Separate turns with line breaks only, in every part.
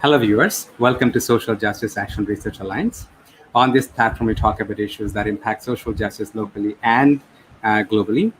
Hello, viewers. Welcome to Social Justice Action Research Alliance. On this platform, we talk about issues that impact social justice locally and globally.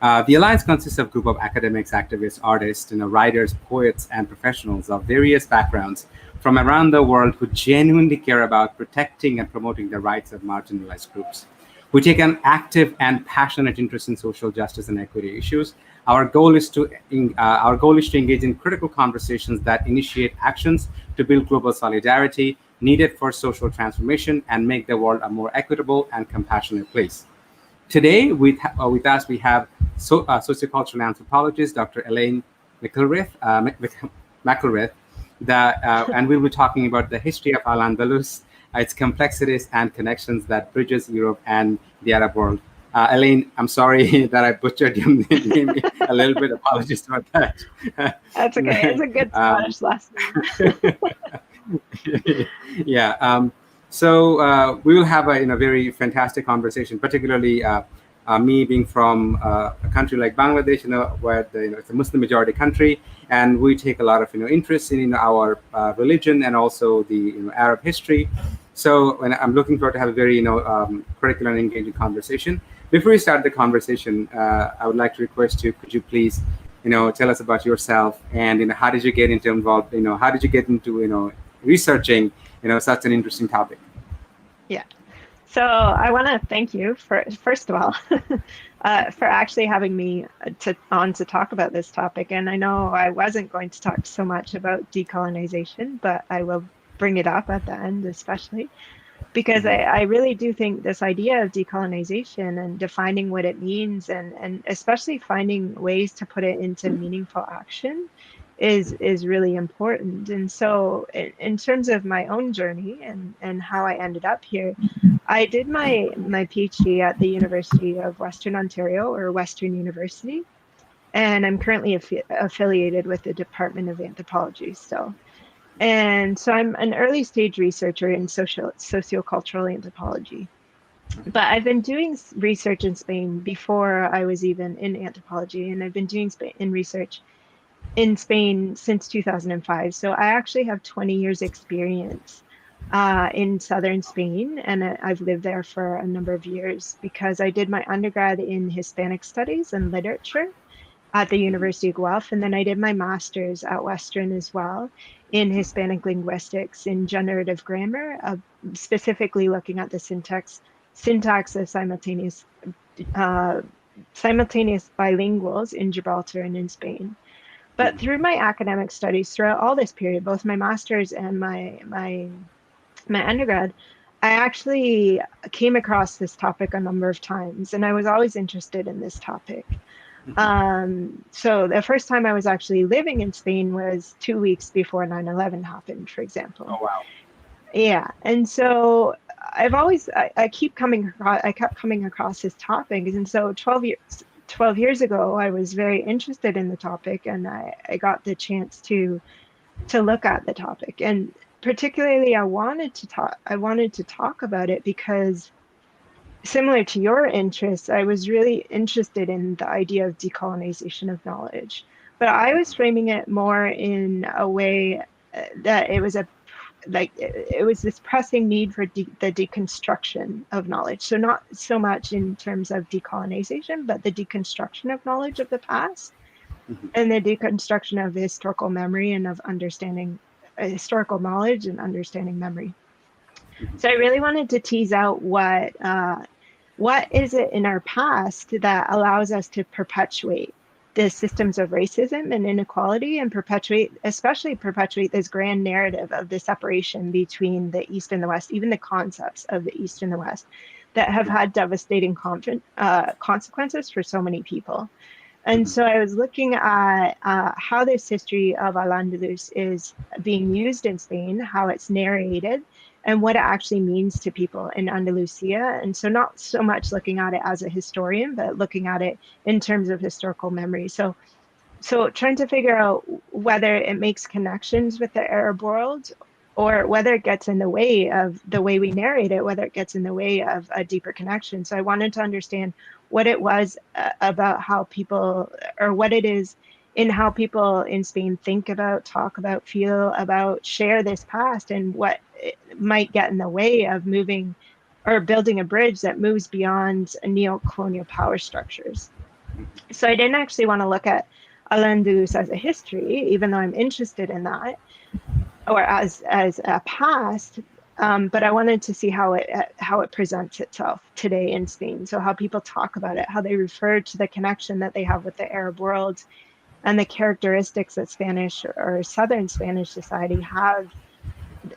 The Alliance consists of a group of academics, activists, artists, writers, poets, and professionals of various backgrounds from around the world who genuinely care about protecting and promoting the rights of marginalized groups. We take an active and passionate interest in social justice and equity issues. Our goal is to engage in critical conversations that initiate actions to build global solidarity needed for social transformation and make the world a more equitable and compassionate place. Today, with us, we have sociocultural anthropologist Dr. Elaine McIlraith, and we'll be talking about the history of Al-Andalus, its complexities and connections that bridges Europe and the Arab world. Elaine, I'm sorry that I butchered your name a little bit. Apologies about that.
That's okay. It's a good Scottish last name.
Yeah. So we will have a very fantastic conversation, particularly me being from a country like Bangladesh, where it's a Muslim majority country, and we take a lot of interest in our religion and also the Arab history. So when I'm looking forward to have a very critical and engaging conversation. Before we start the conversation, I would like to request you, could you please tell us about yourself and how did you get involved, how did you get into researching such an interesting topic?
Yeah. So I want to thank you first of all for actually having me on to talk about this topic. And I know I wasn't going to talk so much about decolonization, but I will bring it up at the end, especially because I really do think this idea of decolonization and defining what it means and especially finding ways to put it into meaningful action is really important. And so in terms of my own journey and how I ended up here, I did my PhD at the University of Western Ontario, or Western University, and I'm currently affiliated with the Department of Anthropology still. And so I'm an early stage researcher in sociocultural anthropology. But I've been doing research in Spain before I was even in anthropology, and I've been doing research in Spain since 2005. So I actually have 20 years experience in southern Spain, and I've lived there for a number of years because I did my undergrad in Hispanic studies and literature at the University of Guelph, and then I did my master's at Western as well in Hispanic linguistics in generative grammar, specifically looking at the syntax of simultaneous bilinguals in Gibraltar and in Spain. But through my academic studies throughout all this period, both my master's and my undergrad, I actually came across this topic a number of times, and I was always interested in this topic. So the first time I was actually living in Spain was 2 weeks before 9/11 happened, for example.
Oh, wow.
Yeah. And so I kept coming across this topic. And so 12 years ago, I was very interested in the topic, and I got the chance to look at the topic. And particularly I wanted to talk about it because, similar to your interests, I was really interested in the idea of decolonization of knowledge. But I was framing it more in a way that it was this pressing need for the deconstruction of knowledge. So not so much in terms of decolonization, but the deconstruction of knowledge of the past and the deconstruction of historical memory and of understanding historical knowledge and understanding memory. So I really wanted to tease out what is it in our past that allows us to perpetuate the systems of racism and inequality and especially perpetuate this grand narrative of the separation between the East and the West, even the concepts of the East and the West that have had devastating consequences for so many people. And so I was looking at how this history of Al-Andalus is being used in Spain, how it's narrated, and what it actually means to people in Andalusia. And so not so much looking at it as a historian, but looking at it in terms of historical memory. So trying to figure out whether it makes connections with the Arab world or whether it gets in the way of the way we narrate it, whether it gets in the way of a deeper connection. So I wanted to understand what it was about how people, or what it is in how people in Spain think about, talk about, feel about, share this past, and what might get in the way of moving or building a bridge that moves beyond neo-colonial power structures. So I didn't actually want to look at Al-Andalus as a history, even though I'm interested in that, or as a past. But I wanted to see how it presents itself today in Spain. So how people talk about it, how they refer to the connection that they have with the Arab world, and the characteristics that Spanish or Southern Spanish society have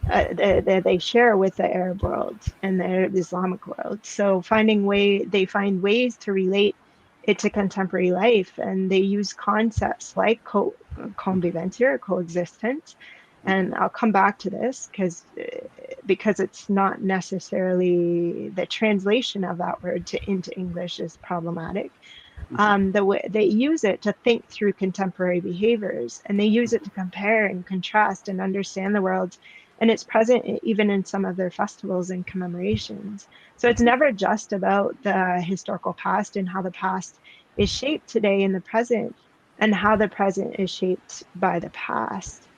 that they share with the Arab world and the Islamic world. So they find ways to relate it to contemporary life, and they use concepts like convivencia or coexistence. And I'll come back to this because it's not necessarily the translation of that word into English is problematic. The way they use it to think through contemporary behaviors, and they use it to compare and contrast and understand the world, and it's present even in some of their festivals and commemorations. So it's never just about the historical past and how the past is shaped today in the present, and how the present is shaped by the past.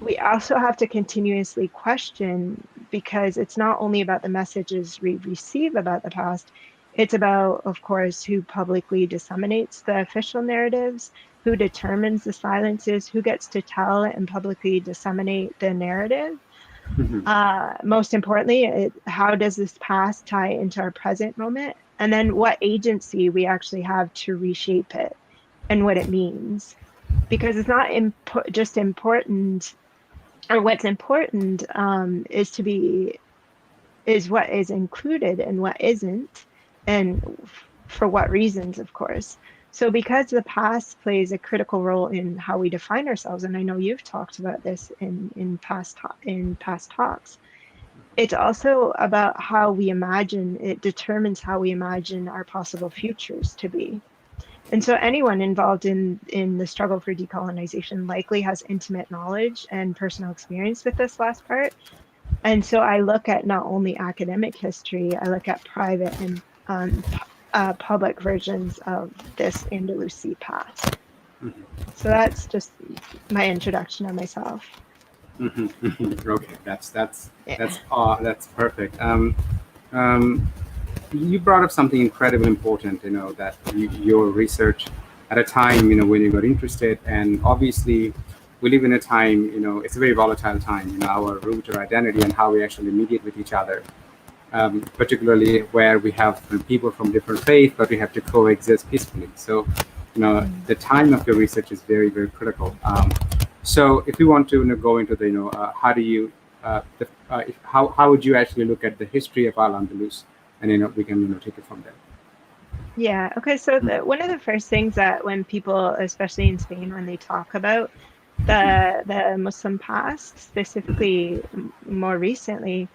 We also have to continuously question, because it's not only about the messages we receive about the past, it's about, of course, who publicly disseminates the official narratives, who determines the silences, who gets to tell and publicly disseminate the narrative. Most importantly, how does this past tie into our present moment? And then what agency we actually have to reshape it and what it means. Because it's not just important, or what's important is what is included and what isn't, and for what reasons, of course. So because the past plays a critical role in how we define ourselves, and I know you've talked about this in past talks, it's also about how we imagine. It determines how we imagine our possible futures to be. And so anyone involved in the struggle for decolonization likely has intimate knowledge and personal experience with this last part. And so I look at not only academic history, I look at private and public versions of this Andalusi past. So that's just my introduction of myself.
Okay,
Yeah.
that's perfect. You brought up something incredibly important. That your research at a time when you got interested, and obviously we live in a time it's a very volatile time. Our root or identity and how we actually mediate with each other, particularly where we have people from different faiths, but we have to coexist peacefully. So, the time of your research is very, very critical. So, if you want to go into the, how do you, how would you actually look at the history of Al-Andalus, and we can take it from there.
Yeah. Okay. So one of the first things that when people, especially in Spain, when they talk about the Muslim past, specifically more recently,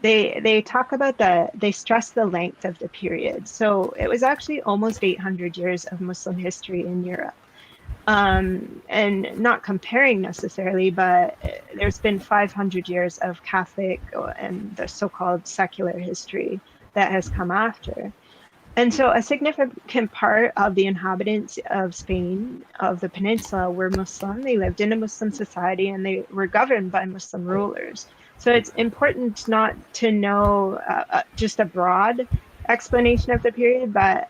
they talk about they stress the length of the period. So it was actually almost 800 years of Muslim history in Europe. And not comparing necessarily, but there's been 500 years of Catholic and the so-called secular history that has come after. And so a significant part of the inhabitants of Spain, of the peninsula, were Muslim. They lived in a Muslim society and they were governed by Muslim rulers. So it's important not to know just a broad explanation of the period, but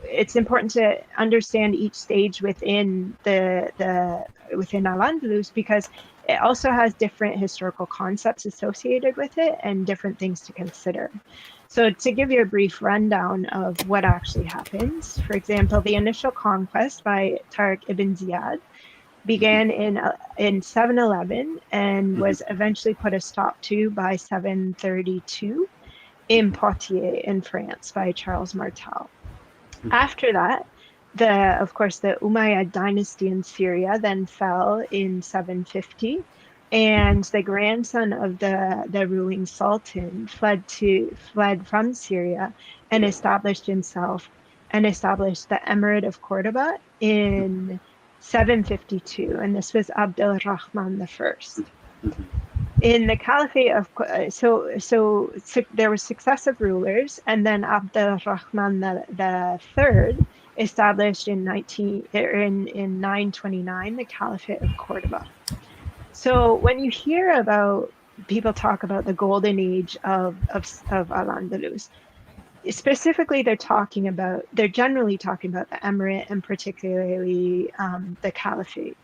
it's important to understand each stage within within Al-Andalus, because it also has different historical concepts associated with it and different things to consider. So to give you a brief rundown of what actually happens, for example, the initial conquest by Tariq ibn Ziyad began in 711 and was eventually put a stop to by 732 in Poitiers in France by Charles Martel. After that, of course, the Umayyad dynasty in Syria then fell in 750, and the grandson of the ruling sultan fled from Syria and established himself and established the Emirate of Cordoba in 752, and this was Abdul Rahman I. In the Caliphate of there were successive rulers, and then Abdul Rahman the third established in 929 the Caliphate of Cordoba. So when you hear about people talk about the golden age of Al-Andalus, specifically they're generally talking about the emirate and particularly the caliphate.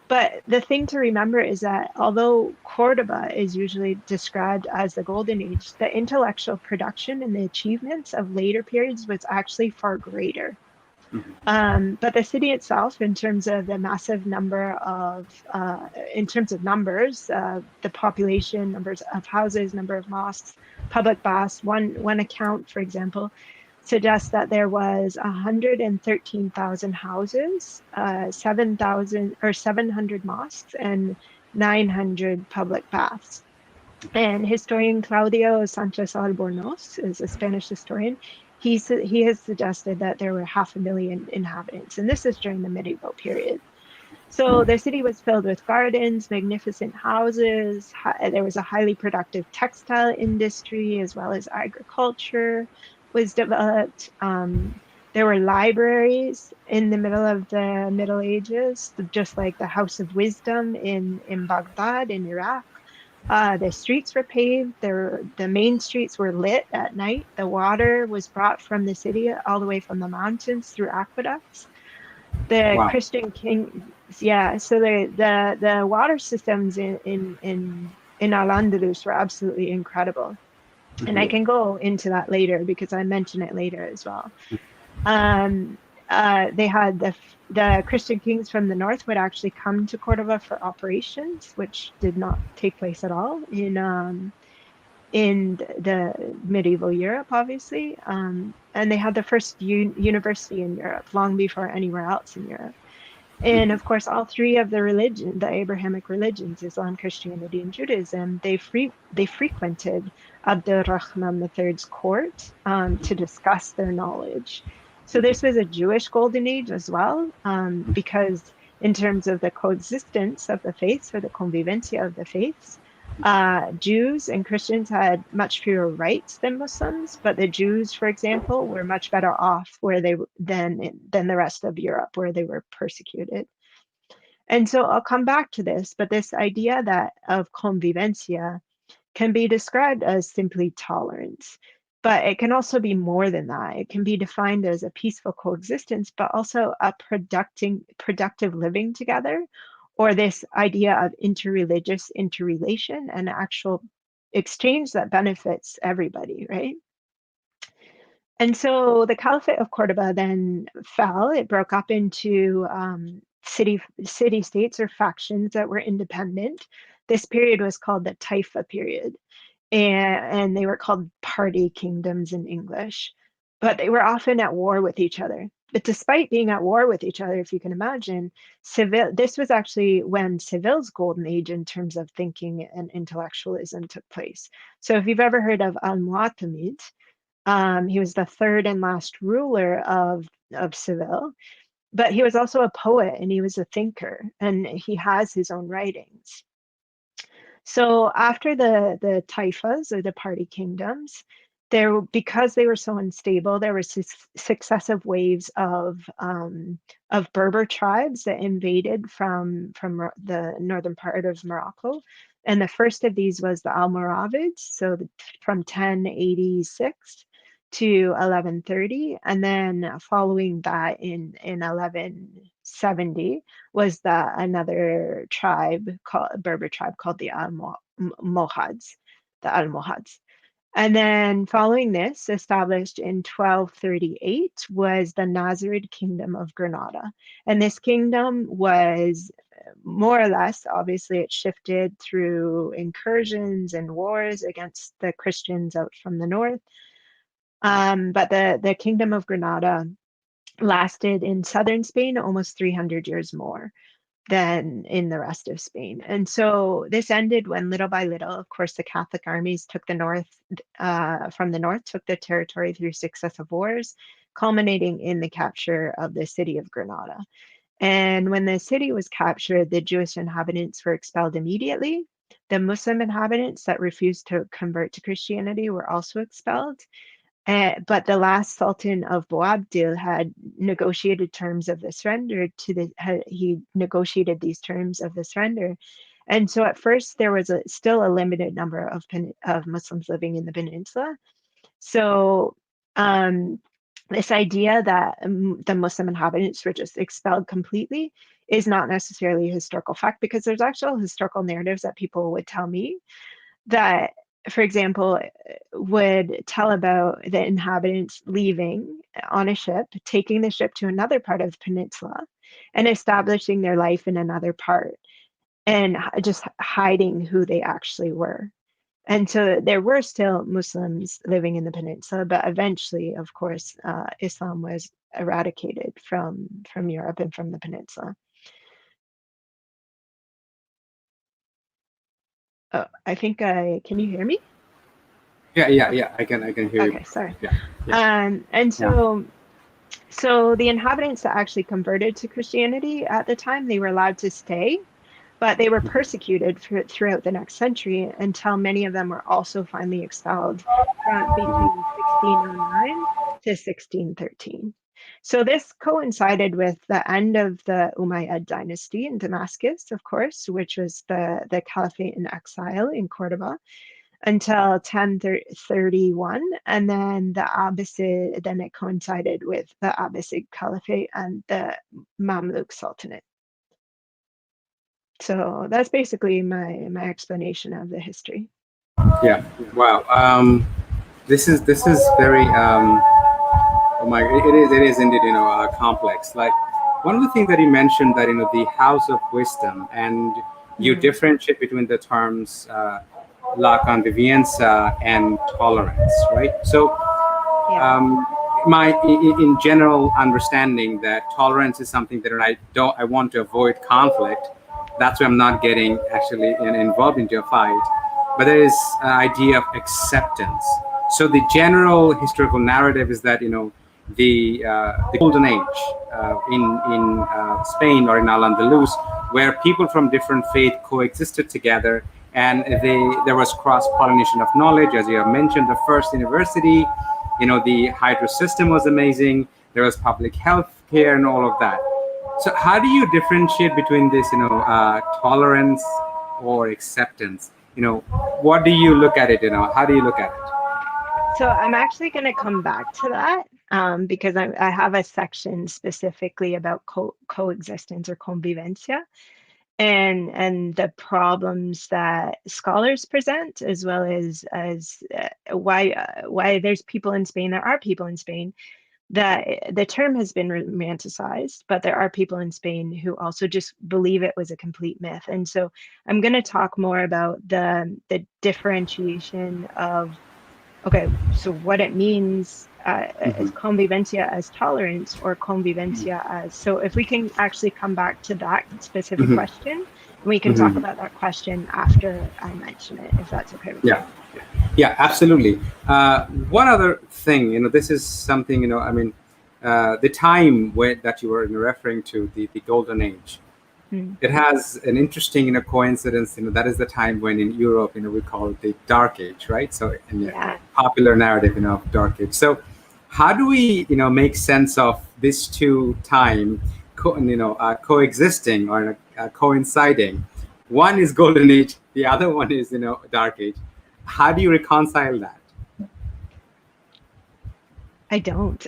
But the thing to remember is that although Cordoba is usually described as the golden age, the intellectual production and the achievements of later periods was actually far greater. But the city itself, in terms of the massive number of, in terms of numbers, the population, numbers of houses, number of mosques, public baths, one account, for example, suggests that there was 113,000 houses, 7,000 or 700 mosques, and 900 public baths. And historian Claudio Sanchez Albornoz is a Spanish historian. He has suggested that there were 500,000 inhabitants, and this is during the medieval period. So the city was filled with gardens, magnificent houses. There was a highly productive textile industry, as well as agriculture was developed. There were libraries in the middle of the Middle Ages, just like the House of Wisdom in Baghdad, in Iraq. The streets were paved. The main streets were lit at night. The water was brought from the city all the way from the mountains through aqueducts. The
Wow.
Christian kings, yeah. So the water systems in Al-Andalus were absolutely incredible, and I
Mhm.
can go into that later because I mention it later as well. Um, they had the Christian kings from the north would actually come to Cordoba for operations, which did not take place at all in the medieval Europe, obviously. And they had the first university in Europe long before anywhere else in Europe. And of course, all three of the Abrahamic religions, Islam, Christianity, and Judaism, they frequented Abdurrahman III's court to discuss their knowledge. So this was a Jewish golden age as well, because in terms of the coexistence of the faiths or the convivencia of the faiths, Jews and Christians had much fewer rights than Muslims, but the Jews, for example, were much better off where they than the rest of Europe, where they were persecuted. And so I'll come back to this, but this idea that of convivencia can be described as simply tolerance, but it can also be more than that. It can be defined as a peaceful coexistence, but also a productive living together, or this idea of interreligious interrelation and actual exchange that benefits everybody, right? And so the Caliphate of Cordoba then fell. It broke up into city states or factions that were independent. This period was called the Taifa period, and they were called party kingdoms in English. But they were often at war with each other. But despite being at war with each other, if you can imagine, this was actually when Seville's golden age in terms of thinking and intellectualism took place. So if you've ever heard of Al-Mu'tamid, he was the third and last ruler of Seville, but he was also a poet and he was a thinker, and he has his own writings. So after the taifas or the party kingdoms, because they were so unstable, there were successive waves of Berber tribes that invaded from the northern part of Morocco. And the first of these was the Almoravids, so from 1086 to 1130, and then following that in 1170 was another tribe called Berber tribe called the Almohads, the Almohads. And then following this, established in 1238, was the Nazarid Kingdom of Granada. And this kingdom was more or less, obviously, it shifted through incursions and wars against the Christians out from the north. But the Kingdom of Granada lasted in southern Spain almost 300 years more than in the rest of Spain. And so this ended when little by little, of course, the Catholic armies took the north, from the north, took the territory through successive wars, culminating in the capture of the city of Granada. And when the city was captured, the Jewish inhabitants were expelled immediately. The Muslim inhabitants that refused to convert to Christianity were also expelled. But the last Sultan of Boabdil had negotiated terms of the surrender he negotiated these terms of the surrender. And so at first there was still a limited number of Muslims living in the peninsula. So this idea that the Muslim inhabitants were just expelled completely is not necessarily a historical fact, because there's actual historical narratives that people would tell me that, for example, would tell about the inhabitants leaving on a ship, taking the ship to another part of the peninsula, and establishing their life in another part, and just hiding who they actually were. And so there were still Muslims living in the peninsula, but eventually, of course, Islam was eradicated from Europe and from the peninsula. Oh, I think can you hear me?
Yeah. I can hear you.
Okay, sorry.
Yeah, yeah,
And
yeah.
so the inhabitants that actually converted to Christianity at the time, they were allowed to stay, but they were persecuted throughout the next century until many of them were also finally expelled from between 1609 to 1613. So this coincided with the end of the Umayyad dynasty in Damascus, of course, which was the caliphate in exile in Cordoba until 1031, and then the Abbasid, then it coincided with the Abbasid Caliphate and the Mamluk Sultanate. So that's basically my explanation of the history.
Yeah. Wow. This is very oh my, it is indeed, complex. Like, one of the things that you mentioned, that the house of wisdom, and you
Mm.
differentiate between the terms la convivencia and tolerance, right? So
Yeah.
um, my in general understanding that tolerance is something that I want to avoid conflict. That's why I'm not getting actually involved into a fight. But there is an idea of acceptance. So the general historical narrative is that the golden age in Spain, or in Al-Andalus, where people from different faith coexisted together, and there was cross pollination of knowledge, as you have mentioned. The first university, the hydro system was amazing. There was public health care and all of that. So how do you differentiate between this, tolerance or acceptance? What do you look at it? How do you look at it?
So I'm actually going to come back to that because I have a section specifically about coexistence or convivencia, and the problems that scholars present, as well as why there's people in Spain. There are people in Spain that the term has been romanticized, but there are people in Spain who also just believe it was a complete myth. And so I'm going to talk more about the differentiation of, okay, so what it means as convivencia as tolerance, or convivencia as, so if we can actually come back to that specific
Hmm.
question, and we can talk
Hmm.
about that question after I mention it, if that's okay with you.
Yeah. Yeah, absolutely. One other thing, this is something, I mean, the time that you were referring to, the golden age,
Mm.
it has an interesting, coincidence. That is the time when in Europe, we call it the Dark Age, right? So in the
Yeah.
popular narrative, of Dark Age. So how do we, make sense of these two time, coexisting, or coinciding? One is Golden Age, the other one is, Dark Age. How do you reconcile that?
I don't.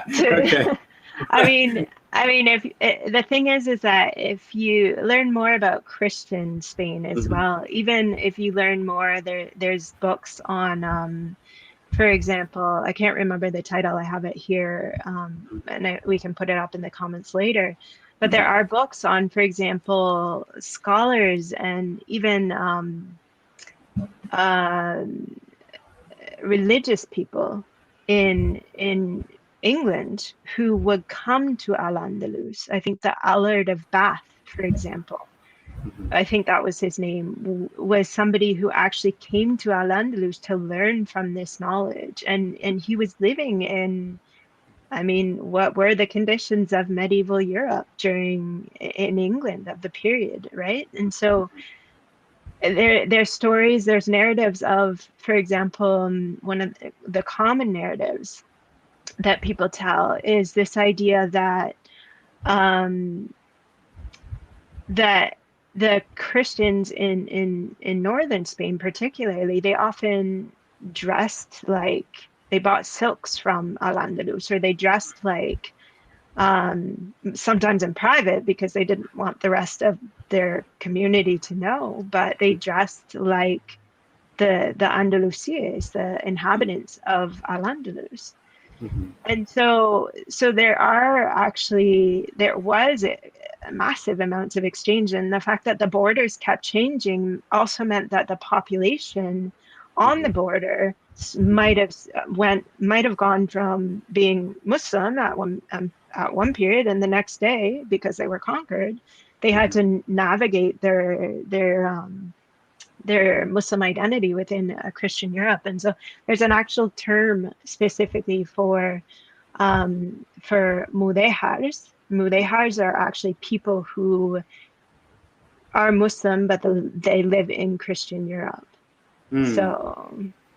Okay.
I mean, if the thing is that if you learn more about Christian Spain as
Mhm.
well, even if you learn more, there's books on, for example, I can't remember the title. I have it here, and we can put it up in the comments later. But there are books on, for example, scholars and even uh, religious people in England who would come to Al-Andalus. I think the Allard of Bath, for example, I think that was his name, was somebody who actually came to Al-Andalus to learn from this knowledge. And he was living in, I mean, what were the conditions of medieval Europe in England of the period, right? And so there's stories, there's narratives of, for example, one of the common narratives that people tell is this idea that um, that the Christians in northern Spain, particularly, they often dressed like they bought silks from Al-Andalus, or they dressed like sometimes in private because they didn't want the rest of their community to know, but they dressed like the Andalusians, the inhabitants of Al-Andalus.
Mhm.
And so there was a massive amounts of exchange, and the fact that the borders kept changing also meant that the population on the
Mhm.
border
Mhm.
might have gone from being Muslim at one period, and the next day, because they were conquered, they had
Mhm.
to navigate their Muslim identity within a Christian Europe. And so there's an actual term specifically for mudehars. Mudehars are actually people who are Muslim, but they live in Christian Europe.
Mm.
So,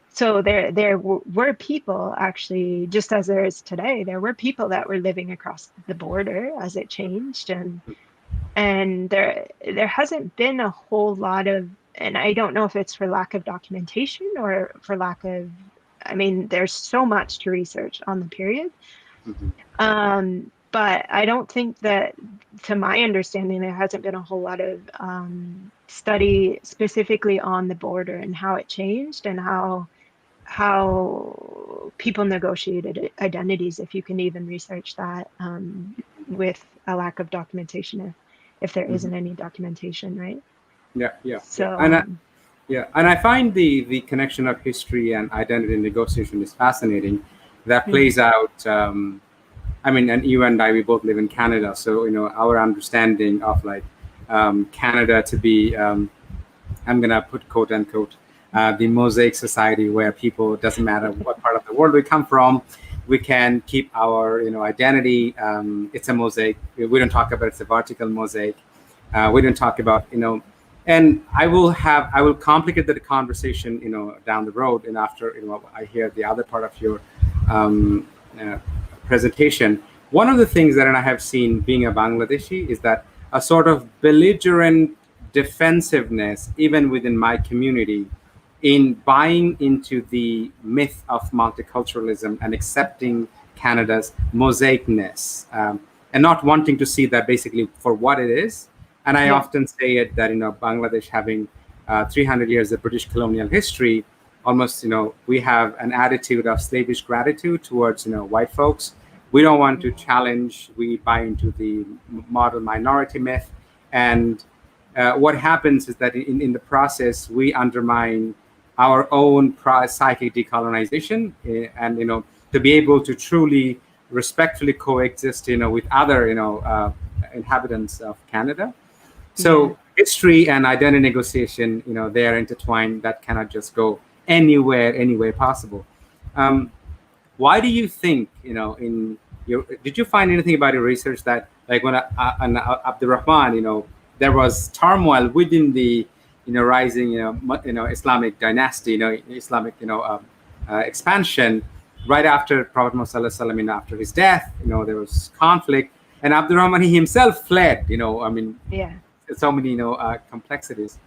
so there were people actually, just as there is today, there were people that were living across the border as it changed, and there hasn't been a whole lot of, and I don't know if it's for lack of documentation or for lack of, I mean, there's so much to research on the period.
Mhm.
But I don't think that, to my understanding, there hasn't been a whole lot of study specifically on the border and how it changed and how people negotiated identities, if you can even research that, with a lack of documentation, if there
Mhm.
isn't any documentation, right?
Yeah, yeah, yeah.
So
Yeah, and I find the connection of history and identity negotiation is fascinating. That
mm,
plays out. I mean, and you and I, we both live in Canada, so our understanding of like Canada to be, I'm gonna put quote unquote, the mosaic society where people, doesn't matter what part of the world we come from, we can keep our identity. It's a mosaic. We don't talk about it's a vertical mosaic. We don't talk about and I will complicate the conversation down the road, and after I hear the other part of your um, uh, presentation. One of the things that I have seen being a Bangladeshi is that a sort of belligerent defensiveness, even within my community, in buying into the myth of multiculturalism and accepting Canada's mosaicness, and not wanting to see that basically for what it is. And I
yeah,
often say it that Bangladesh having 300 years of British colonial history, almost we have an attitude of slavish gratitude towards white folks. We don't want to challenge. We buy into the model minority myth, and what happens is that in the process we undermine our own psychic decolonization, and to be able to truly respectfully coexist with other inhabitants of Canada.
yeah.
So history and identity negotiation, they are intertwined. That cannot just go any way possible. um, why do you think, in your, did you find anything about your research that, like, when Abdurrahman, there was turmoil within the, rising, Islamic dynasty, Islamic, expansion right after Prophet Muhammad Sallallahu Alaihi Wasallam, after his death, there was conflict, and Abdurrahman, he himself fled, I mean,
Yeah.
so many, complexities.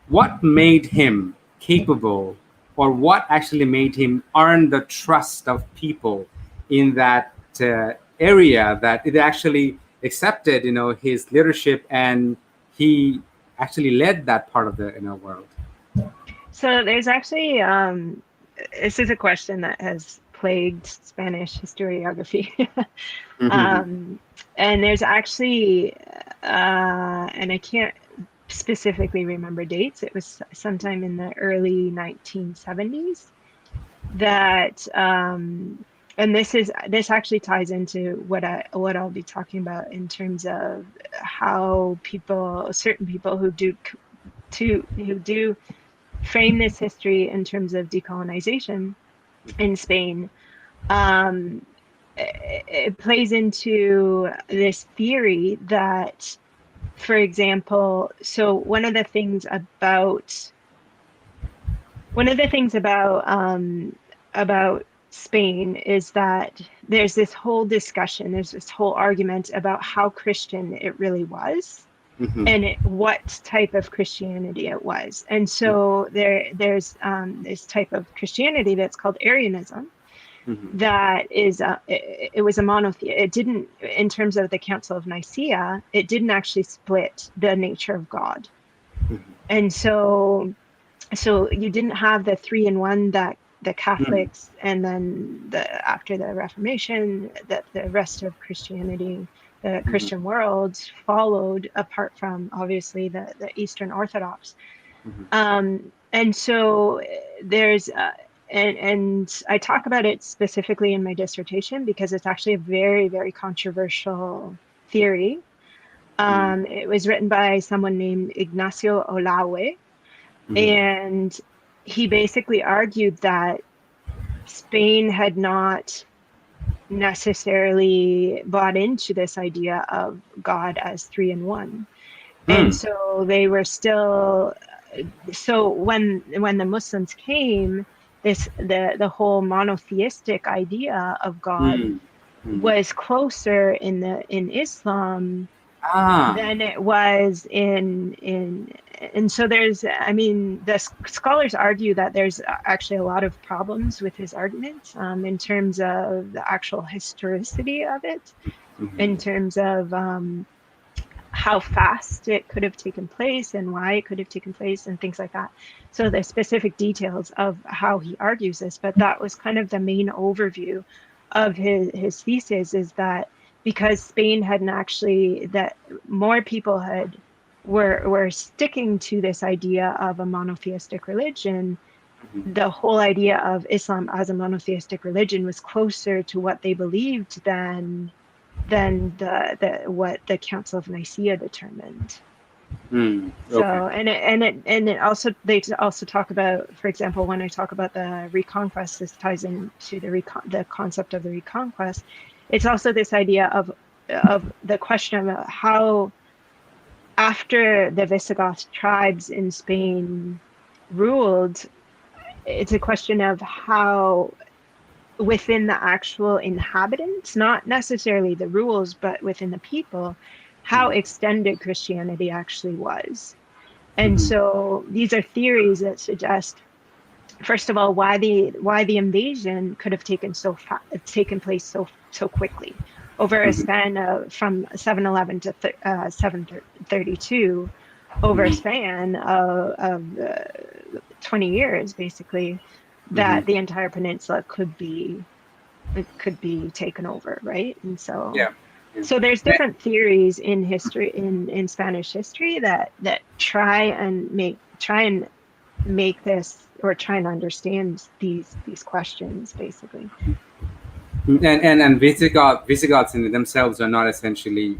What made him capable, or what actually made him earn the trust of people in that area, that it actually accepted his leadership, and he actually led that part of the world.
So there's actually this is a question that has plagued Spanish historiography.
Mhm.
um, and there's actually and I can't specifically remember dates. It was sometime in the early 1970s that and this actually ties into what I'll be talking about in terms of how certain people who do frame this history in terms of decolonization in Spain. It plays into this theory that for example, so one of the things about Spain is that there's this whole discussion, there's this whole argument about how Christian it really was,
Hmm.
and what type of Christianity it was. And so there's this type of Christianity that's called Arianism,
Hmm.
that is it was a monotheist. It didn't, in terms of the Council of Nicaea, it didn't actually split the nature of God. And so you didn't have the three in one that the
Hmm.
Catholics, and then after the Reformation, that the rest of Christianity, the
Hmm.
Christian world followed, apart from obviously the Eastern Orthodox.
Hmm.
And so there's and I talk about it specifically in my dissertation because it's actually a very, very controversial theory. It was written by someone named Ignacio Olawe,
Hmm.
and he basically argued that Spain had not necessarily bought into this idea of God as three in one. And
Hmm.
so they were still, so when the Muslims came, the whole monotheistic idea of God
Hmm. Hmm.
was closer in Islam
Ah.
than it was and so there's, I mean, the scholars argue that there's actually a lot of problems with his argument, in terms of the actual historicity of it,
Hmm.
in terms of how fast it could have taken place and why it could have taken place and things like that. So the specific details of how he argues this, but that was kind of the main overview of his thesis, is that because Spain hadn't actually, that more people were sticking to this idea of a monotheistic religion, the whole idea of Islam as a monotheistic religion was closer to what they believed than the what the Council of Nicaea determined.
Hmm.
So,
Okay.
and it also, they also talk about, for example, when I talk about the Reconquest, this ties into the concept of the Reconquest. It's also this idea of the question of how, after the Visigoth tribes in Spain ruled, it's a question of how, within the actual inhabitants, not necessarily the rules, but within the people, how
Hmm.
extended Christianity actually was. And
Hmm.
so these are theories that suggest, first of all, why the invasion could have taken place so quickly, over a
Hmm.
span of from 711 to 732, over a
Hmm.
span of 20 years, basically,
Hmm.
that the entire peninsula could be taken over, right? And so
Yeah. Yeah.
so there's
Eh,
different theories in history, in Spanish history, that try and make this, or try and understand these questions, basically.
and Visigoths in themselves are not essentially,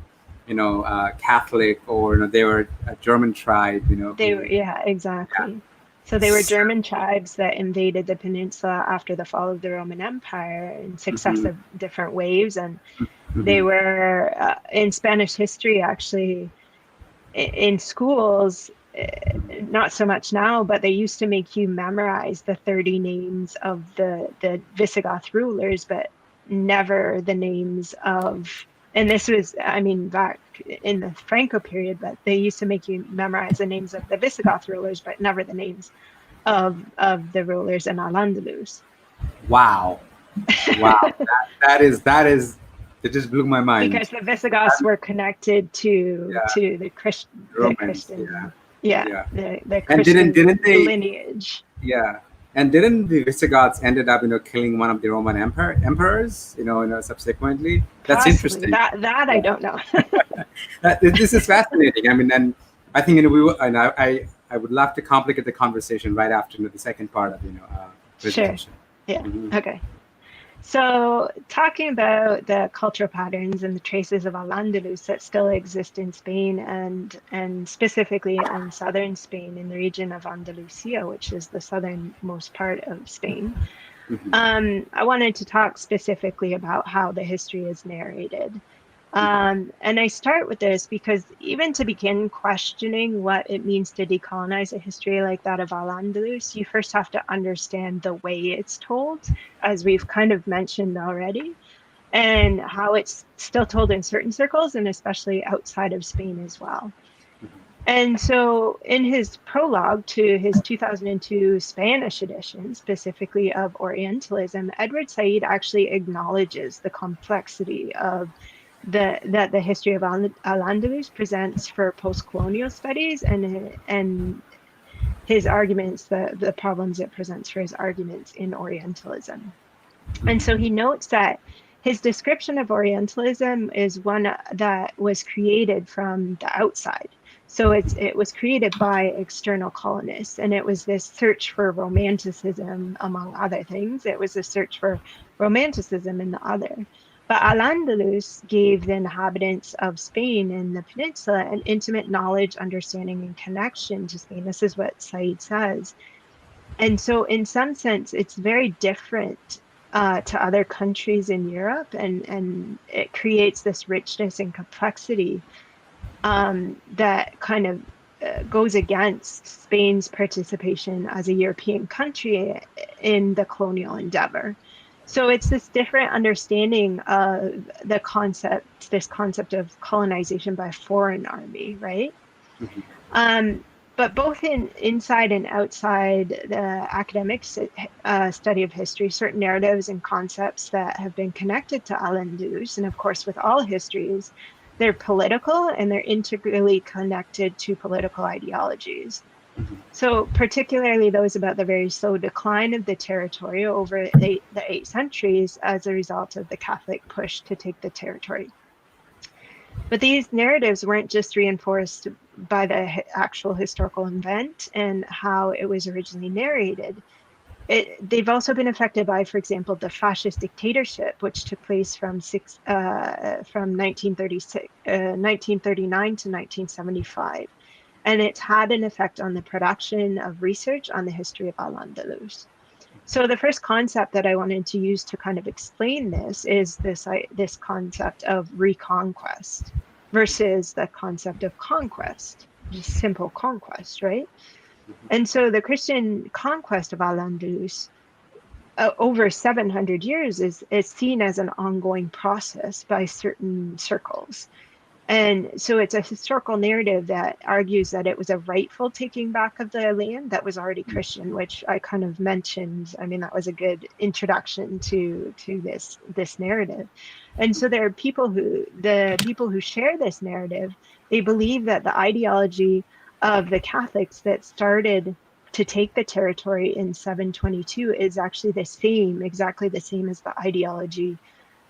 Catholic, or they were a German tribe,
They were,
who.
yeah,
Yeah.
exactly. So they were German tribes that invaded the peninsula after the fall of the Roman Empire in
Hmm.
successive different waves, and they
Hmm.
were, in Spanish history, actually, in schools, not so much now, but they used to make you memorize the 30 names of the Visigoth rulers, but never the names of, and this was, I mean, back in the Franco period, but they used to make you memorize the names of the Visigoth rulers, but never the names of the rulers in Al-Andalus.
Wow. Wow. That is it just blew my mind.
Because the Visigoths
Um,
were connected to
yeah.
the
Romans. Yeah.
Christian, yeah,
Yeah.
the
And didn't
Christian
they?
lineage.
Yeah. And didn't the Visigoths ended up, killing one of the Roman emperors, subsequently? That's
Possibly
interesting.
that I
Yeah.
don't know.
This is fascinating. I mean, and I think, we will, and I would love to complicate the conversation right after, the second part of,
Sure.
presentation.
Yeah.
Hmm.
Okay. So, talking about the cultural patterns and the traces of Al-Andalus that still exist in Spain, and specifically in southern Spain, in the region of Andalusia, which is the southernmost part of Spain.
Hmm.
I wanted to talk specifically about how the history is narrated. And I start with this because even to begin questioning what it means to decolonize a history like that of Al-Andalus, you first have to understand the way it's told, as we've kind of mentioned already, and how it's still told in certain circles and especially outside of Spain as well. And so, in his prologue to his 2002 Spanish edition, specifically of Orientalism, Edward Said actually acknowledges the complexity of that the history of Al-Andalus presents for post-colonial studies, and his arguments, the problems it presents for his arguments in Orientalism. And so he notes that his description of Orientalism is one that was created from the outside. So it was created by external colonists, and it was this search for romanticism, among other things. It was a search for romanticism in the other. But Al-Andalus gave the inhabitants of Spain and the peninsula an intimate knowledge, understanding, and connection to Spain. This is what Said says. And so, in some sense, it's very different to other countries in Europe, and it creates this richness and complexity that kind of goes against Spain's participation as a European country in the colonial endeavor. So it's this different understanding of this concept of colonization by a foreign army, right? Um, but both inside and outside the academic study of history, certain narratives and concepts that have been connected to Al-Andalus, and of course with all histories, they're political and they're integrally connected to political ideologies. So particularly those about the very slow decline of the territory over the 8 centuries as a result of the Catholic push to take the territory. But these narratives weren't just reinforced by the actual historical event and how it was originally narrated. They've also been affected by, for example, the fascist dictatorship, which took place from 1939 to 1975. And it's had an effect on the production of research on the history of Al-Andalus. So the first concept that I wanted to use to kind of explain this is this concept of reconquest versus the concept of conquest, just simple conquest, right? And so the Christian conquest of Al-Andalus over 700 years is seen as an ongoing process by certain circles. And so it's a historical narrative that argues that it was a rightful taking back of the land that was already Christian, which I kind of mentioned. I mean, that was a good introduction to this narrative. And so there are the people who share this narrative, they believe that the ideology of the Catholics that started to take the territory in 722 is actually exactly the same as the ideology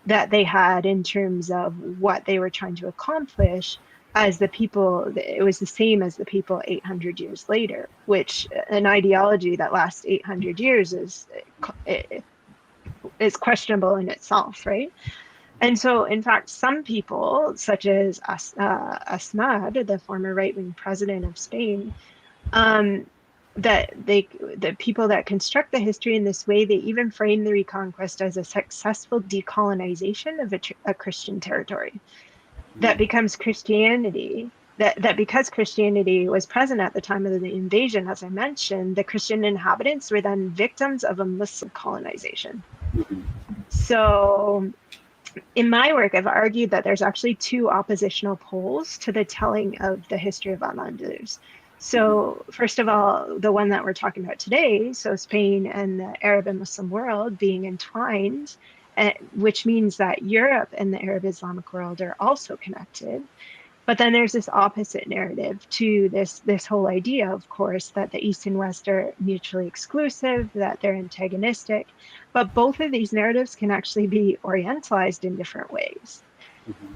that they had in terms of what they were trying to accomplish as the people. It was the same as the people 800 years later, which an ideology that lasts 800 years is questionable in itself, right? And so, in fact, some people, such as Asnad, the former right-wing president of Spain, the people that construct the history in this way, they even frame the Reconquest as a successful decolonization of a Christian territory that becomes Christianity. That because Christianity was present at the time of the invasion, as I mentioned, the Christian inhabitants were then victims of a Muslim colonization. So in my work, I've argued that there's actually two oppositional poles to the telling of the history of Al-Andalus. So first of all, the one that we're talking about today, so Spain and the Arab and Muslim world being entwined, which means that Europe and the Arab Islamic world are also connected. But then there's this opposite narrative to this whole idea, of course, that the East and West are mutually exclusive, that they're antagonistic. But both of these narratives can actually be orientalized in different ways.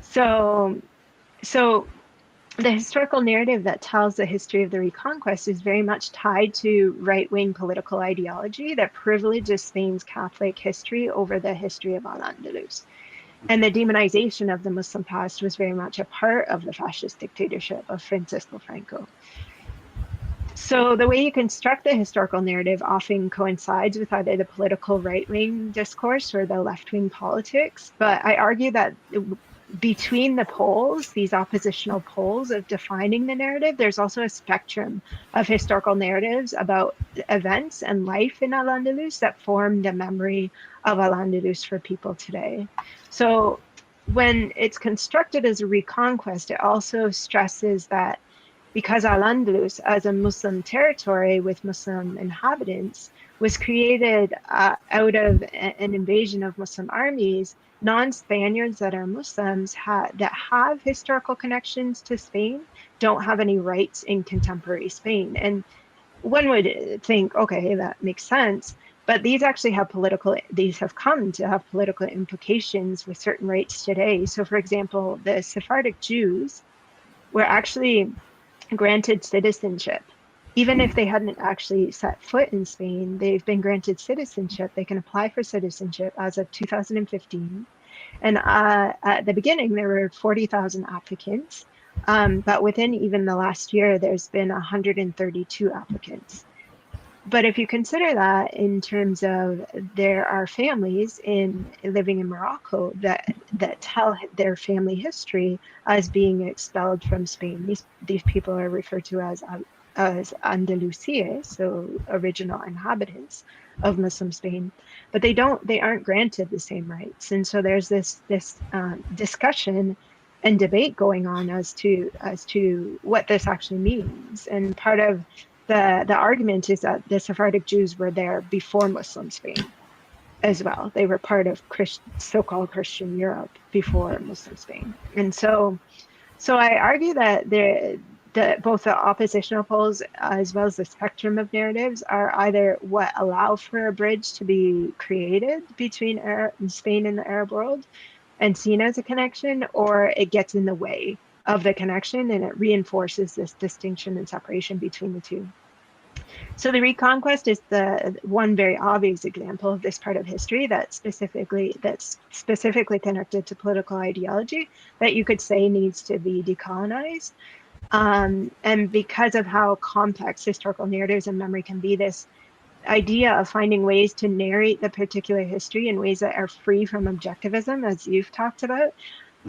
So the historical narrative that tells the history of the Reconquest is very much tied to right-wing political ideology that privileges Spain's Catholic history over the history of Al-Andalus. And the demonization of the Muslim past was very much a part of the fascist dictatorship of Francisco Franco. So the way you construct the historical narrative often coincides with either the political right-wing discourse or the left-wing politics. But I argue that between the poles, these oppositional poles of defining the narrative, there's also a spectrum of historical narratives about events and life in Al-Andalus that form the memory of Al-Andalus for people today. So when it's constructed as a reconquest, it also stresses that because Al-Andalus, as a Muslim territory with Muslim inhabitants, was created out of an invasion of Muslim armies, non-Spaniards that are Muslims that have historical connections to Spain don't have any rights in contemporary Spain. And one would think, okay, that makes sense. But these have come to have political implications with certain rights today. So, for example, the Sephardic Jews were actually granted citizenship. Even if they hadn't actually set foot in Spain, they've been granted citizenship. They can apply for citizenship as of 2015. And at the beginning, there were 40,000 applicants. But within even the last year, there's been 132 applicants. But if you consider that in terms of there are families living in Morocco that tell their family history as being expelled from Spain. These people are referred to as Andalusies, so original inhabitants of Muslim Spain, but they aren't granted the same rights. And so there's this discussion and debate going on as to what this actually means. And part of the argument is that the Sephardic Jews were there before Muslim Spain as well. They were part of so-called Christian Europe before Muslim Spain. And so I argue that both the oppositional poles as well as the spectrum of narratives are either what allow for a bridge to be created between Spain and the Arab world and seen as a connection, or it gets in the way of the connection and it reinforces this distinction and separation between the two. So the Reconquest is the one very obvious example of this part of history that's specifically connected to political ideology that you could say needs to be decolonized. And because of how complex historical narratives and memory can be, this idea of finding ways to narrate the particular history in ways that are free from objectivism, as you've talked about,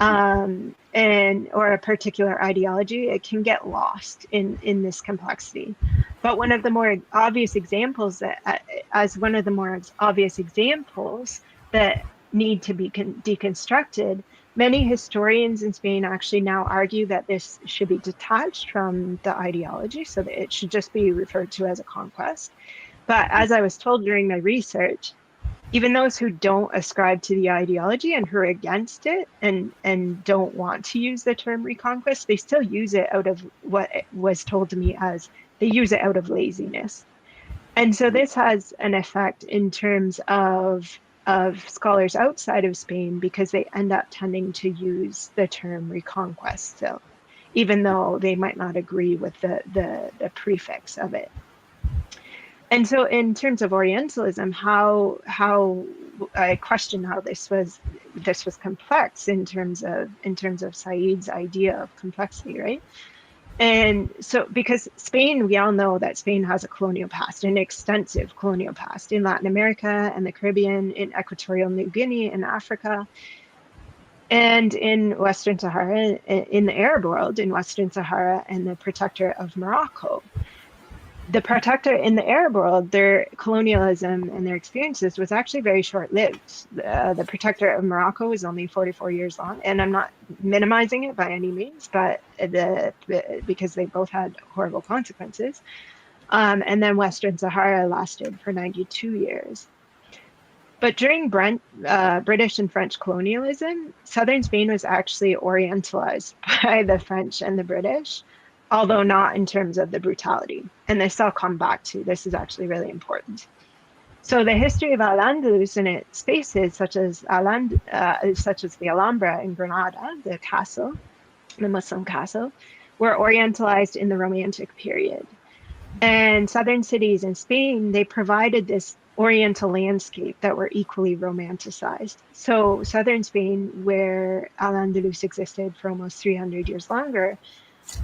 or a particular ideology, it can get lost in this complexity. But one of the more obvious examples that need to be deconstructed, many historians in Spain actually now argue that this should be detached from the ideology, so that it should just be referred to as a conquest. But as I was told during my research, even those who don't ascribe to the ideology and who are against it and don't want to use the term reconquest, they still use it out of what was told to me as they use it out of laziness. And so this has an effect in terms of scholars outside of Spain because they end up tending to use the term reconquest still, even though they might not agree with the prefix of it. And so in terms of Orientalism, how I question how this was complex in terms of Said's idea of complexity, right? And so because Spain, we all know that Spain has a colonial past, an extensive colonial past in Latin America and the Caribbean, in Equatorial New Guinea, in Africa, and in Western Sahara, in the Arab world, in Western Sahara and the Protectorate of Morocco. The Protectorate in the Arab world, their colonialism and their experiences was actually very short-lived. The Protectorate of Morocco was only 44 years long, and I'm not minimizing it by any means, but because they both had horrible consequences. And then Western Sahara lasted for 92 years. But during British and French colonialism, southern Spain was actually orientalized by the French and the British, although not in terms of the brutality. And this I'll come back to. This is actually really important. So the history of Al-Andalus and its spaces, such as the Alhambra in Granada, the castle, the Muslim castle, were orientalized in the Romantic period. And southern cities in Spain, they provided this Oriental landscape that were equally romanticized. So southern Spain, where Al-Andalus existed for almost 300 years longer,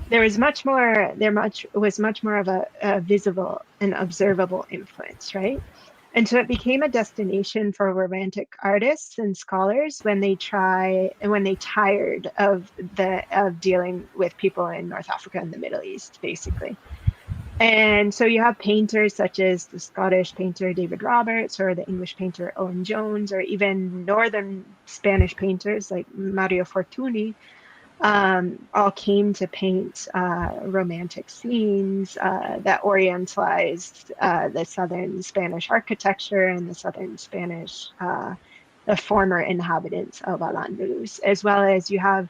there was much more of a visible and observable influence, right? And so it became a destination for romantic artists and scholars when they tired of dealing with people in North Africa and the Middle East, basically. And so you have painters such as the Scottish painter David Roberts or the English painter Owen Jones, or even northern Spanish painters like Mario Fortuny, all came to paint romantic scenes that orientalized the southern Spanish architecture and the southern Spanish, the former inhabitants of Al-Andalus, as well as you have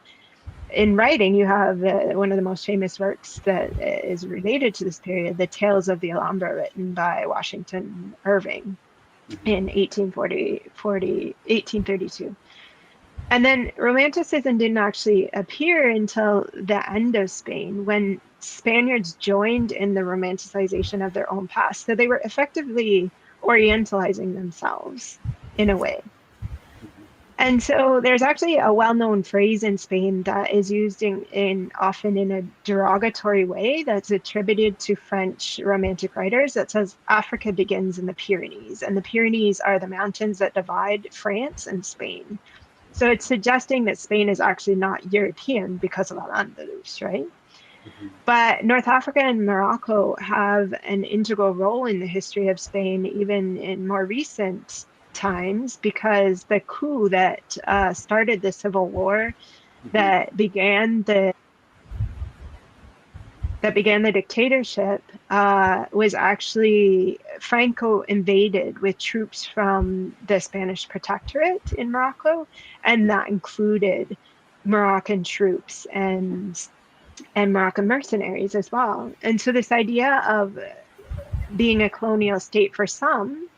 in writing, you have one of the most famous works that is related to this period, The Tales of the Alhambra, written by Washington Irving in 1832. And then Romanticism didn't actually appear until the end of Spain, when Spaniards joined in the romanticization of their own past. So they were effectively orientalizing themselves in a way. And so there's actually a well-known phrase in Spain that is used often in a derogatory way that's attributed to French romantic writers that says Africa begins in the Pyrenees, and the Pyrenees are the mountains that divide France and Spain. So it's suggesting that Spain is actually not European because of Al-Andalus, right? But North Africa and Morocco have an integral role in the history of Spain, even in more recent times, because the coup that started the civil war, that began the dictatorship, was actually Franco invaded with troops from the Spanish protectorate in Morocco, and that included Moroccan troops and Moroccan mercenaries as well. And so this idea of being a colonial state for some,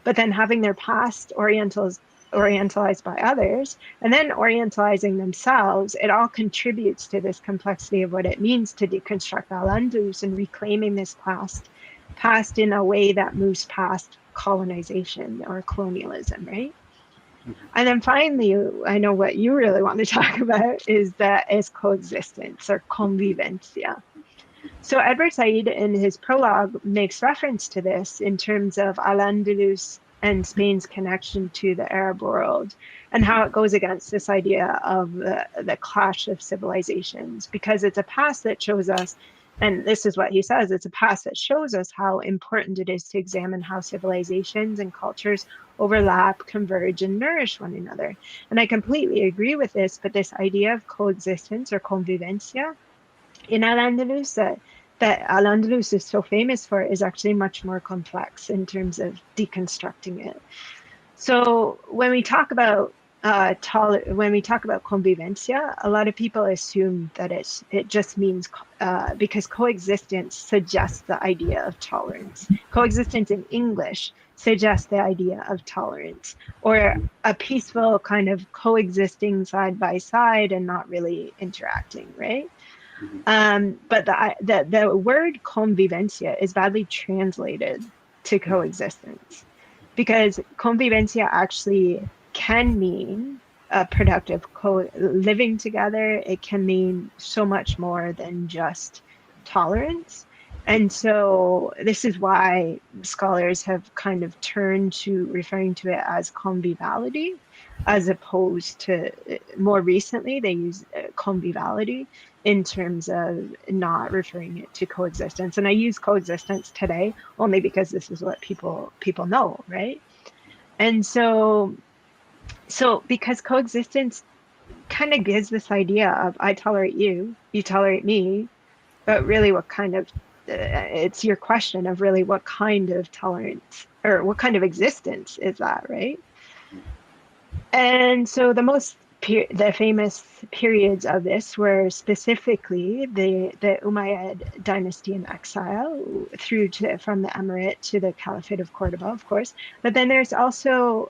but then having their past orientalized by others, and then orientalizing themselves, it all contributes to this complexity of what it means to deconstruct Al-Andalus and reclaiming this past in a way that moves past colonization or colonialism, right? And then finally, I know what you really want to talk about is coexistence or convivencia. So Edward Said in his prologue makes reference to this in terms of Al-Andalus and Spain's connection to the Arab world, and how it goes against this idea of the clash of civilizations, because it's a past that shows us, and this is what he says, it's a past that shows us how important it is to examine how civilizations and cultures overlap, converge, and nourish one another. And I completely agree with this, but this idea of coexistence or convivencia in Al-Andalus that Al-Andalus is so famous for is actually much more complex in terms of deconstructing it. So when we talk about convivencia, a lot of people assume that it just means because coexistence suggests the idea of tolerance. Coexistence in English suggests the idea of tolerance, or a peaceful kind of coexisting side by side and not really interacting, right? But the word convivencia is badly translated to coexistence, because convivencia actually can mean productive living together. It can mean so much more than just tolerance. And so this is why scholars have kind of turned to referring to it as conviviality, as opposed to more recently, they use conviviality in terms of not referring it to coexistence. And I use coexistence today only because this is what people know, right? And so because coexistence kind of gives this idea of I tolerate you, you tolerate me, but really what kind of it's your question of really what kind of tolerance or what kind of existence is that, right? And so the famous periods of this were specifically the Umayyad dynasty in exile through to from the Emirate to the Caliphate of Cordoba, of course. But then there's also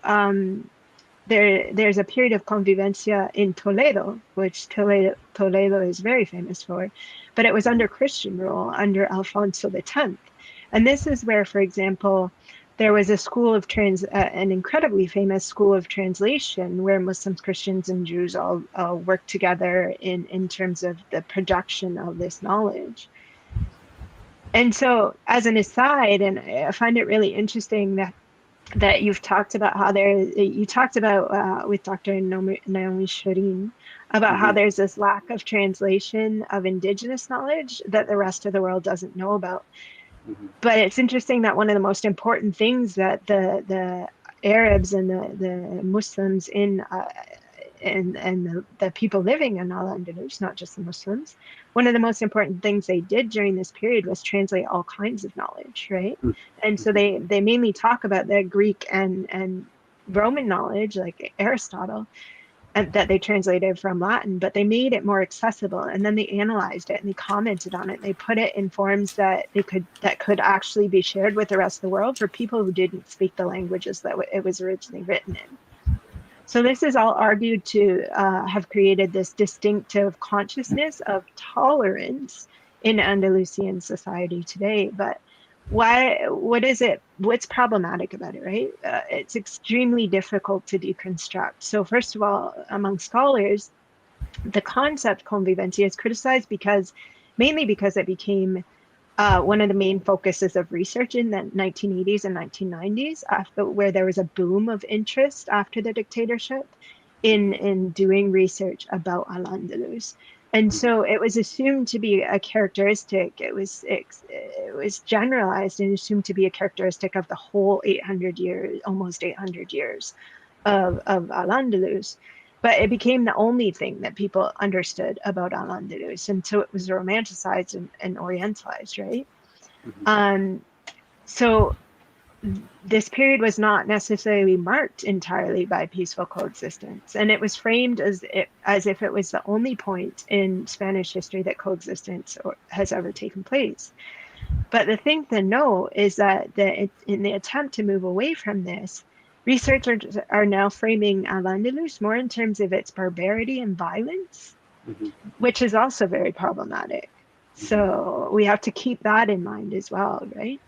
there's a period of convivencia in Toledo, which Toledo is very famous for, but it was under Christian rule under Alfonso X. And this is where, for example, there was a an incredibly famous school of translation where Muslims, Christians, and Jews all worked together in terms of the production of this knowledge. And so, as an aside, and I find it really interesting that that you've talked about how you talked about with Dr. Naomi Shireen about how
Hmm.
there's this lack of translation of indigenous knowledge that the rest of the world doesn't know about.
Hmm.
But it's interesting that one of the most important things that the Arabs and the Muslims in and the people living in Al-Andalus, not just the Muslims, one of the most important things they did during this period was translate all kinds of knowledge, right? And so they mainly talk about the Greek and Roman knowledge, like Aristotle, and that they translated from Latin, but they made it more accessible, and then they analyzed it and they commented on it. They put it in forms that could actually be shared with the rest of the world for people who didn't speak the languages that it was originally written in. So this is all argued to have created this distinctive consciousness of tolerance in Andalusian society today. But what is it? What's problematic about it, right? It's extremely difficult to deconstruct. So first of all, among scholars, the concept convivencia is criticized mainly because it became one of the main focuses of research in the 1980s and 1990s, after, where there was a boom of interest after the dictatorship in doing research about Al-Andalus. And so it was assumed to be a characteristic, it was generalized and assumed to be a characteristic of the whole 800 years, almost 800 years of Al-Andalus. But it became the only thing that people understood about Al-Andalus. And so it was romanticized and orientalized, right? Um, so this period was not necessarily marked entirely by peaceful coexistence, and it was framed as if it was the only point in Spanish history that coexistence has ever taken place. But the thing to know is that in the attempt to move away from this, researchers are now framing Al-Andalus more in terms of its barbarity and violence, which is also very problematic. So we have to keep that in mind as well, right?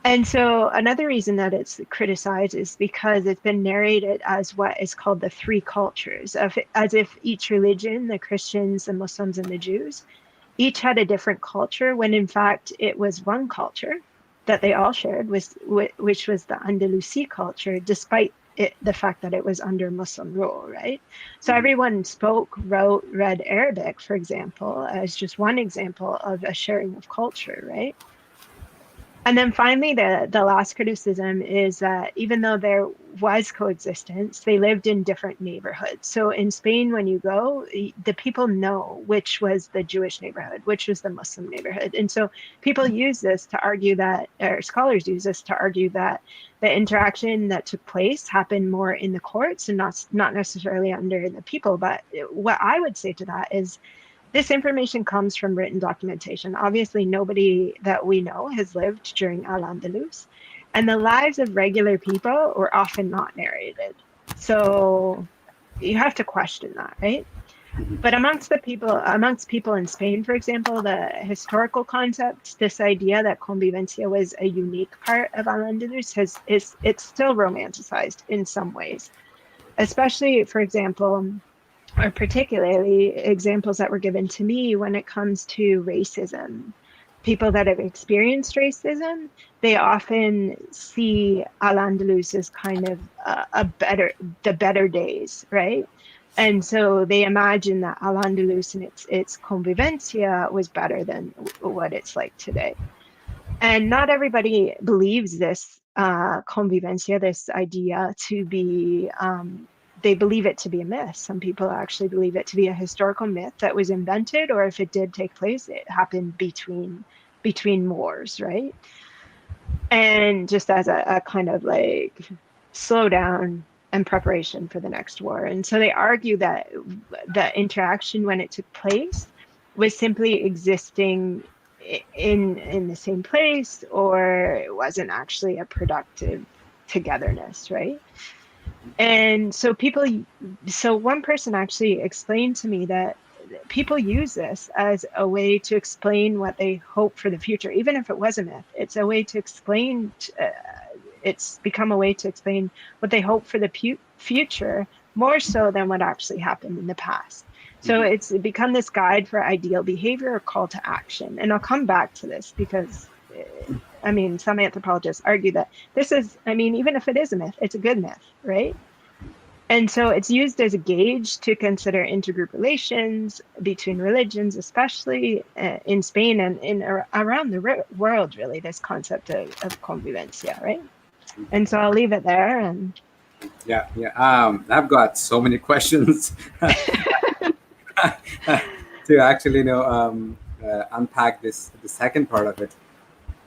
And so another reason that it's criticized is because it's been narrated as what is called the three cultures, as if each religion, the Christians, the Muslims, and the Jews, each had a different culture, when in fact it was one culture that they all shared, which was the Andalusi culture, despite the fact that it was under Muslim rule, right? So everyone spoke, wrote, read Arabic, for example, as just one example of a sharing of culture, right? And then finally, the last criticism is that even though there was coexistence, they lived in different neighborhoods. So in Spain, when you go, the people know which was the Jewish neighborhood, which was the Muslim neighborhood. And so people use this to argue that, or scholars use this to argue that the interaction that took place happened more in the courts and not necessarily under the people. But what I would say to that is, this information comes from written documentation. Obviously, nobody that we know has lived during Al-Andalus, and the lives of regular people were often not narrated. So you have to question that, right? But amongst people in Spain, for example, the historical concept, this idea that convivencia was a unique part of Al-Andalus it's still romanticized in some ways, especially, for example, or particularly examples that were given to me when it comes to racism. People that have experienced racism, they often see Al-Andalus as kind of the better days, right? And so they imagine that Al-Andalus and its convivencia was better than what it's like today. And not everybody believes this convivencia, this idea to be, they believe it to be a myth. Some people actually believe it to be a historical myth that was invented, or if it did take place, it happened between wars, right? And just as a kind of like slow down and preparation for the next war. And so they argue that the interaction when it took place was simply existing in the same place, or it wasn't actually a productive togetherness, right? And so one person actually explained to me that people use this as a way to explain what they hope for the future, even if it was a myth. It's a way to explain, it's become a way to explain what they hope for the future, more so than what actually happened in the past. So it's become this guide for ideal behavior or call to action. And I'll come back to this because I mean, some anthropologists argue that this is, I mean, even if it is a myth, it's a good myth, right? And so it's used as a gauge to consider intergroup relations between religions, especially in Spain and around the world, really, this concept of convivencia, right? And so I'll leave it there. And
Yeah, yeah. I've got so many questions to actually, unpack the second part of it.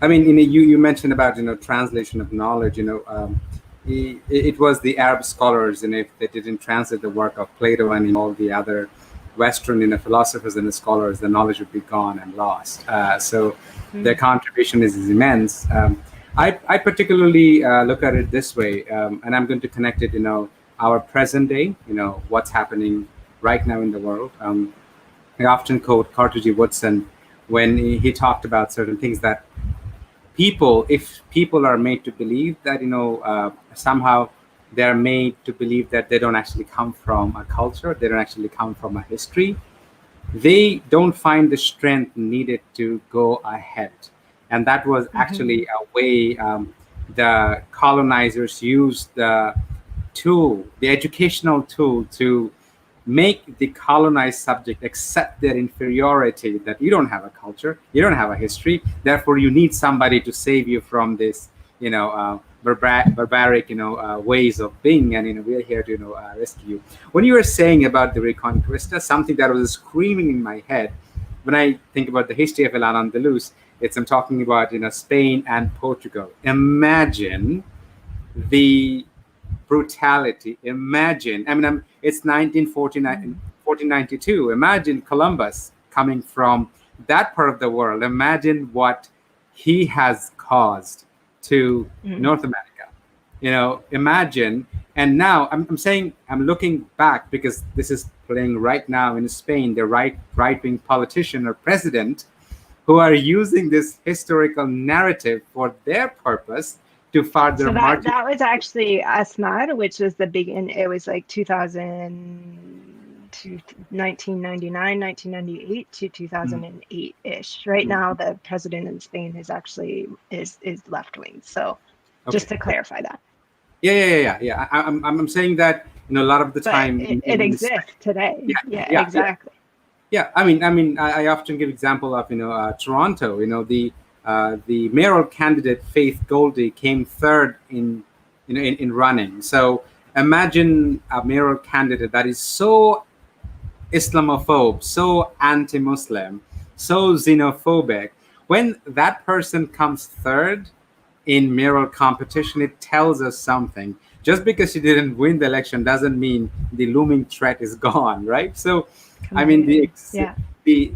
I mean, you mentioned about translation of knowledge. It was the Arab scholars, and if they didn't translate the work of Plato and all the other Western philosophers and the scholars, the knowledge would be gone and lost. So their contribution is immense. I particularly look at it this way, and I'm going to connect it, our present day, what's happening right now in the world. I often quote Carter G. Woodson when he talked about certain things that if people are made to believe that somehow they're made to believe that they don't actually come from a culture, they don't actually come from a history, they don't find the strength needed to go ahead. And that was actually a way the colonizers used the educational tool, to make the colonized subject accept their inferiority, that you don't have a culture, you don't have a history, therefore you need somebody to save you from this barbaric ways of being, and we're here to rescue you. When you were saying about the Reconquista, something that was screaming in my head when I think about the history of Al-Andalus, I'm talking about Spain and Portugal. Imagine the brutality. Imagine, it's 1949, 1492. Imagine Columbus coming from that part of the world. Imagine what he has caused to North America. Imagine. And now I'm saying, I'm looking back because this is playing right now in Spain, the right-wing politician or president who are using this historical narrative for their purpose to further
so that was actually Asmar, which was the begin. It was like 2000 to 1999, 1998 to 2008 ish. Right now, the president in Spain is actually is left wing. So, just to clarify that.
Yeah. I'm saying that a lot of the time
it exists today. Yeah, exactly.
Yeah, I often give example of Toronto. The mayoral candidate Faith Goldie came third in running. So imagine a mayoral candidate that is so Islamophobe, so anti-Muslim, so xenophobic. When that person comes third in mayoral competition, it tells us something. Just because she didn't win the election doesn't mean the looming threat is gone, right? So, the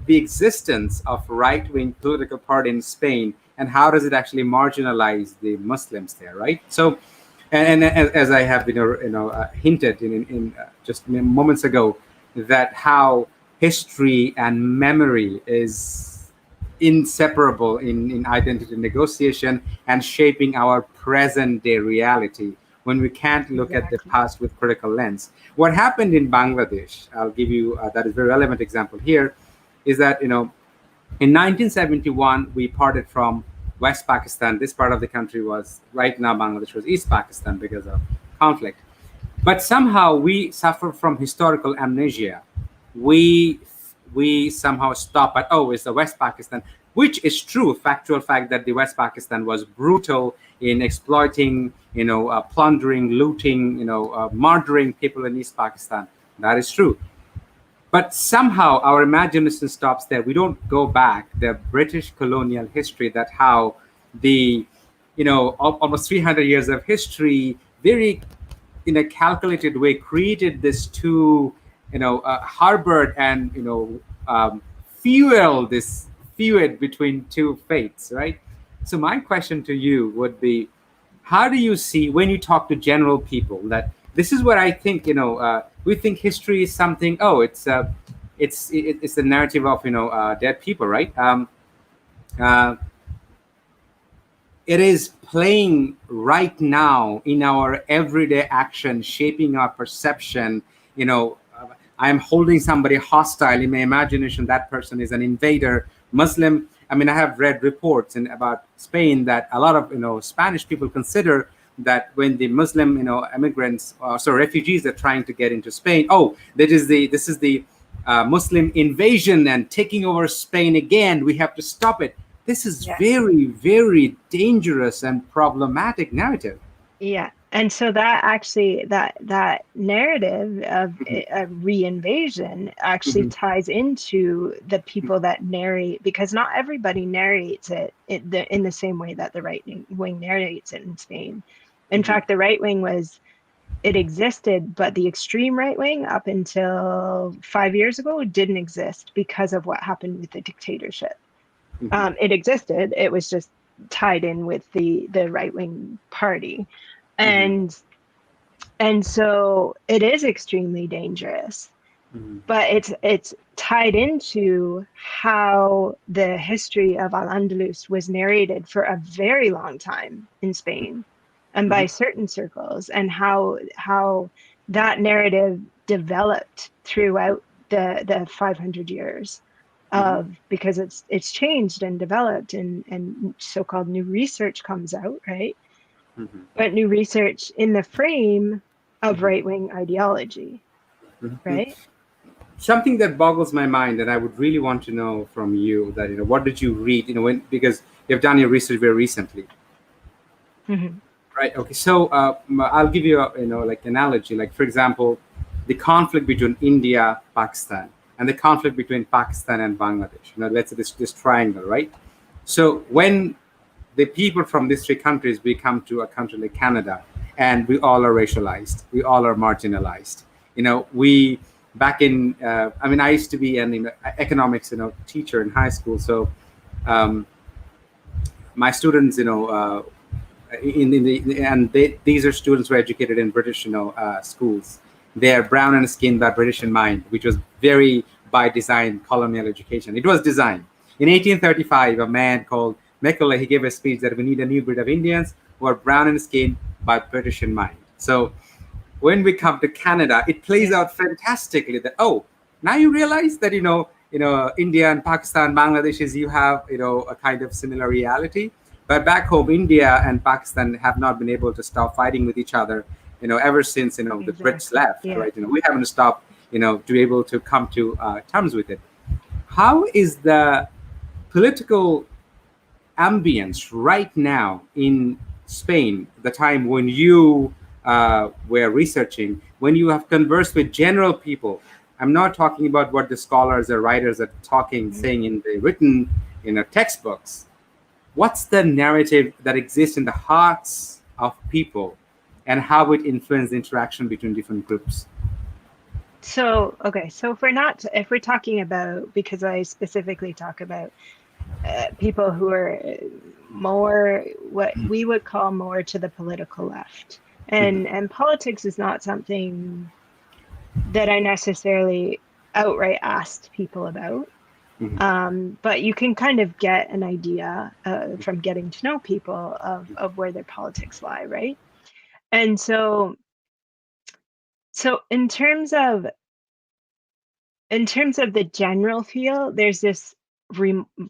existence of right-wing political party in Spain, and how does it actually marginalize the Muslims there, right? So, and as I have hinted in just moments ago, that how history and memory is inseparable in identity negotiation and shaping our present day reality when we can't look at the past with critical lens. What happened in Bangladesh, I'll give you that is a very relevant example here, is that in 1971 we parted from West Pakistan. This part of the country was, right now Bangladesh was East Pakistan because of conflict. But somehow we suffer from historical amnesia. We somehow stop at, oh, it's the West Pakistan, which is true, factual fact that the West Pakistan was brutal in exploiting, plundering, looting, murdering people in East Pakistan. That is true. But somehow our imagination stops there. We don't go back. The British colonial history, that how the, almost 300 years of history, very in a calculated way, created this two, harbored and, fuel this feud between two faiths, right? So my question to you would be, how do you see, when you talk to general people, that this is what I think, we think history is something, oh, it's the narrative of, dead people, right? It is playing right now in our everyday action, shaping our perception. I'm holding somebody hostile in my imagination. That person is an invader, Muslim, I mean, I have read reports about Spain that a lot of Spanish people consider that when the Muslim immigrants, so refugees, are trying to get into Spain, oh, this is the Muslim invasion and taking over Spain again. We have to stop it. This is
Yeah.
very, very dangerous and problematic narrative.
Yeah. And so that actually that narrative of a re-invasion actually
Mhm,
ties into the people that narrate, because not everybody narrates it in the same way that the right wing narrates it in Spain. In
mhm,
fact, the right wing it existed, but the extreme right wing up until 5 years ago didn't exist because of what happened with the dictatorship.
mhm,
It existed. It was just tied in with the right wing party,
mhm,
and so it is extremely dangerous.
mhm,
But it's tied into how the history of Al-Andalus was narrated for a very long time in Spain, and by
mhm,
certain circles, and how that narrative developed throughout the 500 years
mhm,
of, because it's changed and developed, and so-called new research comes out, right?
mhm,
But new research in the frame of
mhm,
right-wing ideology,
mhm.
right?
Something that boggles my mind, and I would really want to know from you that what did you read? When, because you've done your research very recently,
Mhm.
right? Okay, so I'll give you a like analogy. Like for example, the conflict between India, Pakistan, and the conflict between Pakistan and Bangladesh. Let's say this triangle, right? So when the people from these three countries, we come to a country like Canada, and we all are racialized, we all are marginalized. We back in I mean, I used to be an economics teacher in high school, so um, my students in the and these are students who are educated in British schools. They are brown in skin but British in mind, which was very by design colonial education. It was designed in 1835. A man called Macaulay, he gave a speech that we need a new breed of Indians who are brown in skin but British in mind. So when we come to Canada, it plays
Yeah,
out fantastically that, oh, now you realize that India and Pakistan, Bangladesh is, you have a kind of similar reality. But back home, India and Pakistan have not been able to stop fighting with each other ever since the Brits
exactly.
left,
Yeah.
right? We haven't stopped to be able to come to terms with it. How is the political ambience right now in Spain, the time when you were researching, when you have conversed with general people? I'm not talking about what the scholars or writers are talking,
Mhm.
saying in the written, textbooks. What's the narrative that exists in the hearts of people, and how it influences the interaction between different groups?
So, okay, so if we're talking about, because I specifically talk about people who are more what we would call more to the political left,
Mhm,
and politics is not something that I necessarily outright asked people about.
mhm,
But you can kind of get an idea from getting to know people of where their politics lie, right? And so in terms of the general feel, there's this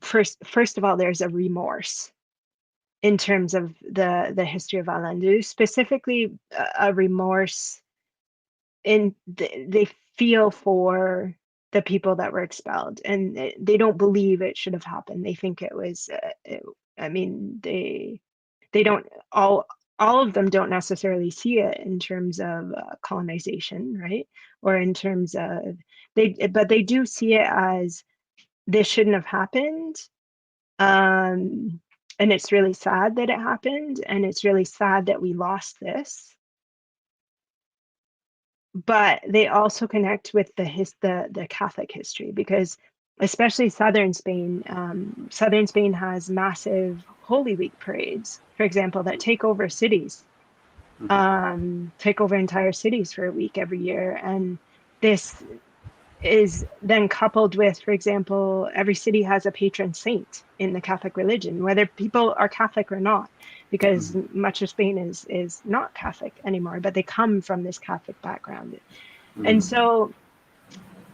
first of all, there's a remorse in terms of the history of Al-Andalus, specifically a remorse they feel for the people that were expelled, and they don't believe it should have happened. They think it was I mean, they don't all of them don't necessarily see it in terms of colonization, right? Or in terms of but they do see it as this shouldn't have happened. um and it's really sad that it happened, and it's really sad that we lost this. But they also connect with the Catholic history, because especially southern Spain has massive Holy Week parades, for example, that take over cities,
mhm,
take over entire cities for a week every year. And this is then coupled with, for example, every city has a patron saint in the Catholic religion, whether people are Catholic or not, because
mhm,
much of Spain is not Catholic anymore, but they come from this Catholic background. And
mhm,
so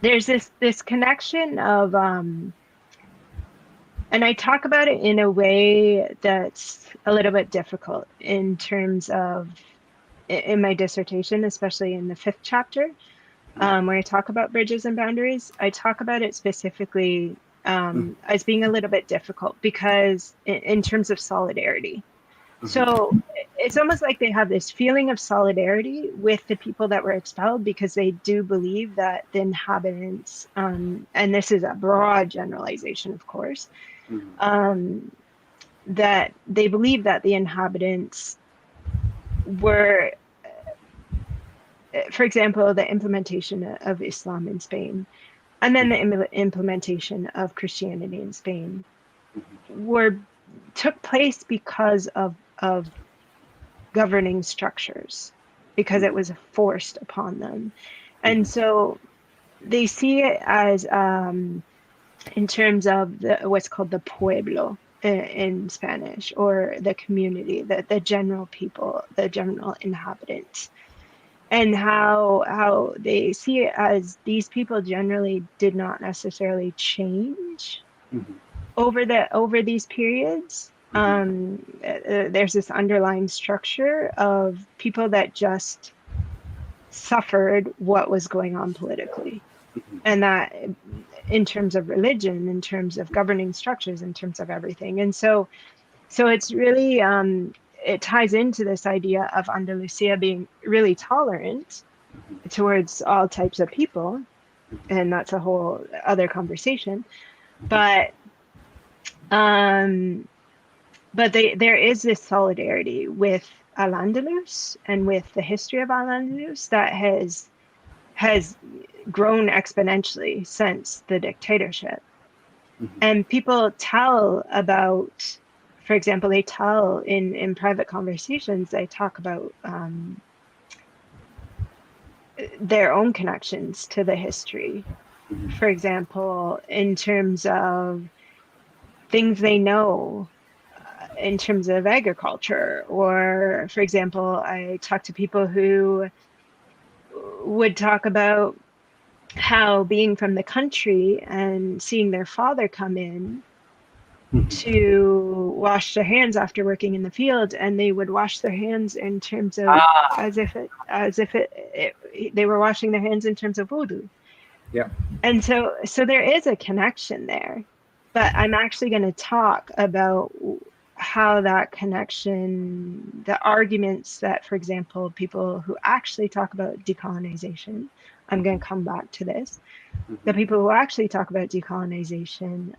there's this connection of And I talk about it in a way that's a little bit difficult in terms of in my dissertation, especially in the fifth chapter, where I talk about bridges and boundaries. I talk about it specifically as being a little bit difficult because in terms of solidarity. So it's almost like they have this feeling of solidarity with the people that were expelled because they do believe that the inhabitants, and this is a broad generalization, of course, um, that they believe that the inhabitants were, for example, the implementation of Islam in Spain, and then the implementation of Christianity in Spain were took place because of governing structures, because it was forced upon them. And so they see it as in terms of what's called the pueblo in Spanish, or the community, the general people, the general inhabitants, and how they see it as these people generally did not necessarily change over these periods. There's this underlying structure of people that just suffered what was going on politically, and that in terms of religion, in terms of governing structures, in terms of everything. And so it's really it ties into this idea of Andalusia being really tolerant towards all types of people, and that's a whole other conversation. But um there is this solidarity with Al-Andalus and with the history of Al-Andalus that has grown exponentially since the dictatorship. And people tell about, for example, they tell in private conversations, they talk about their own connections to the history. For example, in terms of things they know in terms of agriculture, or for example, I talk to people who would talk about how being from the country and seeing their father come in to wash their hands after working in the field, and they would wash their hands in terms of as if they were washing their hands in terms of voodoo.
Yeah.
And so there is a connection there, but I'm actually going to talk about how that connection, the arguments that, for example, people who actually talk about decolonization, I'm going to come back to this. The people who actually talk about decolonization,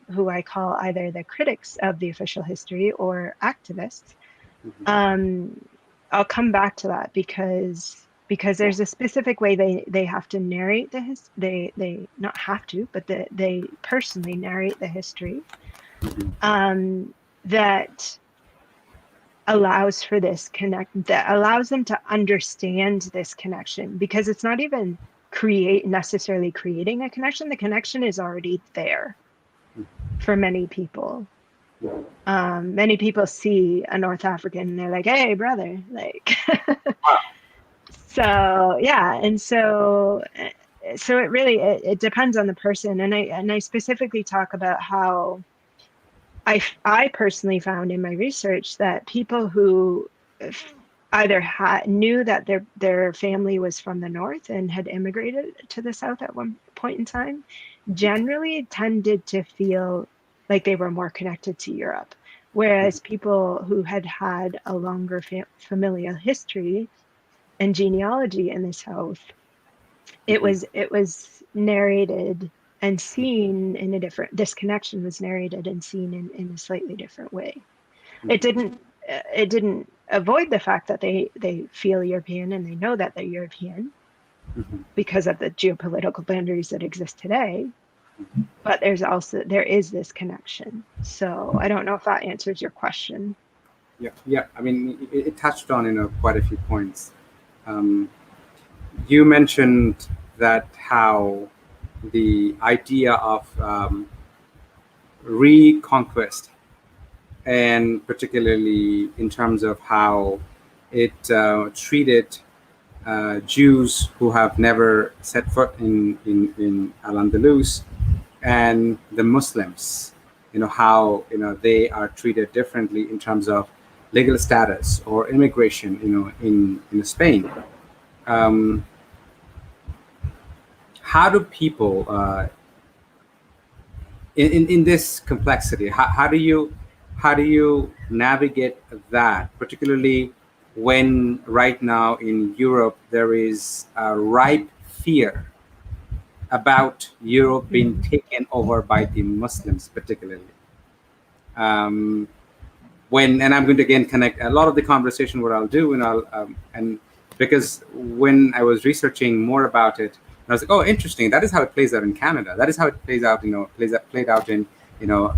who I call either the critics of the official history or activists, I'll come back to that because there's a specific way they have to narrate they not have to, but they personally narrate the history that allows for this that allows them to understand this connection, because it's not even necessarily creating a connection. The connection is already there for many people. Many people see a North African and they're like, hey brother, like so yeah. And so it really it depends on the person. And I specifically talk about how I personally found in my research that people who either knew that their family was from the north and had immigrated to the south at one point in time generally tended to feel like they were more connected to Europe, whereas people who had a longer familial history and genealogy in the south, it was narrated and seen in a different, this connection was narrated and seen in a slightly different way. It didn't avoid the fact that they feel European and they know that they're European because of the geopolitical boundaries that exist today. But there is this connection. So I don't know if that answers your question.
Yeah. I mean, it touched on quite a few points. You mentioned that how the idea of reconquest, and particularly in terms of how it treated Jews who have never set foot in Al-Andalus, and the Muslims, how they are treated differently in terms of legal status or immigration, in Spain. Um, how do people in this complexity, how do you navigate that, particularly when right now in Europe there is a ripe fear about Europe being
Mhm.
taken over by the Muslims, particularly. Um, and I'm going to again connect a lot of the conversation. What I'll do, and because when I was researching more about it, I was like, oh, interesting. That is how it plays out in Canada. That is how it plays out. Played out in you know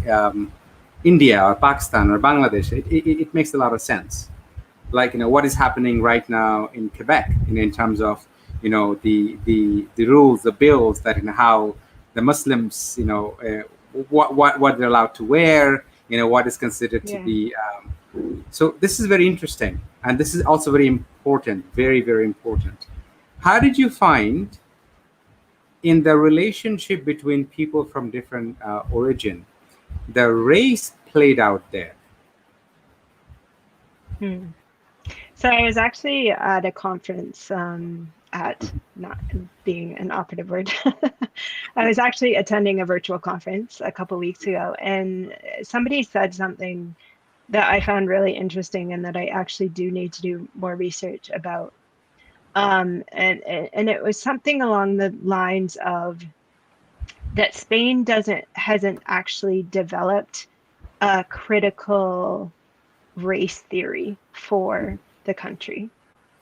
India or Pakistan or Bangladesh. It makes a lot of sense. Like what is happening right now in Quebec, in terms of the rules, the bills that how the Muslims, what they're allowed to wear, what is considered to
Yeah.
be. So this is very interesting, and this is also very important, very very important. How did you find in the relationship between people from different origin, the race played out there?
Hmm. So I was actually at a conference, at not being an operative word. I was actually attending a virtual conference a couple weeks ago, and somebody said something that I found really interesting and that I actually do need to do more research about. And it was something along the lines of that Spain hasn't actually developed a critical race theory for the country.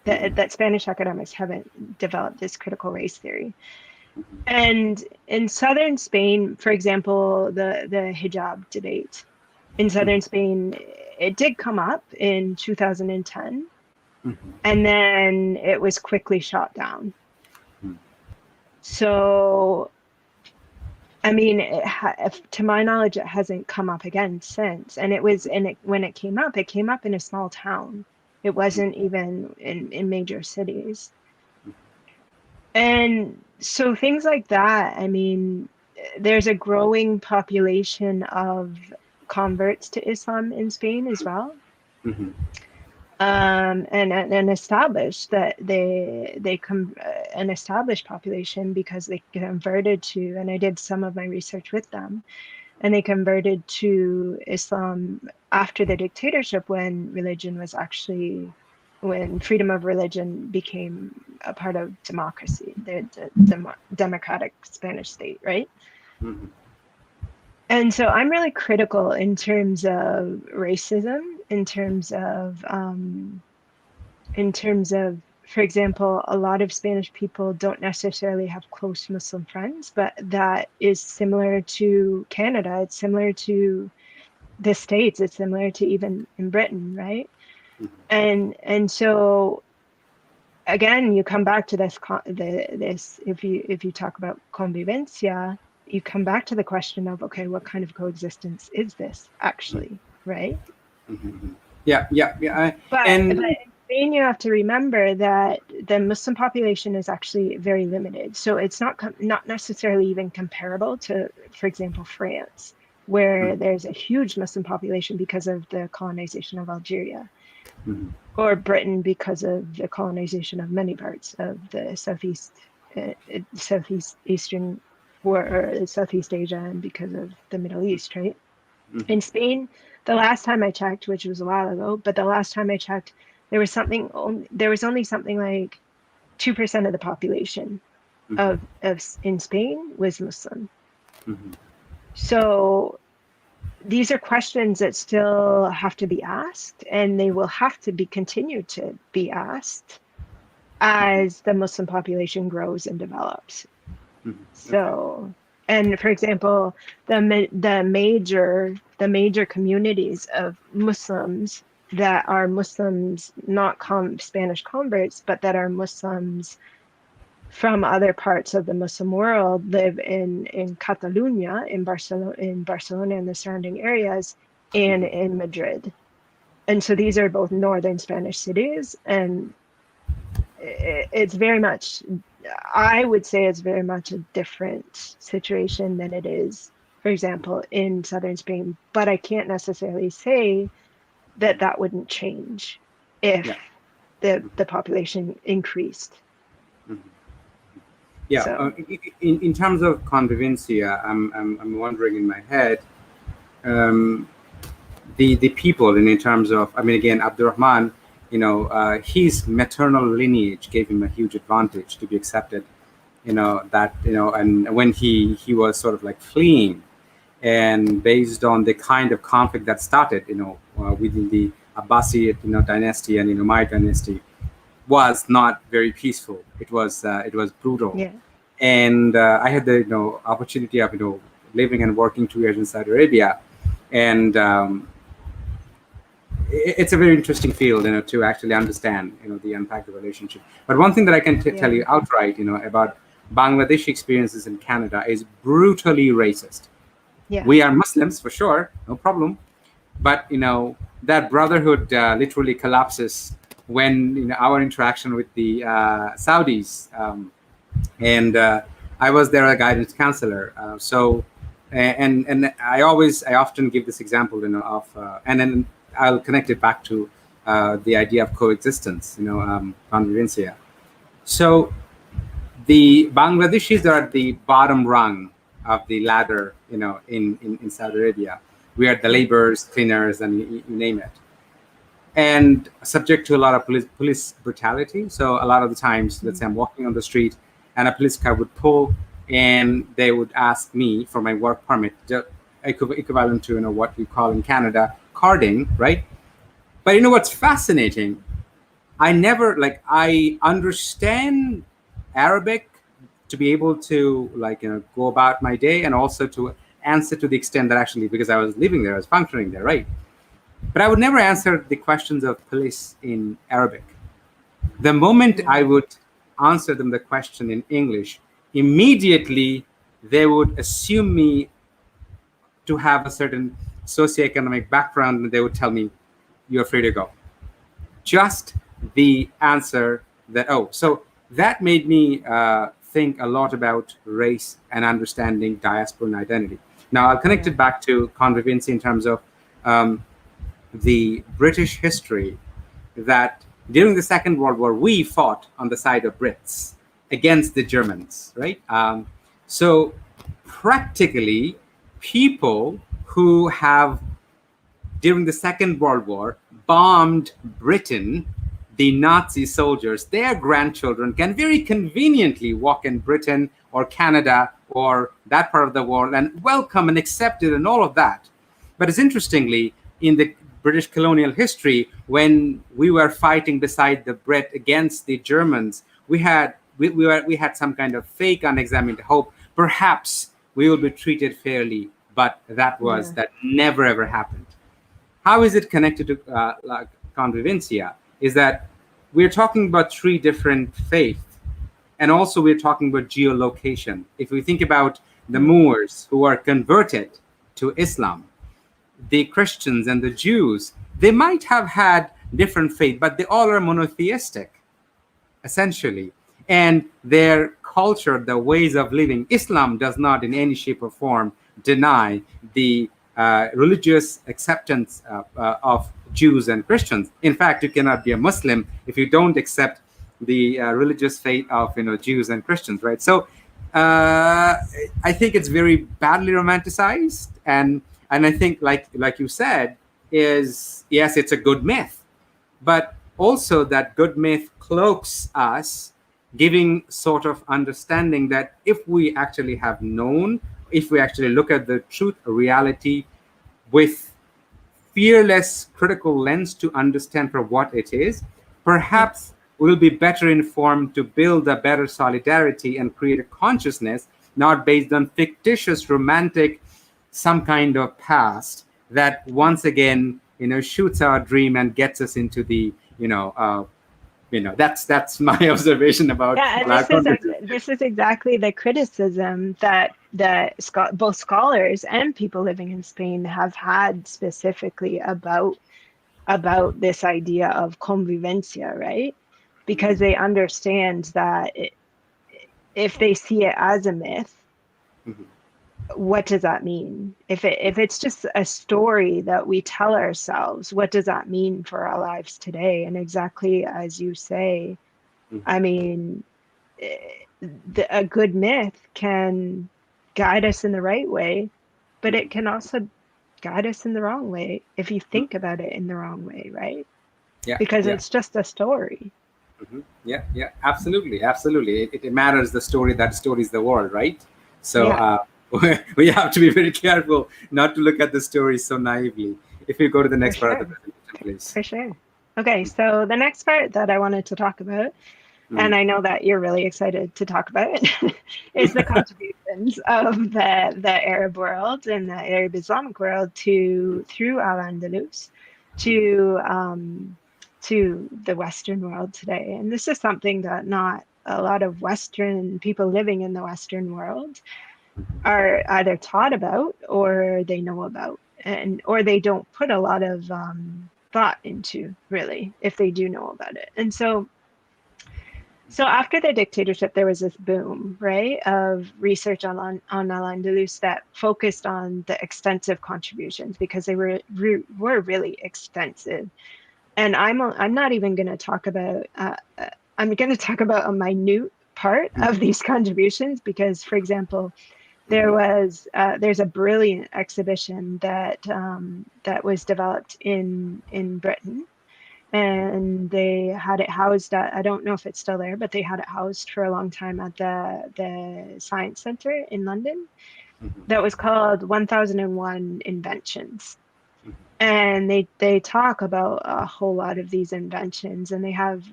That Spanish academics haven't developed this critical race theory. And in southern Spain, for example, the hijab debate in southern Spain, it did come up in 2010, and then it was quickly shot down. So, I mean, to my knowledge, it hasn't come up again since. And when it came up in a small town. It wasn't even in major cities. And so things like that, I mean, there's a growing population of converts to Islam in Spain as well.
Mhm.
And established that they come an established population because they converted to, and I did some of my research with them, and they converted to Islam after the dictatorship when religion was actually when freedom of religion became a part of democracy, the democratic Spanish state, right?
Mhm.
And so I'm really critical in terms of racism, in terms of, for example, a lot of Spanish people don't necessarily have close Muslim friends, but that is similar to Canada. It's similar to the States. It's similar to even in Britain, right? And so again, you come back to this if you talk about convivencia, you come back to the question of, okay, what kind of coexistence is this actually, right?
Mhm. Yeah, yeah, yeah.
But
And
in Spain, you have to remember that the Muslim population is actually very limited. So it's not necessarily even comparable to, for example, France, where there's a huge Muslim population because of the colonization of Algeria,
Mhm.
or Britain because of the colonization of many parts of the southeast eastern or Southeast Asia, and because of the Middle East, right?
Mhm.
In Spain, the last time I checked, which was a while ago, but the last time I checked, there was only something like 2% of the population
Mhm.
of in Spain was Muslim.
Mhm.
So these are questions that still have to be asked, and they will have to be continued to be asked as the Muslim population grows and develops.
Mhm. Okay.
So, and for example, the major communities of Muslims that are Muslims, not Spanish converts, but that are Muslims from other parts of the Muslim world, live in Catalonia, in Barcelona and the surrounding areas, and in Madrid. And so these are both northern Spanish cities, and it's very much, I would say it's very much a different situation than it is for example, in southern Spain, but I can't necessarily say that that wouldn't change if
Yeah.
the population increased.
Mhm. Yeah.
So
In terms of convivencia, I'm wondering in my head, um, the people, and in terms of, I mean, again, Abdurrahman, his maternal lineage gave him a huge advantage to be accepted, that, and when he was sort of like fleeing, and based on the kind of conflict that started, within the Abbasid, dynasty, and Umayyad dynasty, was not very peaceful. It was brutal,
yeah,
and I had the opportunity of living and working 2 years in Saudi Arabia, and it's a very interesting field, to actually understand, the impact of relationship. But one thing that I can tell
yeah,
you outright, about Bangladeshi experiences in Canada is brutally racist.
yeah,
We are Muslims for sure, no problem, but that brotherhood literally collapses when our interaction with the Saudis, and I was there a guidance counselor. And I often give this example, of and then I'll connect it back to the idea of coexistence, convivencia. So the Bangladeshis are at the bottom rung of the ladder, in Saudi Arabia. We are the
yeah,
laborers, cleaners, and you name it, and subject to a lot of police brutality. So a lot of the times, let's
mm,
say I'm walking on the street, and a police car would pull, and they would ask me for my work permit, equivalent to what we call in Canada carding, right? But what's fascinating? I understand Arabic to be able to go about my day, and also to answer to the extent that, actually, because I was living there, I was functioning there, right? But I would never answer the questions of police in Arabic. The moment I
mm,
would answer them the question in English, immediately they would assume me to have a certain socioeconomic background, and they would tell me, "You're free to go." Just the answer that, oh, so that made me think a lot about race and understanding diaspora and identity. Now, I'll connect
yeah,
it back to convivencia in terms of um, the British history, that during the Second World War, we fought on the side of Brits against the Germans, right? So practically, people who have, during the Second World War, bombed Britain, the Nazi soldiers, their grandchildren can very conveniently walk in Britain or Canada or that part of the world and welcome and accept it and all of that. But it's interestingly, in the British colonial history, when we were fighting beside the Brit against the Germans, we had some kind of fake unexamined hope. Perhaps we will be treated fairly, but
yeah,
that never ever happened. How is it connected to convivencia? Is that we're talking about three different faiths, and also we're talking about geolocation. If we think about the
mm,
Moors who are converted to Islam, the Christians and the Jews, they might have had different faith, but they all are monotheistic, essentially. And their culture, the ways of living, Islam does not in any shape or form deny the religious acceptance of Jews and Christians. In fact, you cannot be a Muslim if you don't accept the religious faith of Jews and Christians, right? So I think it's very badly romanticized, and I think, like you said, is, yes, it's a good myth, but also that good myth cloaks us, giving sort of understanding that if we actually have known, if we actually look at the truth, reality, with fearless critical lens to understand for what it is,
yeah,
perhaps we'll be better informed to build a better solidarity and create a consciousness not based on fictitious romantic some kind of past that once again shoots our dream and gets us into the that's my observation about
yeah. And
conversation.
this is exactly the criticism that both scholars and people living in Spain have had specifically about this idea of convivencia, right? Because they understand that if they see it as a myth,
Mhm.
what does that mean? If it's just a story that we tell ourselves, what does that mean for our lives today? And exactly as you say, I
Mhm.
mean, a good myth can guide us in the right way, but it
Mhm.
can also guide us in the wrong way if you
Mhm.
think about it in the wrong way, right?
Yeah,
Because
yeah.
it's just a story.
Yeah, yeah, absolutely, absolutely. It matters the story. That story is the world, right? So
Yeah,
we have to be very careful not to look at the story so naively. If we go to the
for
next part of the
sure.
presentation, please.
For sure. Okay, so the next part that I wanted to talk about, and
Mhm.
I know that you're really excited to talk about it, is the contributions of the Arab world and the Arab Islamic world to through Al-Andalus to the Western world today. And this is something that not a lot of Western people living in the Western world are either taught about or they know about, and or they don't put a lot of thought into really if they do know about it. And so after the dictatorship, there was this boom, right, of research on Al-Andalus that focused on the extensive contributions because they were really extensive. And I'm not even going to talk about I'm going to talk about a minute part of these contributions because, for example, there's a brilliant exhibition that was developed in Britain, and they had it housed at, I don't know if it's still there, but they had it housed for a long time at the Science Centre in London, that was called 1001 Inventions. And they talk about a whole lot of these inventions, and they have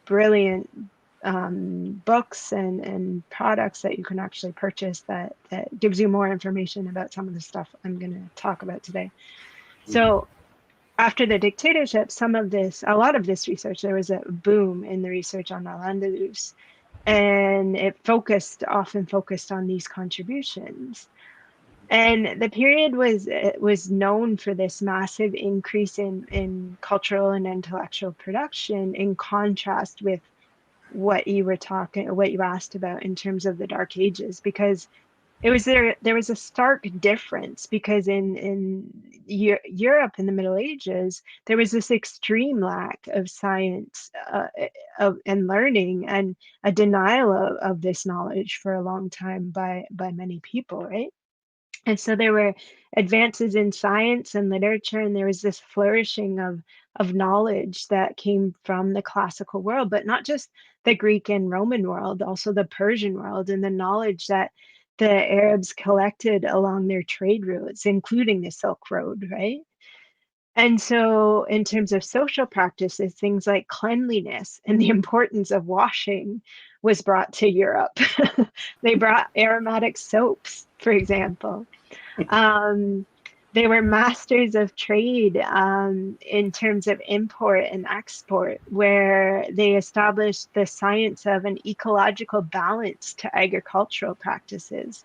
brilliant books and products that you can actually purchase that gives you more information about some of the stuff I'm going to talk about today. So after the dictatorship, a lot of this research, there was a boom in the research on Al-Andalus, and often focused on these contributions. And the period was known for this massive increase in cultural and intellectual production, in contrast with what you asked about in terms of the Dark Ages, because there was a stark difference because in Europe in the Middle Ages there was this extreme lack of science and learning, and a denial of this knowledge for a long time by many people, right? And so there were advances in science and literature, and there was this flourishing of knowledge that came from the classical world, but not just the Greek and Roman world, also the Persian world, and the knowledge that the Arabs collected along their trade routes, including the Silk Road, right? And so, in terms of social practices, things like cleanliness and the importance of washing was brought to Europe. They brought aromatic soaps, for example. um, they were masters of trade in terms of import and export, where they established the science of an ecological balance to agricultural practices.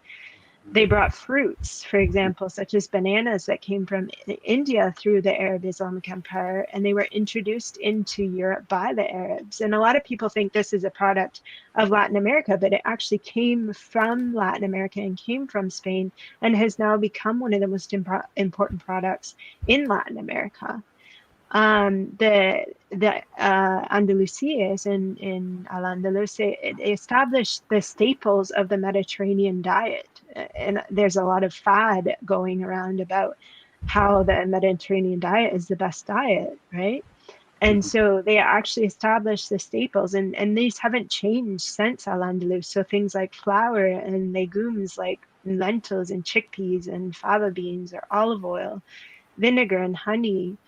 They brought fruits, for example, such as bananas that came from India through the Arab Islamic Empire, and they were introduced into Europe by the Arabs. And a lot of people think this is a product of Latin America, but it actually came from Latin America and came from Spain, and has now become one of the most important products in Latin America. The Andalusias in Al-Andalus, it established the staples of the Mediterranean diet. And there's a lot of fad going around about how the Mediterranean diet is the best diet, right? And so they actually established the staples, and these haven't changed since Al-Andalus. So things like flour and legumes like lentils and chickpeas and fava beans or olive oil, vinegar and honey,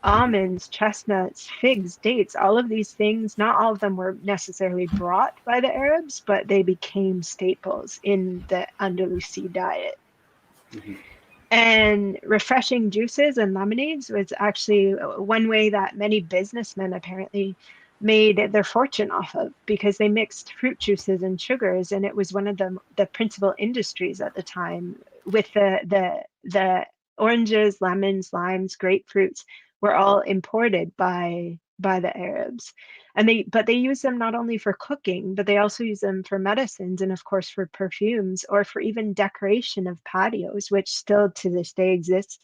almonds, chestnuts, figs, dates, all of these things, not all of them were necessarily brought by the Arabs, but they became staples in the Andalusi diet. And refreshing juices and lemonades was actually one way that many businessmen apparently made their fortune off of, because they mixed fruit juices and sugars, and it was one of the principal industries at the time. With the oranges, lemons, limes, grapefruits were all imported by by the Arabs. And they use them not only for cooking, but they also use them for medicines and of course for perfumes or for even decoration of patios, which still to this day exists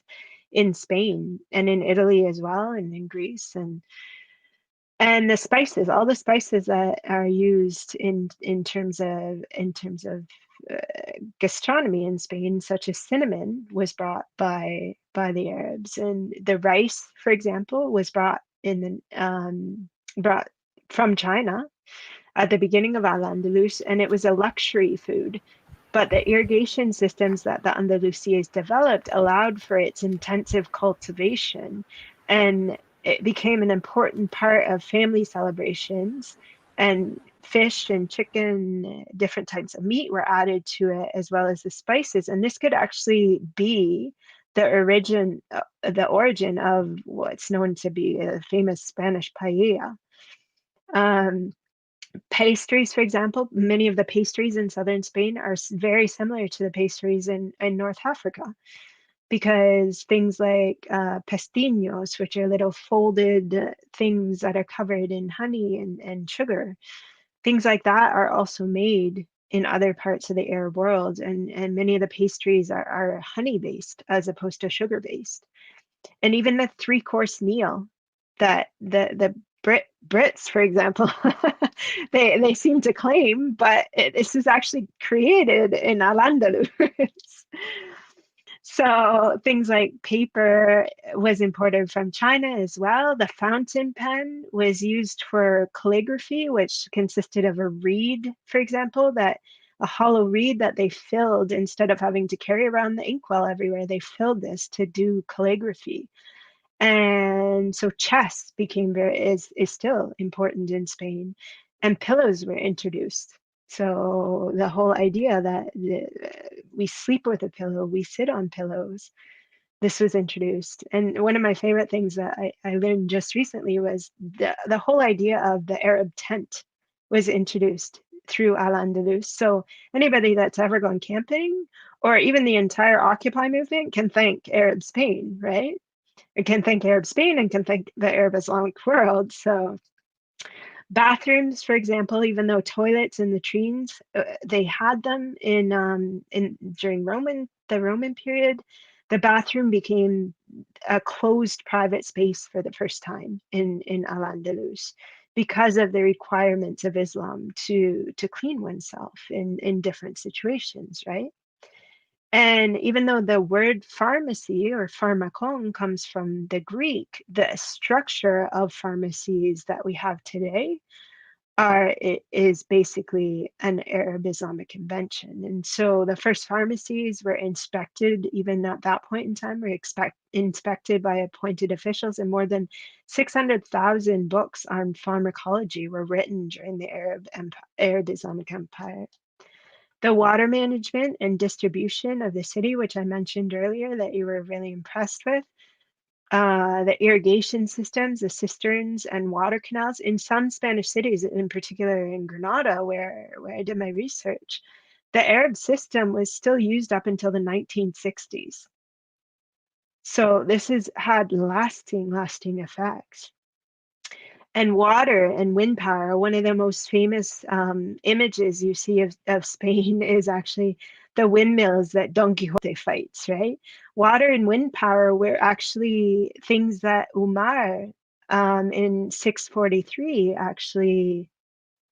in Spain and in Italy as well, and in Greece. And the spices, all the spices that are used in terms of uh, gastronomy in Spain, such as cinnamon, was brought by the Arabs, and the rice, for example, was brought from China at the beginning of Al-Andalus, and it was a luxury food. But the irrigation systems that the Andalusians developed allowed for its intensive cultivation, and it became an important part of family celebrations. And fish and chicken, different types of meat were added to it, as well as the spices. And this could actually be the origin of what's known to be a famous Spanish paella. Um, Pastries, for example, many of the pastries in southern Spain are very similar to the pastries in North Africa, because things like pestiños, which are little folded things that are covered in honey and sugar, things like that are also made in other parts of the Arab world. And many of the pastries are honey based as opposed to sugar based. And even the three-course meal that the Brits, for example, they seem to claim, but this is actually created in Al-Andalus. So things like paper was imported from China as well. The fountain pen was used for calligraphy, which consisted of a reed, for example, that a hollow reed that they filled instead of having to carry around the inkwell everywhere. They filled this to do calligraphy. And so chess is still important in Spain, and pillows were introduced. So the whole idea that we sleep with a pillow, we sit on pillows, this was introduced. And one of my favorite things that I learned just recently was the whole idea of the Arab tent was introduced through Al-Andalus. So anybody that's ever gone camping, or even the entire Occupy movement, can thank Arab Spain, right? It can thank Arab Spain and can thank the Arab Islamic world. So bathrooms, for example, even though toilets in latrines, they had them in during the Roman period, the bathroom became a closed private space for the first time in Al-Andalus, because of the requirements of Islam to clean oneself in different situations, right? And even though the word pharmacy or pharmakon comes from the Greek, the structure of pharmacies that we have today is basically an Arab Islamic invention. And so the first pharmacies were inspected, even at that point in time, were inspected by appointed officials, and more than 600,000 books on pharmacology were written during the Arab Islamic Empire. The water management and distribution of the city, which I mentioned earlier that you were really impressed with, the irrigation systems, the cisterns and water canals in some Spanish cities, in particular in Granada, where I did my research, the Arab system was still used up until the 1960s. So this has had lasting effects. And water and wind power, one of the most famous images you see of Spain is actually the windmills that Don Quixote fights, right? Water and wind power were actually things that Umar in 643 actually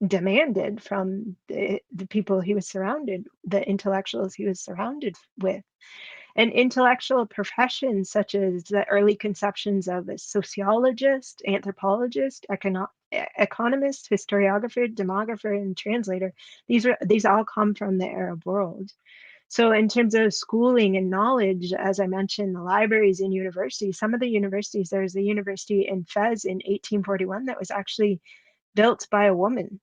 demanded from the people he was surrounded, the intellectuals he was surrounded with. And intellectual professions such as the early conceptions of a sociologist, anthropologist, economist, historiographer, demographer, and translator, these all come from the Arab world. So in terms of schooling and knowledge, as I mentioned, the libraries and universities, some of the universities, there's a university in Fez in 1841 that was actually built by a woman.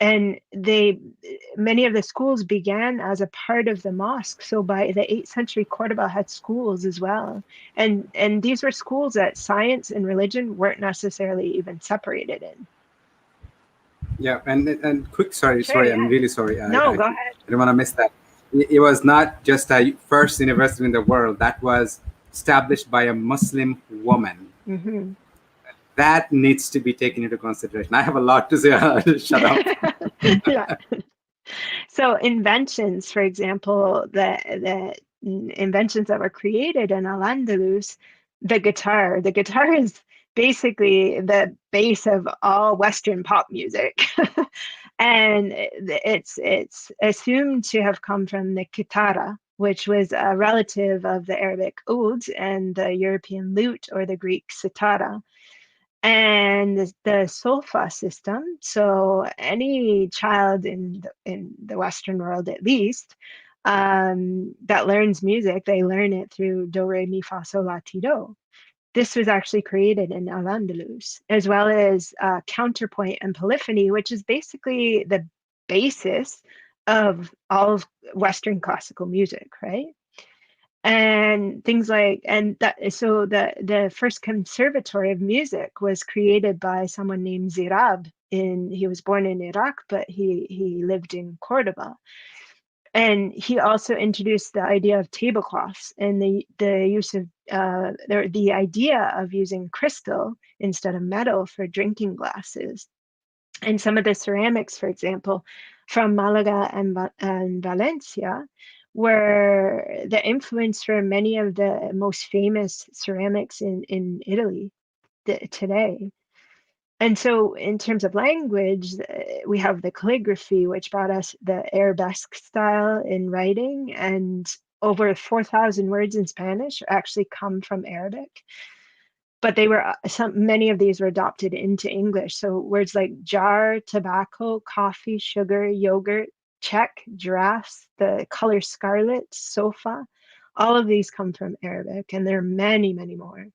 And many of the schools began as a part of the mosque. So by the 8th century, Cordoba had schools as well. And these were schools that science and religion weren't necessarily even separated in.
Yeah, and quick, sorry,
Sure,
I'm
yeah.
really sorry.
No,
I
go ahead.
didn't want to miss that. It was not just a first university in the world that was established by a Muslim woman.
Hmm.
that needs to be taken into consideration. I have a lot to say. Shut up.
Yeah. So inventions, for example, the inventions that were created in Al-Andalus, the guitar is basically the base of all Western pop music. And it's assumed to have come from the kitara, which was a relative of the Arabic oud and the European lute or the Greek sitara. And the SOFA system. So any child in the Western world, at least, that learns music, they learn it through do, re, mi, fa, sol, la, ti, do. This was actually created in Al-Andalus, as well as counterpoint and polyphony, which is basically the basis of all of Western classical music, right? And things like, and that, so the first conservatory of music was created by someone named Zirab. He was born in Iraq, but he lived in Cordoba. And he also introduced the idea of tablecloths and the use of the idea of using crystal instead of metal for drinking glasses. And some of the ceramics, for example, from Malaga and Valencia, were the influence for many of the most famous ceramics in Italy today. And so, in terms of language, we have the calligraphy, which brought us the Arabesque style in writing, and over 4,000 words in Spanish actually come from Arabic. But they were many of these were adopted into English. So words like jar, tobacco, coffee, sugar, yogurt, check, giraffes, the color scarlet, sofa, all of these come from Arabic, and there are many, many more.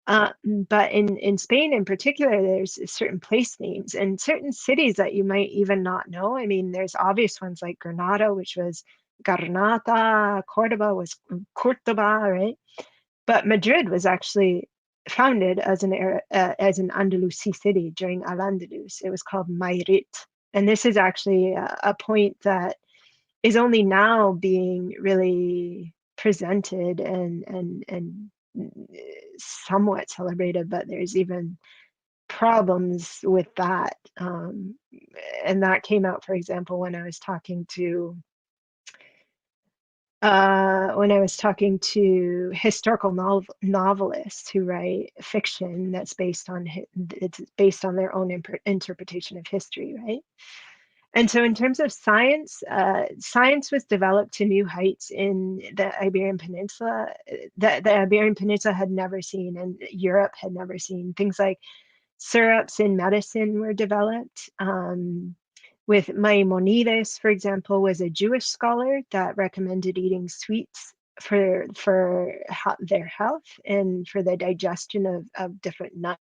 But in Spain in particular, there's certain place names and certain cities that you might even not know. I mean, there's obvious ones like Granada, which was Garnata, Cordoba was Cordoba, right? But Madrid was actually founded as an Andalusi city during Al-Andalus. It was called Mayrit. And this is actually a point that is only now being really presented and somewhat celebrated, but there's even problems with that. And that came out, for example, when I was talking to historical novelists who write fiction that's based on their own interpretation of history, right? And so, in terms of science, science was developed to new heights in the Iberian Peninsula that the Iberian Peninsula had never seen, and Europe had never seen. Things like syrups in medicine were developed. With Maimonides, for example, was a Jewish scholar that recommended eating sweets for their health and for the digestion of different nuts,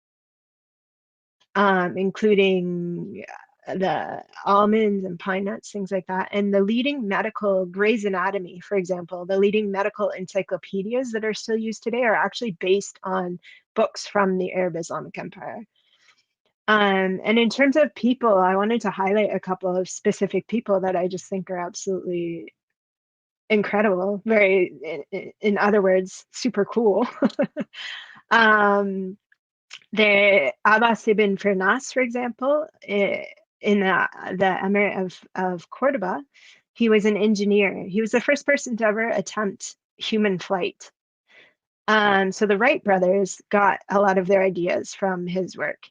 including the almonds and pine nuts, things like that. And the leading medical Gray's Anatomy, for example, the leading medical encyclopedias that are still used today are actually based on books from the Arab Islamic Empire. And in terms of people, I wanted to highlight a couple of specific people that I just think are absolutely incredible, in other words, super cool. The Abbas ibn Firnas, for example, in the Emirate of Cordoba, he was an engineer. He was the first person to ever attempt human flight. So the Wright brothers got a lot of their ideas from his work.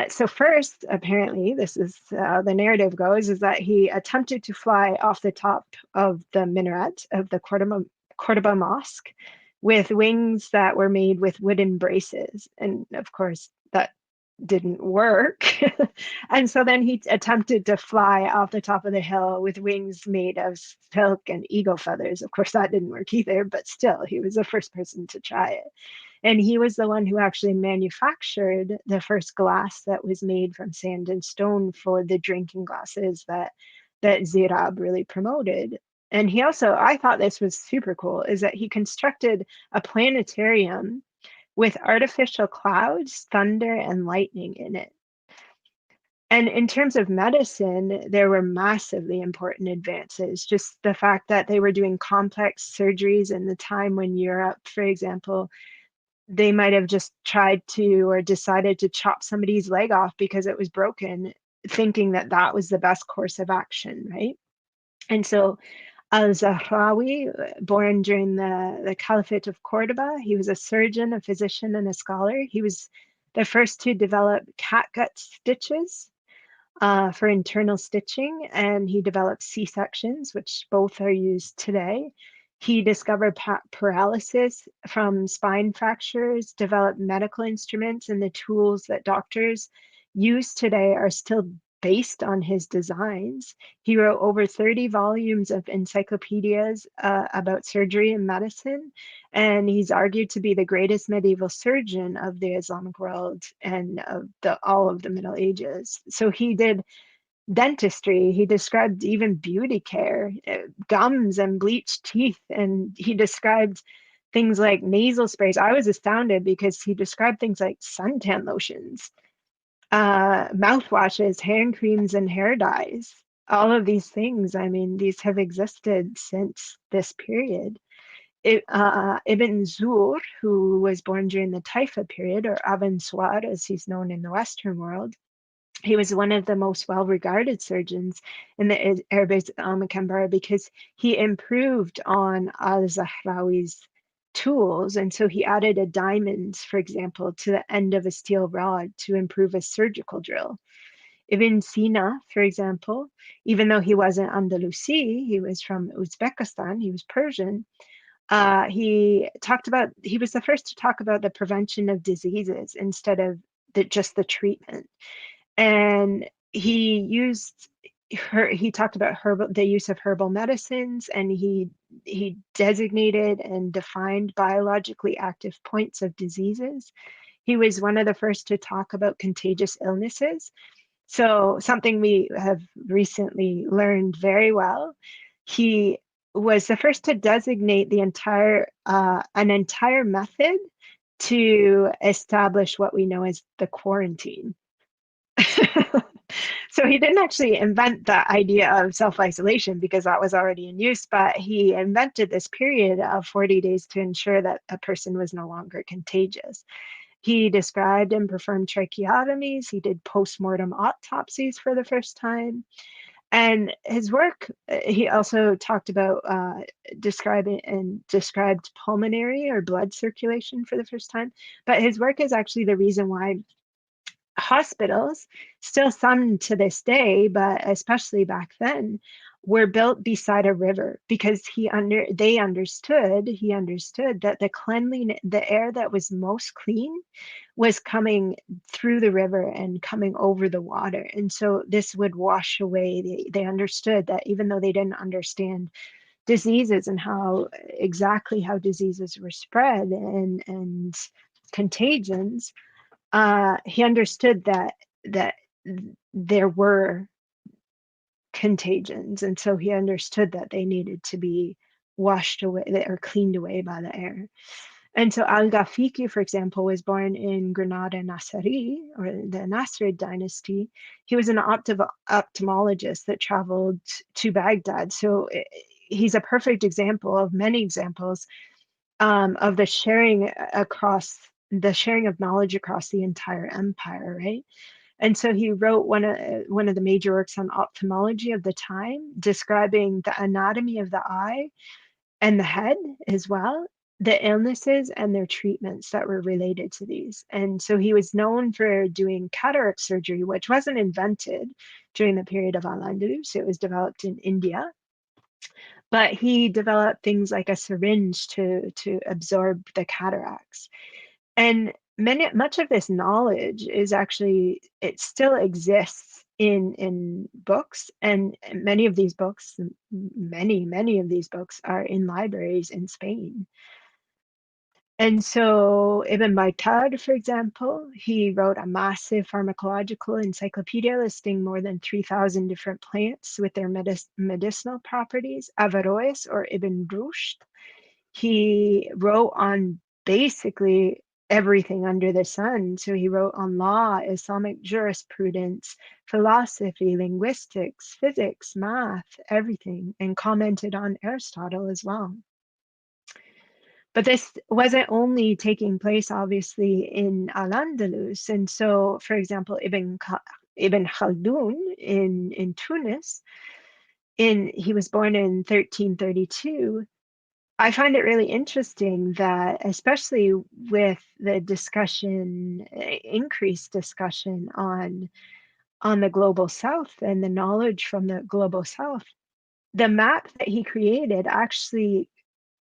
So first, apparently, this is the narrative goes, is that he attempted to fly off the top of the minaret of the Cordoba Mosque with wings that were made with wooden braces. And of course, that didn't work. And so then he attempted to fly off the top of the hill with wings made of silk and eagle feathers. Of course, that didn't work either, but still, he was the first person to try it. And he was the one who actually manufactured the first glass that was made from sand and stone for the drinking glasses that Zirab really promoted. And he also, I thought this was super cool, is that he constructed a planetarium with artificial clouds, thunder, and lightning in it. And in terms of medicine, there were massively important advances. Just the fact that they were doing complex surgeries in the time when Europe, for example, they might have just tried to or decided to chop somebody's leg off because it was broken, thinking that that was the best course of action, right? And so Al-Zahrawi, born during the Caliphate of Cordoba, he was a surgeon, a physician, and a scholar. He was the first to develop catgut stitches for internal stitching, and he developed C-sections, which both are used today. He discovered paralysis from spine fractures, developed medical instruments, and the tools that doctors use today are still based on his designs. He wrote over 30 volumes of encyclopedias about surgery and medicine, and he's argued to be the greatest medieval surgeon of the Islamic world and of all of the Middle Ages. So he did dentistry. He described even beauty care, gums and bleached teeth, and he described things like nasal sprays. I was astounded because he described things like suntan lotions, mouthwashes, hand creams, and hair dyes. All of these things, I mean, these have existed since this period. Ibn Zur, who was born during the Taifa period, or Aben Suwar as he's known in the Western world, he was one of the most well-regarded surgeons in the Arabic Islamic Empire because he improved on al-Zahrawi's tools. And so he added a diamond, for example, to the end of a steel rod to improve a surgical drill. Ibn Sina, for example, even though he wasn't Andalusi, he was from Uzbekistan, he was Persian, he was the first to talk about the prevention of diseases instead of just the treatment. And he talked about the use of herbal medicines, and he designated and defined biologically active points of diseases. He was one of the first to talk about contagious illnesses. So something we have recently learned very well. He was the first to designate an entire method to establish what we know as the quarantine. So he didn't actually invent the idea of self-isolation because that was already in use, but he invented this period of 40 days to ensure that a person was no longer contagious. He described and performed tracheotomies. He did post-mortem autopsies for the first time. And his work, he also talked about described pulmonary or blood circulation for the first time. But his work is actually the reason why hospitals, still some to this day, but especially back then, were built beside a river because he understood that the air that was most clean was coming through the river and coming over the water. And so this would wash away. They understood that even though they didn't understand diseases and exactly how diseases were spread and contagions, he understood that there were contagions, and so he understood that they needed to be washed away or cleaned away by the air. And so Al-Ghafiqi, for example, was born in Granada Nasiri, or the Nasrid dynasty. He was an ophthalmologist that traveled to Baghdad. So he's a perfect example of many examples of the sharing of knowledge across the entire empire, right? And so he wrote one of the major works on ophthalmology of the time, describing the anatomy of the eye and the head as well, the illnesses and their treatments that were related to these. And so he was known for doing cataract surgery, which wasn't invented during the period of Al-Andalus. It was developed in India. But he developed things like a syringe to absorb the cataracts. And much of this knowledge is actually, it still exists in books, and many of these books are in libraries in Spain. And so Ibn Baitar, for example, he wrote a massive pharmacological encyclopedia listing more than 3,000 different plants with their medicinal properties. Averroes, or Ibn Rushd, he wrote on basically everything under the sun. So he wrote on law, Islamic jurisprudence, philosophy, linguistics, physics, math, everything, and commented on Aristotle as well. But this wasn't only taking place, obviously, in Al-Andalus. And so, for example, Ibn Khaldun in Tunis, he was born in 1332. I find it really interesting that, especially with the discussion, increased discussion on the global south and the knowledge from the global south, the map that he created actually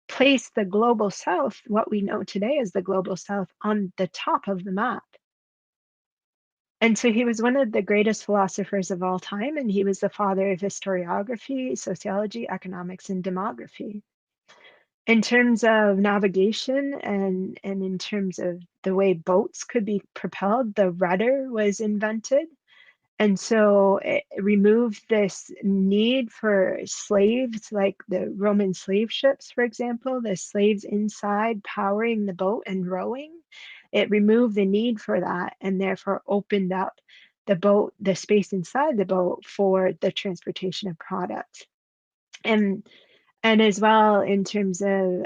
placed the global south, what we know today as the global south, on the top of the map. And so he was one of the greatest philosophers of all time, and he was the father of historiography, sociology, economics, and demography. In terms of navigation and in terms of the way boats could be propelled, the rudder was invented. And so it removed this need for slaves, like the Roman slave ships, for example, the slaves inside powering the boat and rowing. It removed the need for that and therefore opened up the boat, the space inside the boat for the transportation of products. And and as well in terms of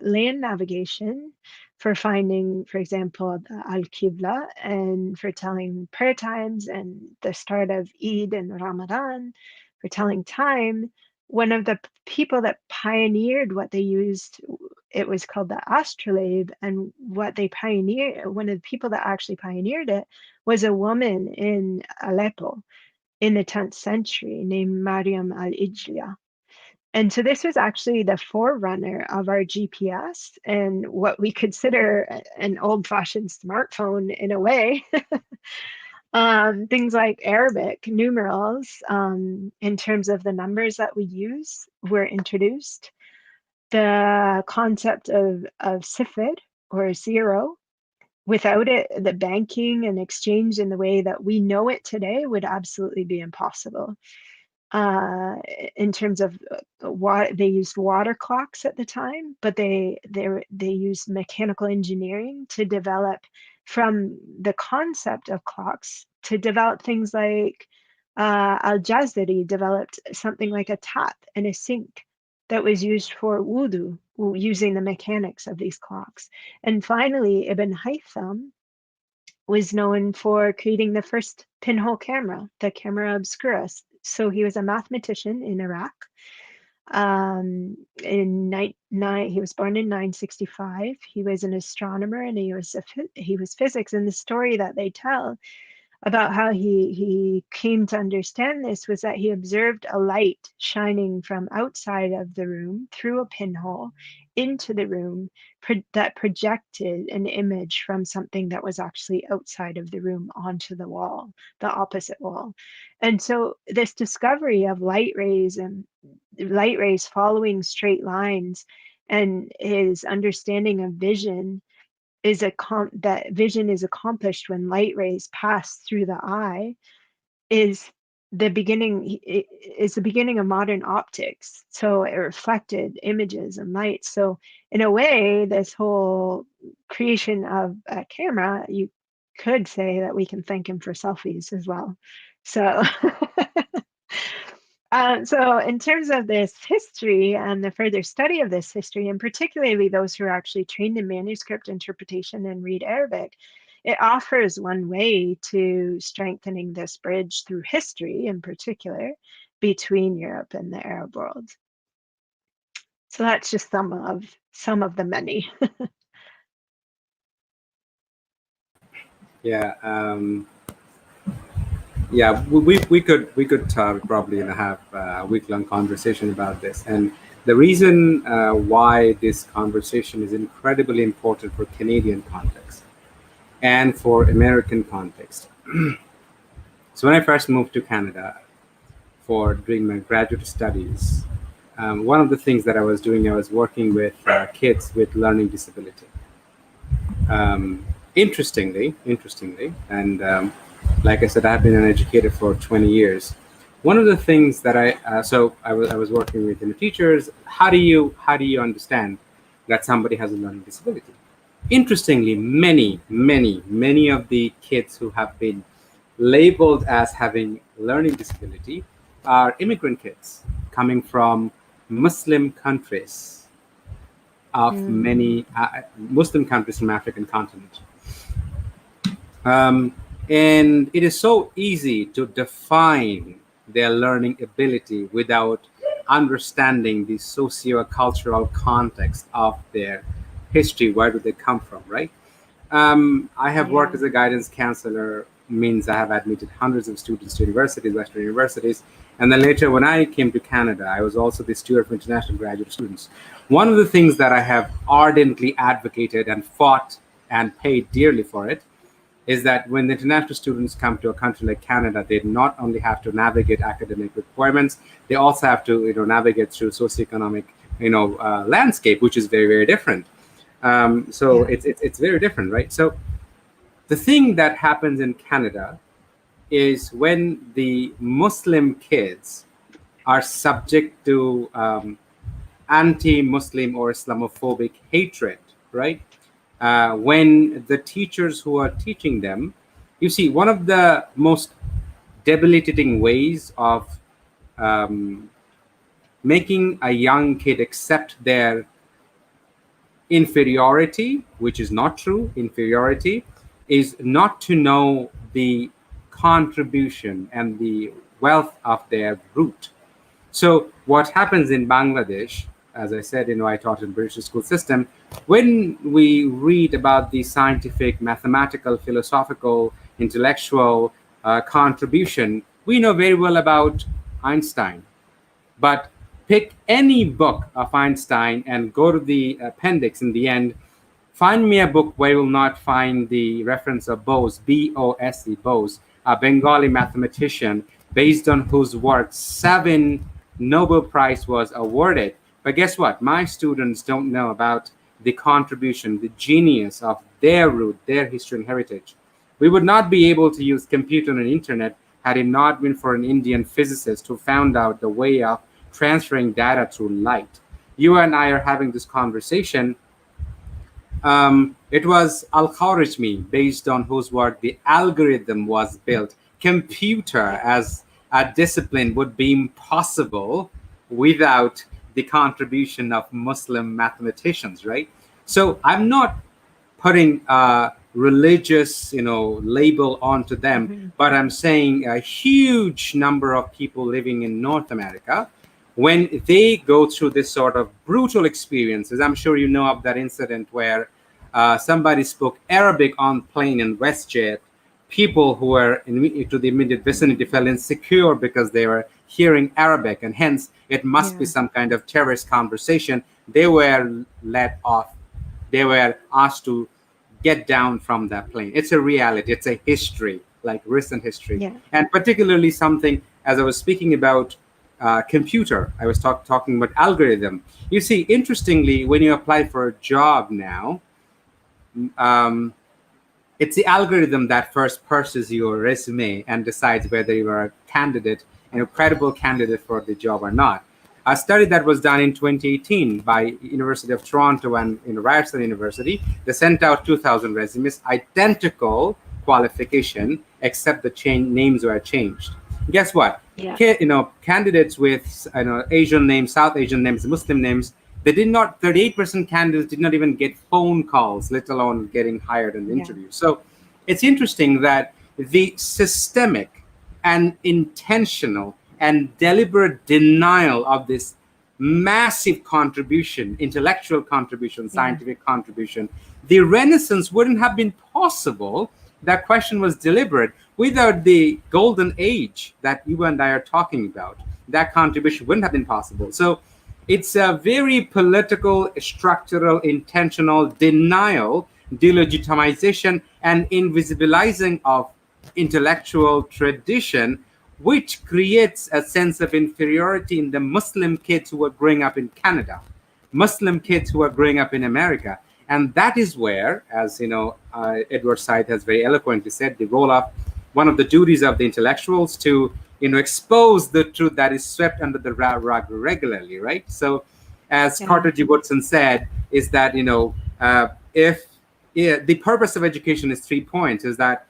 land navigation for finding, for example, the Al-Qibla and for telling prayer times and the start of Eid and Ramadan, for telling time. One of the people that pioneered what they used, it was called the astrolabe, and what they pioneered, one of the people that actually pioneered it was a woman in Aleppo in the 10th century named Mariam al-Ijliya. And so this was actually the forerunner of our GPS and what we consider an old-fashioned smartphone in a way. Things like Arabic numerals, in terms of the numbers that we use, were introduced. The concept of sifr or zero, without it, the banking and exchange in the way that we know it today would absolutely be impossible. uh, in terms of what they used water clocks at the time, but they used mechanical engineering to develop from the concept of clocks to develop things like Al-Jazari developed something like a tap and a sink that was used for wudu, using the mechanics of these clocks. And finally, Ibn Haytham was known for creating the first pinhole camera, the camera obscura. So he was a mathematician in Iraq. He was born in 965. He was an astronomer and he was physics. And the story that they tell about how he came to understand this was that he observed a light shining from outside of the room through a pinhole into the room that projected an image from something that was actually outside of the room onto the wall, the opposite wall. And so this discovery of light rays and light rays following straight lines and his understanding of vision is that vision is accomplished when light rays pass through the eye is the beginning of modern optics. So it reflected images and light. So in a way, this whole creation of a camera, you could say that we can thank him for selfies as well. So so in terms of this history and the further study of this history, and particularly those who are actually trained in manuscript interpretation and read Arabic, it offers one way to strengthening this bridge through history in particular between Europe and the Arab world. So that's just some of the many.
Yeah. Yeah, we could probably have a week-long conversation about this. And the reason why this conversation is incredibly important for Canadian context and for American context. So when I first moved to Canada for doing my graduate studies, one of the things that I was doing, I was working with kids with learning disability. Interestingly, and like I said, I've been an educator for 20 years. One of the things that I was working with teachers. How do you understand that somebody has a learning disability? Interestingly, many of the kids who have been labeled as having learning disability are immigrant kids coming from Muslim countries. of
Mm.
many Muslim countries from African continent. Um, and it is so easy to define their learning ability without understanding the socio-cultural context of their history. Where do they come from, right? I have worked
Yeah.
as a guidance counselor, means I have admitted hundreds of students to universities, Western universities. And then later, when I came to Canada, I was also the steward for international graduate students. One of the things that I have ardently advocated and fought and paid dearly for it is that when the international students come to a country like Canada, they not only have to navigate academic requirements, they also have to navigate through socioeconomic landscape, which is very very different. So
Yeah.
it's very different, right? So the thing that happens in Canada is when the Muslim kids are subject to anti-Muslim or Islamophobic hatred, right? When the teachers who are teaching them, you see, one of the most debilitating ways of um, making a young kid accept their inferiority, which is not true, inferiority, is not to know the contribution and the wealth of their root. So what happens in Bangladesh, as I said, I taught in British school system, when we read about the scientific, mathematical, philosophical, intellectual contribution, we know very well about Einstein. But pick any book of Einstein and go to the appendix in the end. Find me a book where you will not find the reference of Bose, Bose, Bose, a Bengali mathematician based on whose work 7 Nobel Prize was awarded. But guess what? My students don't know about the contribution, the genius of their root, their history and heritage. We would not be able to use computer and internet had it not been for an Indian physicist who found out the way of transferring data through light. You and I are having this conversation. It was Al-Khwarizmi, based on whose work the algorithm was built. Computer as a discipline would be impossible without the contribution of Muslim mathematicians, right? So I'm not putting a religious, label onto them,
Hmm.
but I'm saying a huge number of people living in North America, when they go through this sort of brutal experiences, I'm sure you know of that incident where somebody spoke Arabic on plane in WestJet. People who were to the immediate vicinity felt insecure because they were hearing Arabic, and hence it must be
Yeah.
some kind of terrorist conversation. They were let off. They were asked to get down from that plane. It's a reality. It's a history, like recent history,
Yeah.
and particularly something as I was speaking about computer. I was talking about algorithm. You see, interestingly, when you apply for a job now, um, it's the algorithm that first parses your resume and decides whether you are a candidate, credible candidate for the job or not. A study that was done in 2018 by University of Toronto and Ryerson University, they sent out 2,000 resumes, identical qualification, except the names were changed. Guess what?
Yeah.
Candidates with Asian names, South Asian names, Muslim names, they did not. 38% candidates did not even get phone calls, let alone getting hired in the
Yeah.
interview. So it's interesting that the systemic and intentional and deliberate denial of this massive contribution, intellectual contribution,
Yeah.
scientific contribution, the Renaissance wouldn't have been possible. That question was deliberate. Without the golden age that you and I are talking about, that contribution wouldn't have been possible. So it's a very political, structural, intentional denial, delegitimization, and invisibilizing of intellectual tradition, which creates a sense of inferiority in the Muslim kids who are growing up in Canada, Muslim kids who are growing up in America. And that is where, as Edward Said has very eloquently said, the role of one of the duties of the intellectuals to expose the truth that is swept under the rug regularly, right? So, as
Yeah.
Carter G. Woodson said, is that if the purpose of education is 3 points, is that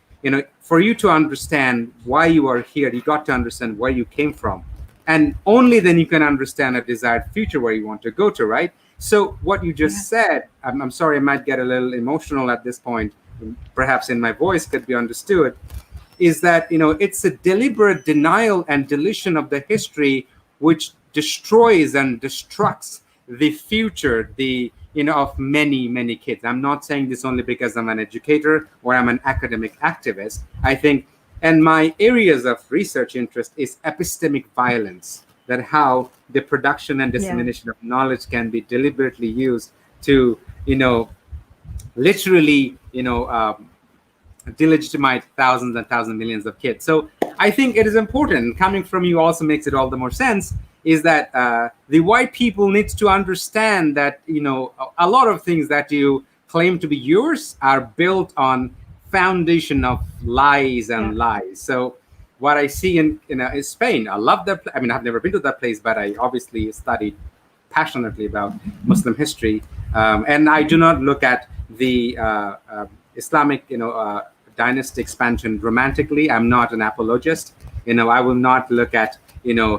for you to understand why you are here, you got to understand where you came from, and only then you can understand a desired future where you want to go to, right? So what you
Yeah.
just said, I'm sorry, I might get a little emotional at this point, perhaps in my voice could be understood, is that it's a deliberate denial and deletion of the history which destroys and destructs the future, of many kids. I'm not saying this only because I'm an educator or I'm an academic activist. I think, and my areas of research interest is epistemic violence, that how the production and
Yeah.
dissemination of knowledge can be deliberately used to literally delegitimize thousands and thousands, millions of kids. So I think it is important. Coming from you also makes it all the more sense. Is that the white people needs to understand that a lot of things that you claim to be yours are built on foundation of lies
Yeah.
and lies. So what I see in Spain, I love that. I mean, I've never been to that place, but I obviously studied passionately about Muslim history, and I do not look at the Islamic, dynasty expansion romantically. I'm not an apologist. I will not look at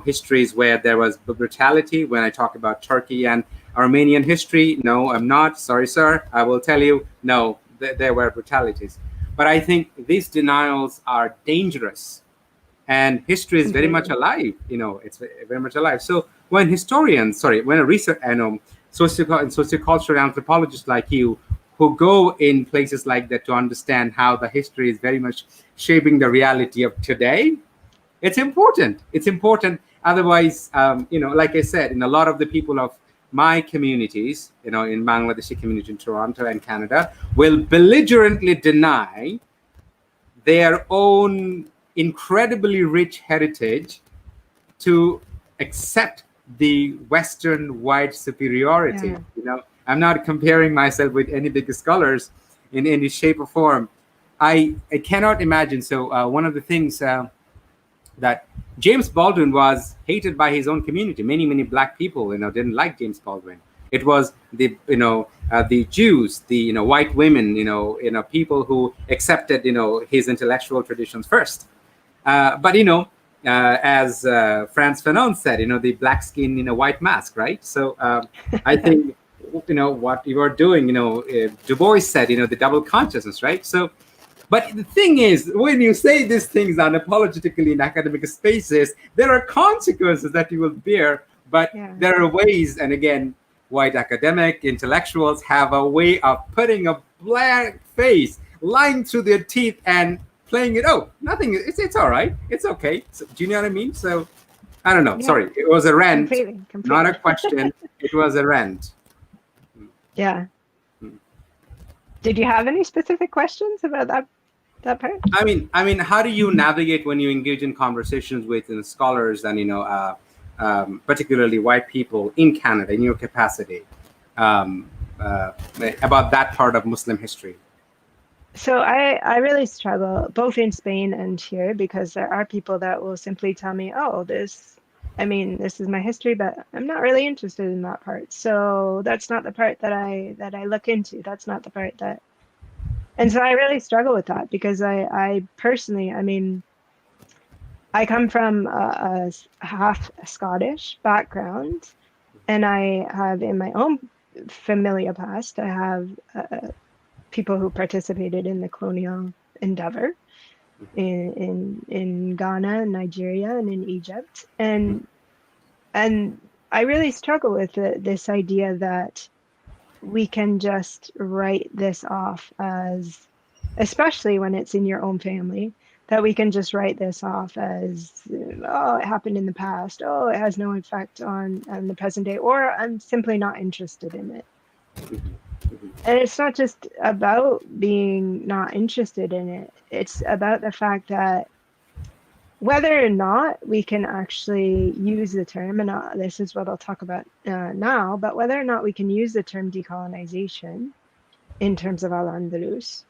histories where there was brutality. When I talk about Turkey and Armenian history, no, I'm not. Sorry, sir. I will tell you, no, there were brutalities. But I think these denials are dangerous, and history is very much
Completely.
alive. It's very much alive. So when a research, sociocultural anthropologists like you, who go in places like that to understand how the history is very much shaping the reality of today, it's important. Otherwise, like I said, in a lot of the people of my communities, in Bangladeshi community in Toronto and Canada, will belligerently deny their own incredibly rich heritage to accept the Western white superiority.
Yeah.
I'm not comparing myself with any big scholars in any shape or form. I cannot imagine. So one of the things that James Baldwin was hated by his own community. Many black people, didn't like James Baldwin. It was the Jews, the white women, people who accepted his intellectual traditions first. But as Frantz Fanon said, the black skin in a white mask, right? So I think what you are doing. Du Bois said, the double consciousness, right? So but the thing is, when you say these things unapologetically in academic spaces, there are consequences that you will bear. But
Yeah.
there are ways, and again, white academic intellectuals have a way of putting a blank face, lying through their teeth, and playing it. Oh, nothing. It's all right. It's okay. So, do you know what I mean? So I don't know.
Yeah.
Sorry, it was a rant,
Completely.
not a
Completely.
question. It was a rant.
Yeah. Did you have any specific questions about that part?
I mean, how do you navigate when you engage in conversations with scholars and particularly white people in Canada in your capacity um, uh, about that part of Muslim history?
So I really struggle both in Spain and here, because there are people that will simply tell me, oh, this is my history, but I'm not really interested in that part. So that's not the part that I look into. That's not the part that, and so I really struggle with that, because I personally, I come from a half Scottish background, and I have in my own familial past, I have people who participated in the colonial endeavor in Ghana and Nigeria and in Egypt, and I really struggle with this idea that we can just write this off as, especially when it's in your own family, that we can just write this off as, oh, it happened in the past, oh, it has no effect on the present day, or I'm simply not interested in it. And it's not just about being not interested in it, it's about the fact that whether or not we can actually use the term, and this is what I'll talk about now, but whether or not we can use the term decolonization in terms of Al-Andalus,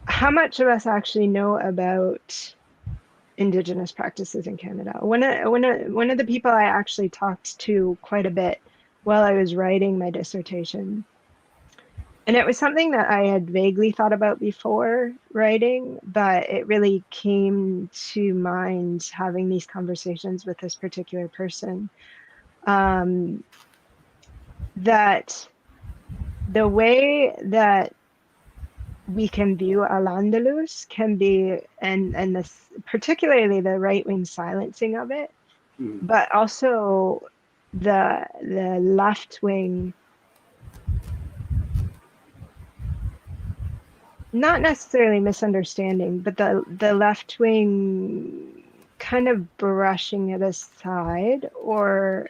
how much of us actually know about Indigenous practices in Canada? One of the people I actually talked to quite a bit while I was writing my dissertation, and it was something that I had vaguely thought about before writing, but it really came to mind having these conversations with this particular person, that the way that we can view Al-Andalus can be, and this, particularly the right-wing silencing of it,
Mhm.
but also the left-wing, not necessarily misunderstanding, but the left-wing kind of brushing it aside, or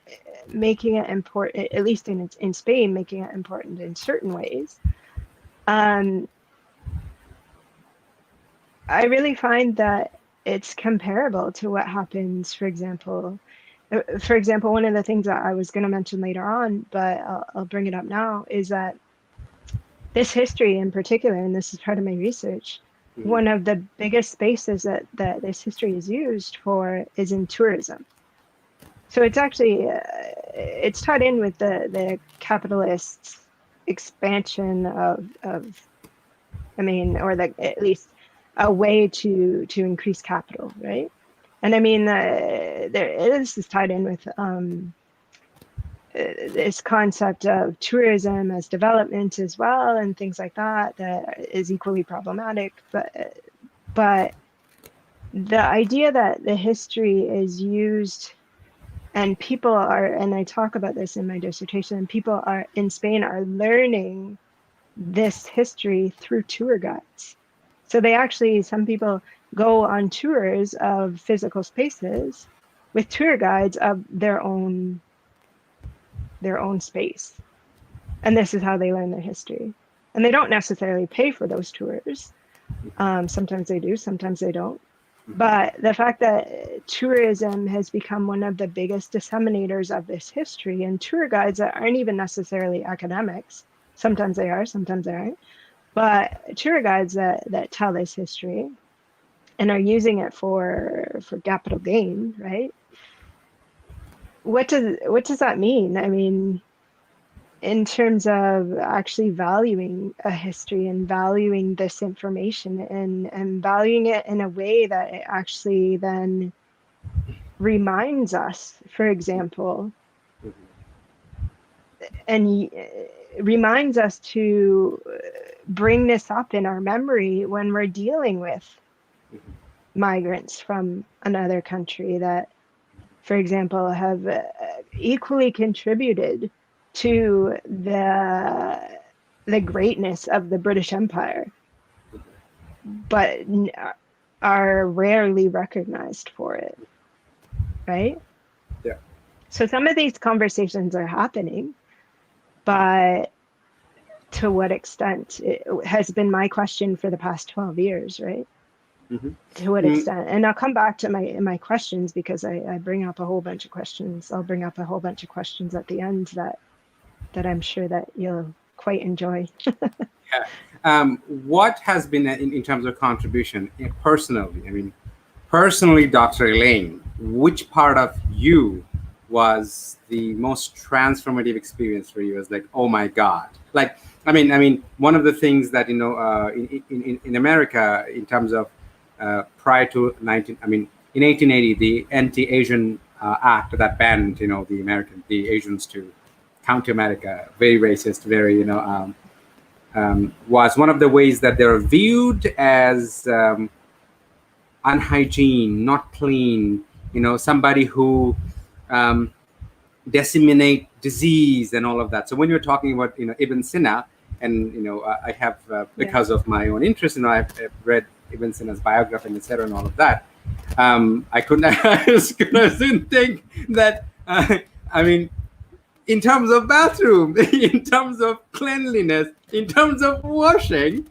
making it important, at least in Spain, making it important in certain ways. Um, I really find that it's comparable to what happens, for example, one of the things that I was going to mention later on, but I'll bring it up now, is that this history in particular, and this is part of my research,
Mhm.
one of the biggest spaces that this history is used for is in tourism. So it's actually it's tied in with the capitalist expansion of I mean, or the, at least a way to increase capital, right? And I mean, this is tied in with this concept of tourism as development as well, and things like that, that is equally problematic. But the idea that the history is used, and people are, and I talk about this in my dissertation, people are in Spain are learning this history through tour guides. So they actually, some people go on tours of physical spaces with tour guides of their own space. And this is how they learn their history. And they don't necessarily pay for those tours. Sometimes they do, sometimes they don't. But the fact that tourism has become one of the biggest disseminators of this history, and tour guides that aren't even necessarily academics, sometimes they are, sometimes they aren't, but tour guides that tell this history and are using it for capital gain, right? What does that mean? I mean, in terms of actually valuing a history and valuing this information, and valuing it in a way that it actually then reminds us, for example, and reminds us to bring this up in our memory when we're dealing with migrants from another country that, for example, have equally contributed to the greatness of the British Empire, but are rarely recognized for it, right?
Yeah.
So some of these conversations are happening, but to what extent, it has been my question for the past 12 years, right?
Mhm.
To what
Mm,
extent? And I'll come back to my questions, because I bring up a whole bunch of questions. I'll bring up a whole bunch of questions at the end that I'm sure that you'll quite enjoy.
yeah. What has been in terms of contribution personally? I mean, personally, Dr. Elaine, which part of you was the most transformative experience for you? As like, oh my God! Like, one of the things that in America, in terms of prior to 19, in 1880, the Anti-Asian Act that banned the Asians to come to America, very racist, very was one of the ways that they're viewed as unhygiene, not clean, somebody who um, disseminate disease and all of that. So when you're talking about Ibn Sina, and I have
Yeah.
because of my own interest, I've read Ibn Sina's biography and etc. and all of that. I couldn't, couldn't think that. I mean, in terms of bathroom, in terms of cleanliness, in terms of washing,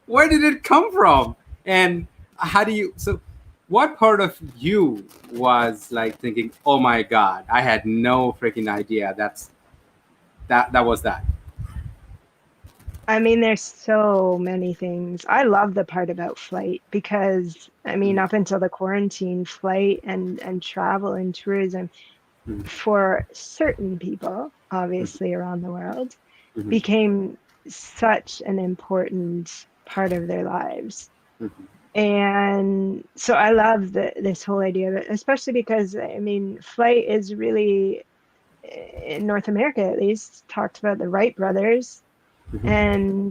where did it come from? And how do you, so what part of you was like thinking, oh my God, I had no freaking idea that was that.
I mean, there's so many things. I love the part about flight, because I mean,
Mhm.
up until the quarantine, flight and travel and tourism
Mhm.
for certain people,
Mhm.
obviously around the world,
Mhm.
became such an important part of their lives.
Mhm.
And so I love this whole idea of it, especially because I mean, flight is really in North America at least, talked about the Wright brothers
Hmm.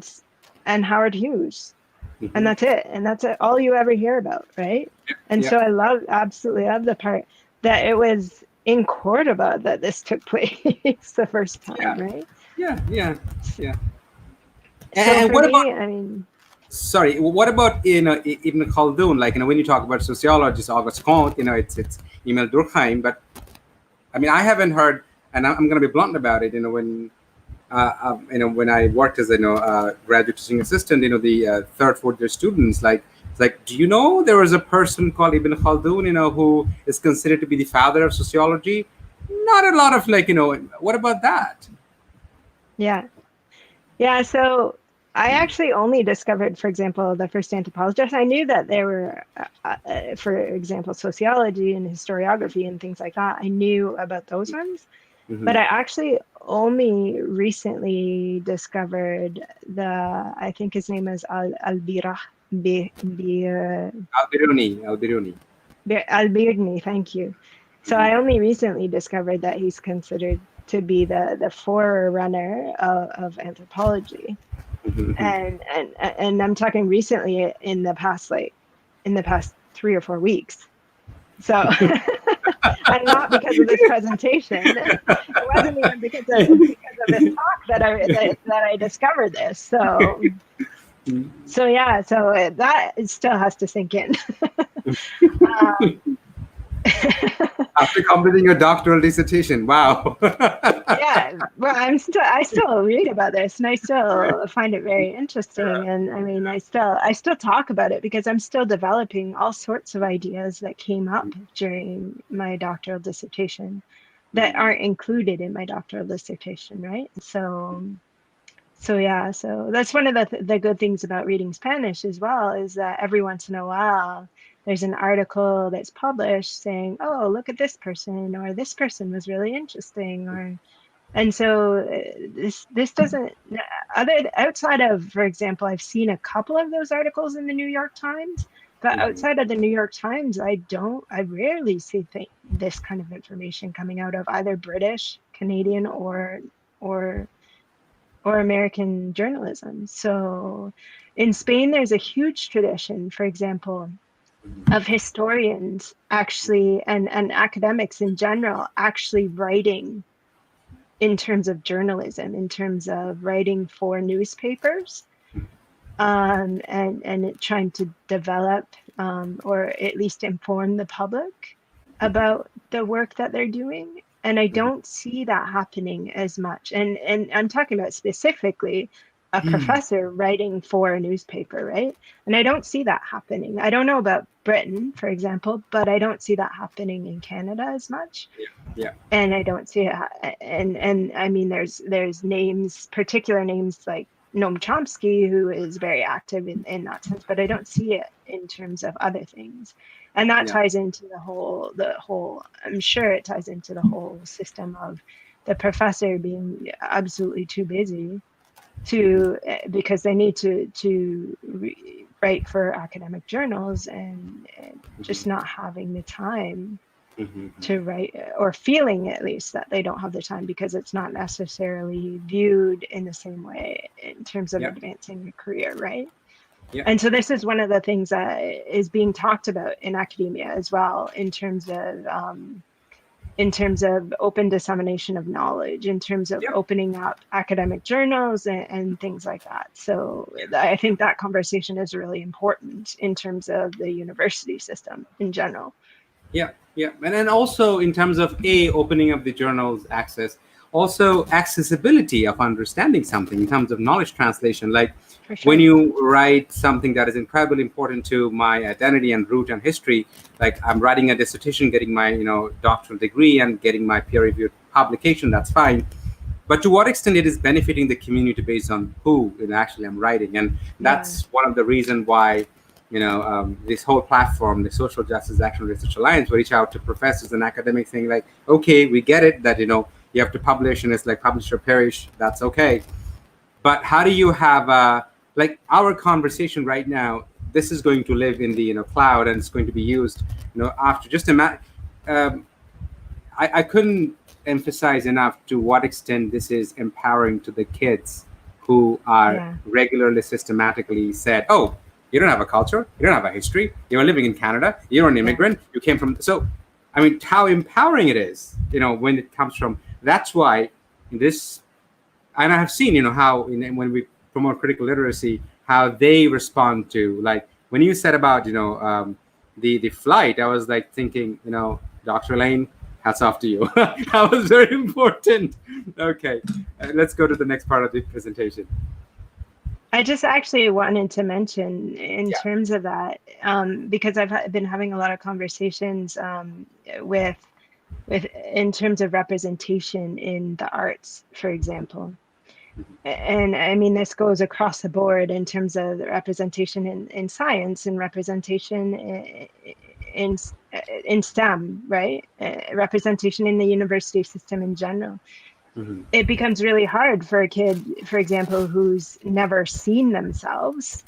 and Howard Hughes, and
Hmm.
that's it. And that's it, all you ever hear about, right? And
Yeah,
so I absolutely love the part that it was in Cordoba that this took place the first time,
yeah,
right?
yeah, yeah, yeah.
So
And
for
what about,
me, I mean,
sorry, what about Ibn Khaldun? Like, when you talk about sociologists, August Comte, it's Emil Durkheim, but I mean, I haven't heard, and I'm going to be blunt about it. When I worked as a graduate teaching assistant, the third, fourth year students, like, it's like, do you know there was a person called Ibn Khaldun, who is considered to be the father of sociology? Not a lot of, like, what about that?
yeah. Yeah, so I actually only discovered, for example, the first anthropologists. I knew that there were, for example, sociology and historiography and things like that. I knew about those ones,
Hmm.
but I actually only recently discovered I think his name is Albirah,
Al-Biruni.
Albirni, thank you. So I
Hmm.
only recently discovered that he's considered to be the forerunner of anthropology,
Hmm.
and I'm talking recently in the past 3 or 4 weeks. So, and not because of this presentation. It wasn't even because of this talk that I discovered this. So yeah, so that it still has to sink in. um,
After completing your doctoral dissertation, wow.
yeah, well, I still read about this, and I still find it very interesting. And I mean, I still talk about it because I'm still developing all sorts of ideas that came up during my doctoral dissertation that aren't included in my doctoral dissertation, right? So yeah, so that's one of the good things about reading Spanish as well, is that every once in a while there's an article that's published saying, "Oh, look at this person," or "This person was really interesting," or and so this doesn't, other outside of, for example, I've seen a couple of those articles in the New York Times, but
Mhm.
outside of the New York Times, I rarely see this kind of information coming out of either British, Canadian, or American journalism. So in Spain, there's a huge tradition, for example, of historians actually and academics in general actually writing in terms of journalism, in terms of writing for newspapers, trying to develop or at least inform the public about the work that they're doing. And I don't see that happening as much. And I'm talking about specifically a professor writing for a newspaper, right? And I don't see that happening. I don't know about Britain, for example, but I don't see that happening in Canada as much.
Yeah.
And I don't see it. And I mean, there's names, particular names like Noam Chomsky, who is very active in that sense, but I don't see it in terms of other things. And that
Yeah.
ties into the whole, I'm sure it ties into the whole system of the professor being absolutely too busy because they need to write for academic journals and just not having the time
Mhm.
to write, or feeling at least that they don't have the time because it's not necessarily viewed in the same way in terms of
Yeah.
advancing your career, right?
Yeah.
And so this is one of the things that is being talked about in academia as well, in terms of open dissemination of knowledge, in terms of
Yeah.
opening up academic journals and things like that. So I think that conversation is really important in terms of the university system in general.
Yeah, yeah, and then also in terms of opening up the journal's access, also accessibility of understanding something in terms of knowledge translation. Like,
For
when
sure.
you write something that is incredibly important to my identity and root and history, like I'm writing a dissertation, getting my doctoral degree, and getting my peer-reviewed publication. That's fine, but to what extent it is benefiting the community based on who actually I'm writing, and
Yeah.
that's one of the reason why this whole platform, the Social Justice Action Research Alliance, will reach out to professors and academics saying, like, okay, we get it that you have to publish, and it's like publish or perish. That's okay, but how do you have like our conversation right now? This is going to live in the cloud, and it's going to be used after just a um, I couldn't. emphasize enough to what extent this is empowering to the kids who are
Yeah,
regularly systematically said, oh, you don't have a culture, you don't have a history, you're living in Canada, you're an
yeah,
immigrant, you came from. So I mean, how empowering it is, when it comes from. That's why this, and I have seen, how when we promote critical literacy, how they respond to, like, when you said about, the flight. I was like thinking, Dr. Lane, hats off to you. That was very important. Okay, let's go to the next part of the presentation.
I just actually wanted to mention in
Yeah.
terms of that, because been having a lot of conversations with in terms of representation in the arts, for example. And I mean, this goes across the board in terms of the representation in science and representation in, in STEM, right? Representation in the university system in general.
Mhm.
It becomes really hard for a kid, for example, who's never seen themselves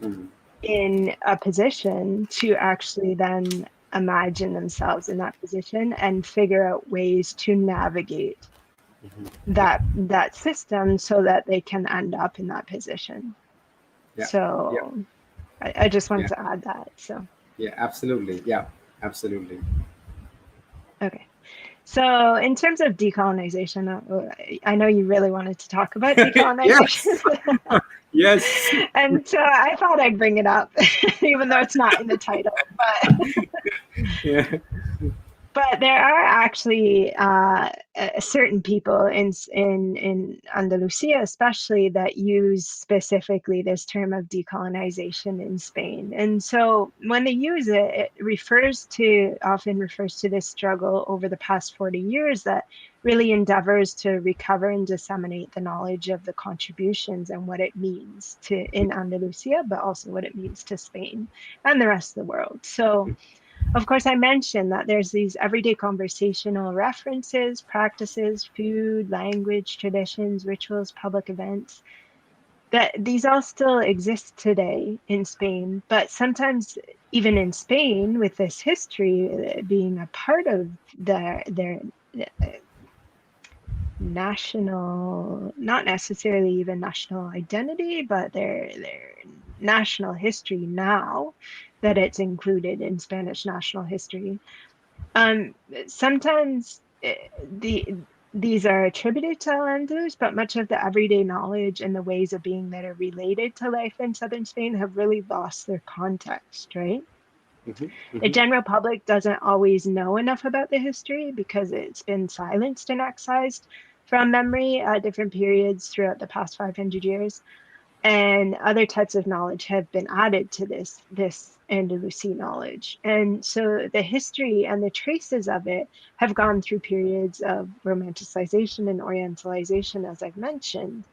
Mhm.
in a position to actually then imagine themselves in that position and figure out ways to navigate
Mhm. Yeah.
that system so that they can end up in that position.
Yeah. Yeah.
So I just wanted
Yeah.
to add that. So
Yeah. Absolutely. Yeah. Absolutely.
okay. So in terms of decolonization, I know you really wanted to talk about decolonization.
Yes. Yes.
And so I thought I'd bring it up, even though it's not in the title.
Yeah.
But there are actually certain people in Andalusia, especially, that use specifically this term of decolonization in Spain. And so when they use it, often refers to this struggle over the past 40 years that really endeavors to recover and disseminate the knowledge of the contributions and what it means to in Andalusia, but also what it means to Spain and the rest of the world. So of course, I mentioned that there's these everyday conversational references, practices, food, language, traditions, rituals, public events, that these all still exist today in Spain. But sometimes, even in Spain, with this history being a part of their uh, national, not necessarily even national identity, but their national history now, that it's included in Spanish national history. Um, Sometimes the these are attributed to Al-Andalus, but much of the everyday knowledge and the ways of being that are related to life in southern Spain have really lost their context, right?
Mhm.
The
Mhm.
general public doesn't always know enough about the history because it's been silenced and excised from memory at different periods throughout the past 500 years, and other types of knowledge have been added to this Andalusi knowledge. And so the history and the traces of it have gone through periods of romanticization and orientalization, as I've mentioned.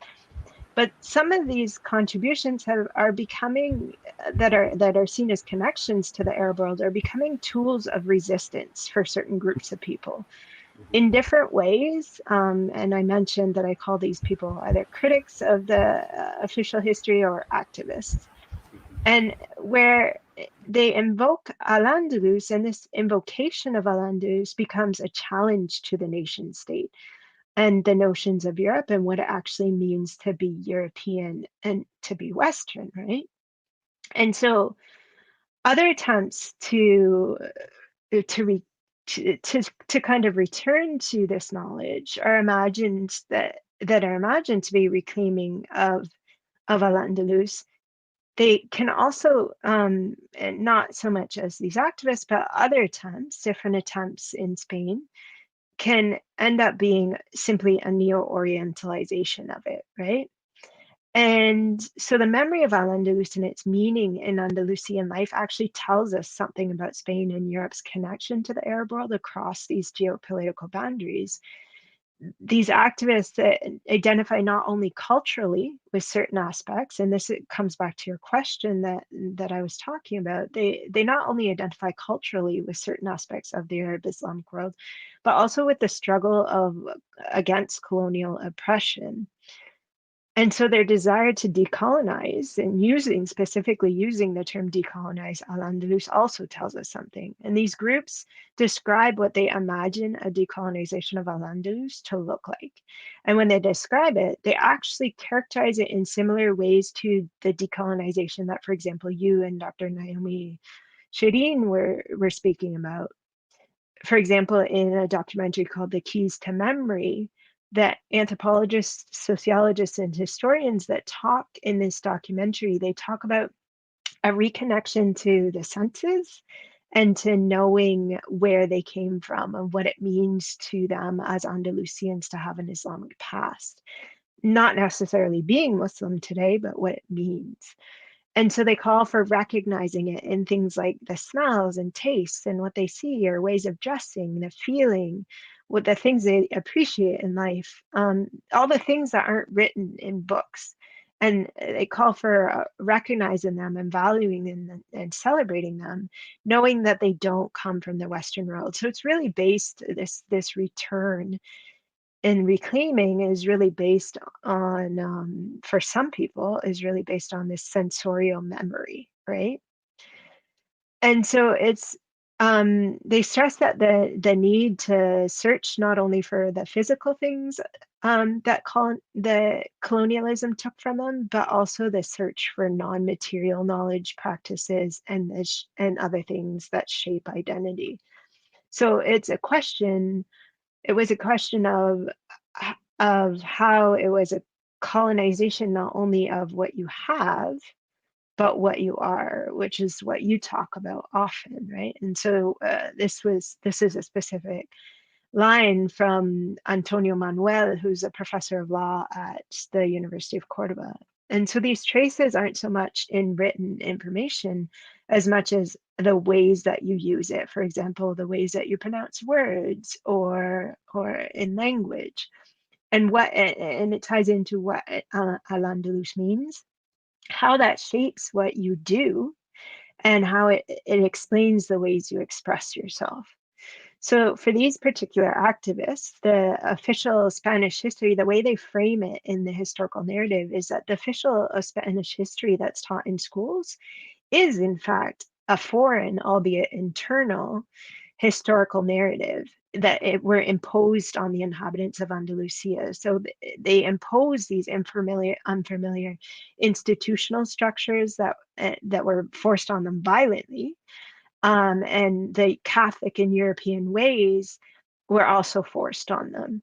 But some of these contributions are becoming that are seen as connections to the Arab world are becoming tools of resistance for certain groups of people in different ways. And I mentioned that I call these people either critics of the official history or activists. And where they invoke Al-Andalus, and this invocation of Al-Andalus becomes a challenge to the nation state and the notions of Europe and what it actually means to be European and to be Western, right? And so other attempts to re, to kind of return to this knowledge are imagined that are imagined to be reclaiming of Al-Andalus. They can also, and not so much as these activists, but other attempts, different attempts in Spain, can end up being simply a neo-Orientalization of it, right? And so the memory of Al-Andalus and its meaning in Andalusian life actually tells us something about Spain and Europe's connection to the Arab world across these geopolitical boundaries. These activists identify not only culturally with certain aspects, and this it comes back to your question that I was talking about. They not only identify culturally with certain aspects of the Arab Islamic world, but also with the struggle of against colonial oppression. And so their desire to decolonize, and specifically using the term decolonize, Al-Andalus also tells us something. And these groups describe what they imagine a decolonization of Al-Andalus to look like. And when they describe it, they actually characterize it in similar ways to the decolonization that, for example, you and Dr. Naomi Shireen were speaking about. For example, in a documentary called The Keys to Memory, that anthropologists, sociologists, and historians that talk in this documentary, they talk about a reconnection to the senses and to knowing where they came from and what it means to them as Andalusians to have an Islamic past. Not necessarily being Muslim today, but what it means. And so they call for recognizing it in things like the smells and tastes and what they see, or ways of dressing, the feeling, what the things they appreciate in life, all the things that aren't written in books. And they call for recognizing them and valuing them and celebrating them, knowing that they don't come from the Western world. So it's really based, this return and reclaiming is really based on, for some people, is really based on this sensorial memory, right? And so it's, they stress that the need to search not only for the physical things, that the colonialism took from them, but also the search for non-material knowledge, practices, and other things that shape identity. So it was a question of how it was a colonization not only of what you have, but what you are, which is what you talk about often, right? And so this is a specific line from Antonio Manuel, who's a professor of law at the University of Cordoba. And so these traces aren't so much in written information as much as the ways that you use it. For example, the ways that you pronounce words, or in language, and it ties into what Al-Andalus means, how that shapes what you do, and how it explains the ways you express yourself. So for these particular activists, the official Spanish history, the way they frame it in the historical narrative is that the official Spanish history that's taught in schools is in fact a foreign, albeit internal, historical narrative that it were imposed on the inhabitants of Andalusia. So they impose these unfamiliar institutional structures that were forced on them violently, and the Catholic and European ways were also forced on them.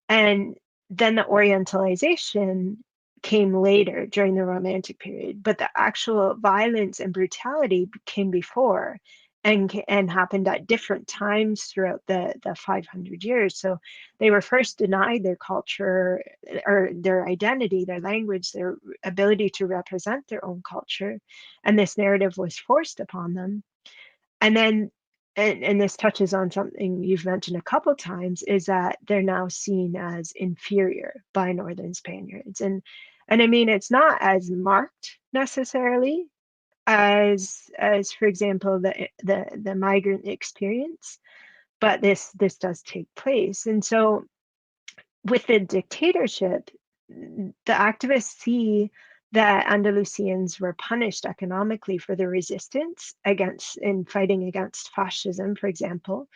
And then the Orientalization came later during the Romantic period, but the actual violence and brutality came before, and happened at different times throughout the 500 years. So they were first denied their culture, or their identity, their language, their ability to represent their own culture, and this narrative was forced upon them. And then, and this touches on something you've mentioned a couple times, is that they're now seen as inferior by Northern Spaniards. And I mean, it's not as marked necessarily as for example, the migrant experience, but this does take place. And so with the dictatorship, the activists see that Andalusians were punished economically for their resistance against, in fighting against fascism, for example,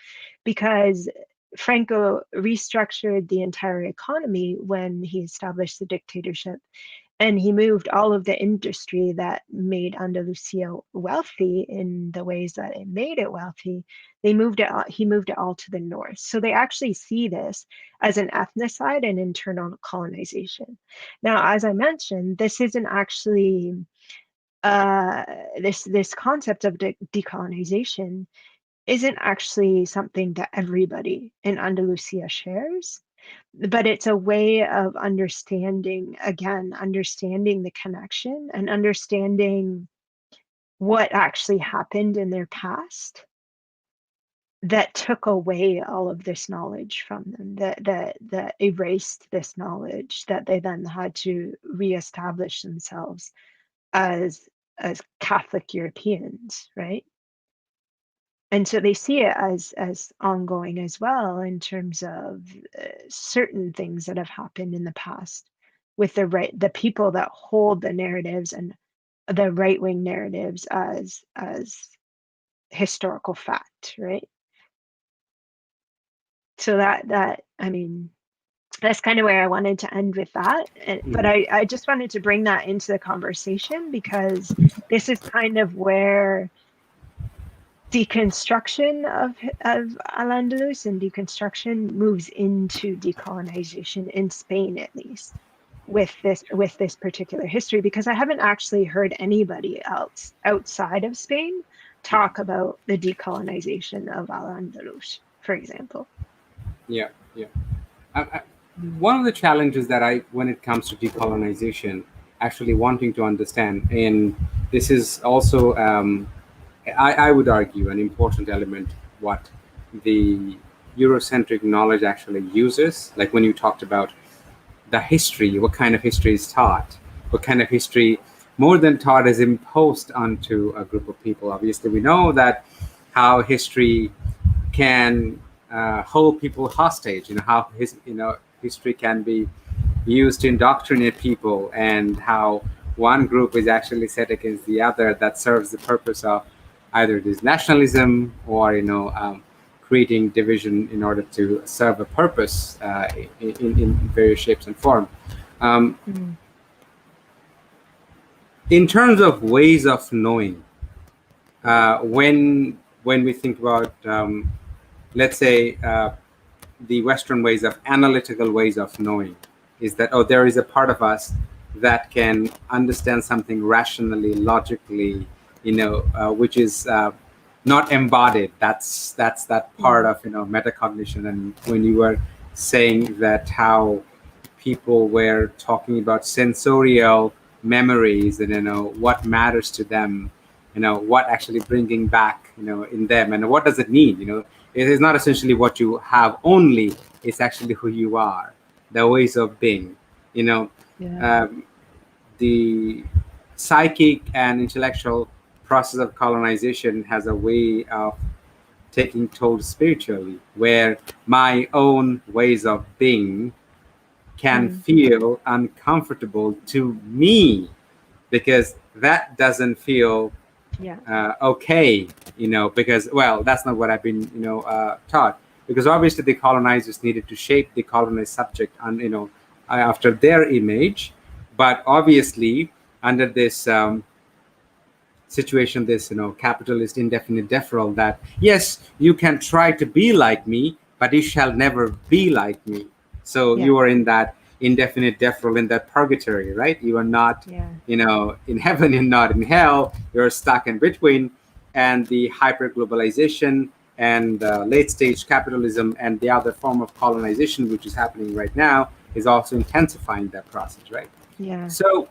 because Franco restructured the entire economy when he established the dictatorship, and he moved all of the industry that made Andalusia wealthy in the ways that it made it wealthy. He moved it all to the north. So they actually see this as an ethnocide and internal colonization. Now, as I mentioned, this isn't actually uh, this concept of decolonization isn't actually something that everybody in Andalusia shares, but it's a way of understanding, again, understanding the connection and understanding what actually happened in their past that took away all of this knowledge from them, that erased this knowledge, that they then had to reestablish themselves as Catholic Europeans, right? And so they see it as ongoing as well, in terms of certain things that have happened in the past with the people that hold the narratives and the right-wing narratives as historical fact, right? So that I mean, that's kind of where I wanted to end with that. But
Mhm.
I just wanted to bring that into the conversation because this is kind of where deconstruction of Al-Andalus and deconstruction moves into decolonization in Spain, at least with this particular history, because I haven't actually heard anybody else outside of Spain talk about the decolonization of Al-Andalus, for example.
Yeah, yeah. One of the challenges that when it comes to decolonization, actually wanting to understand, and this is also, I would argue, an important element, what the Eurocentric knowledge actually uses. Like when you talked about the history, what kind of history is taught, what kind of history, more than taught, is imposed onto a group of people. Obviously, we know that how history can hold people hostage. How history can be used to indoctrinate people, and how one group is actually set against the other, that serves the purpose of either this nationalism or creating division in order to serve a purpose in various shapes and form. Um,
Mm.
in terms of ways of knowing, when we think about, let's say, the Western ways of analytical ways of knowing, is that, oh, there is a part of us that can understand something rationally, logically, which is not embodied. That's that part
Mm.
of metacognition. And when you were saying that, how people were talking about sensorial memories, and what matters to them, what actually bringing back in them, and what does it mean, it is not essentially what you have only, it's actually who you are, the ways of being, you know
Yeah.
um, the psychic and intellectual process of colonization has a way of taking toll spiritually, where my own ways of being can
Mm.
feel uncomfortable to me, because that doesn't feel
Yeah.
okay, because, well, that's not what I've been, taught. Because obviously the colonizers needed to shape the colonized subject, and after their image, but obviously under this situation, this capitalist indefinite deferral, that yes, you can try to be like me, but you shall never be like me. So
Yeah.
you are in that indefinite deferral, in that purgatory, right? You are not
Yeah.
in heaven, you're not in hell, you're stuck in between. And the hyper globalization and late stage capitalism and the other form of colonization which is happening right now is also intensifying that process, right?
Yeah.
So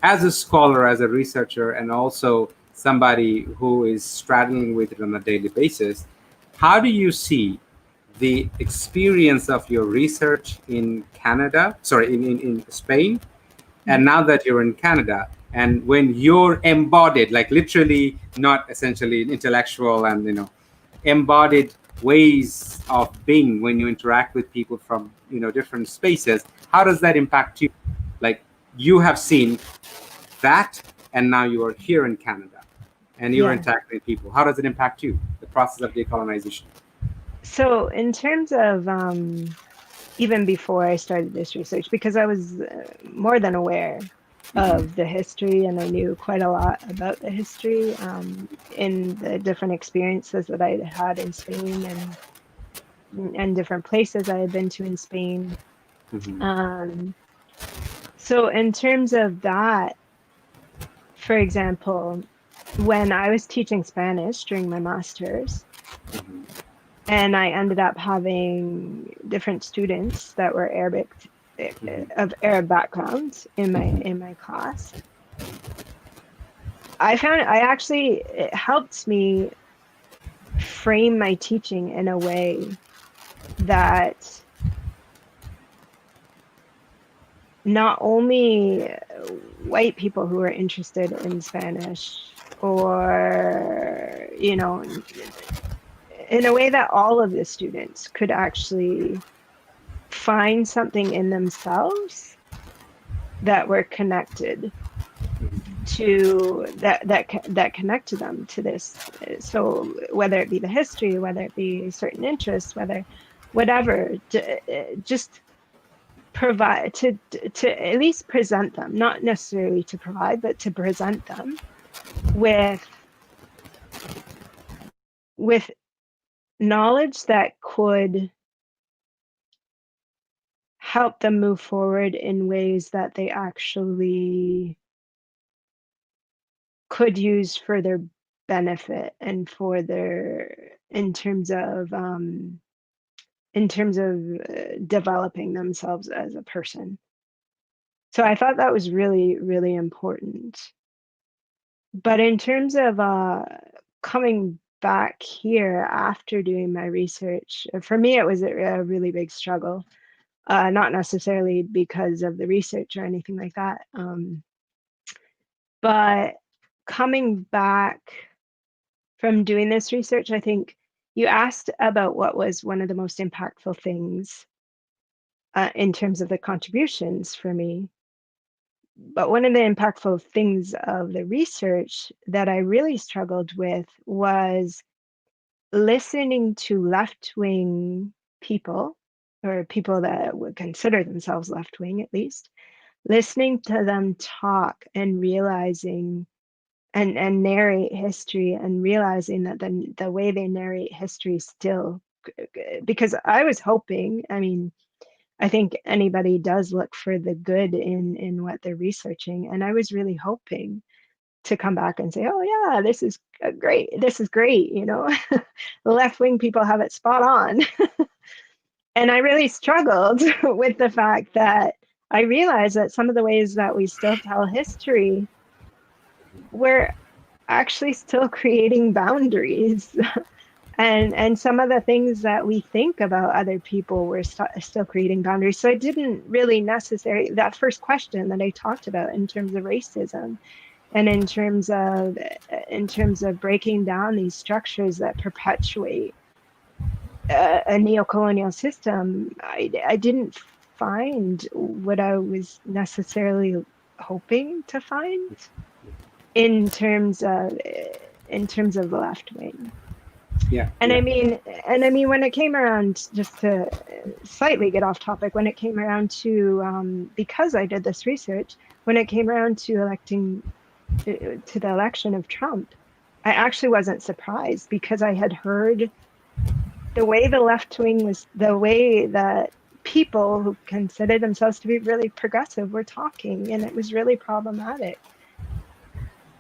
as a scholar, as a researcher, and also somebody who is straddling with it on a daily basis, how do you see the experience of your research in Canada, sorry, in Spain, and
Mm.
now that you're in Canada, and when you're embodied, like literally, not essentially intellectual and embodied ways of being, when you interact with people from different spaces, how does that impact you? Like, you have seen that, and now you are here in Canada, and you're
Yeah.
interacting with people. How does it impact you, the process of decolonization?
So in terms of even before I started this research, because I was more than aware
Mm-hmm.
of the history and I knew quite a lot about the history in the different experiences that I had in Spain and different places I had been to in Spain.
Mm-hmm.
Um, so in terms of that, for example, when I was teaching Spanish during my master's,
Mm-hmm.
and I ended up having different students that were of Arab backgrounds in my class. I found it helped me frame my teaching in a way that not only white people who are interested in Spanish or in a way that all of the students could actually find something in themselves that were connected to that connect to them to this. So whether it be the history, whether it be certain interests, whatever, just provide to at least present them, not necessarily to provide, but to present them with with knowledge that could help them move forward in ways that they actually could use for their benefit and for their in terms of developing themselves as a person. So I thought that was really, really important. But in terms of coming back here after doing my research, for me, it was a really big struggle. Not necessarily because of the research or anything like that, but coming back from doing this research, I think you asked about what was one of the most impactful things in terms of the contributions for me. But one of the impactful things of the research that I really struggled with was listening to left-wing people, or people that would consider themselves left-wing at least, listening to them talk and realizing and narrate history and realizing that the way they narrate history still, because I was hoping, I mean, I think anybody does look for the good in what they're researching, and I was really hoping to come back and say, oh yeah, this is great, you know. The left-wing people have it spot on. And I really struggled with the fact that I realized that some of the ways that we still tell history, we're actually still creating boundaries. And some of the things that we think about other people, we're still creating boundaries. So I didn't really necessarily, that first question that I talked about in terms of racism and in terms of breaking down these structures that perpetuate a neocolonial system, I didn't find what I was necessarily hoping to find in terms of the left wing.
Yeah.
And
Yeah.
I mean, when it came around, just to slightly get off topic, when it came around to, because I did this research, when it came around to to the election of Trump, I actually wasn't surprised because I had heard the way the left wing was, the way that people who considered themselves to be really progressive were talking, and it was really problematic.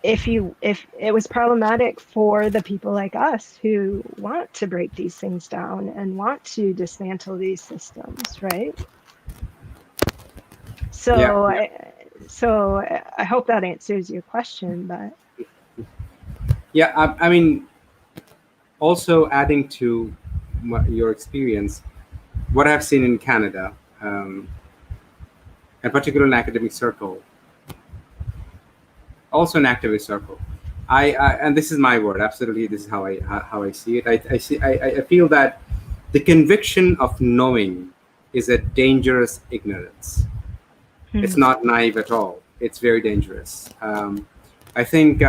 If it was problematic for the people like us who want to break these things down and want to dismantle these systems, right?
Yeah.
So
Yeah.
I hope that answers your question, but
Yeah. I mean, also adding to your experience, what I've seen in Canada, in particular in academic circle, also an activist circle. And this is my word. Absolutely, this is how I see it. I feel that the conviction of knowing is a dangerous ignorance. It's not naive at all. It's very dangerous. I think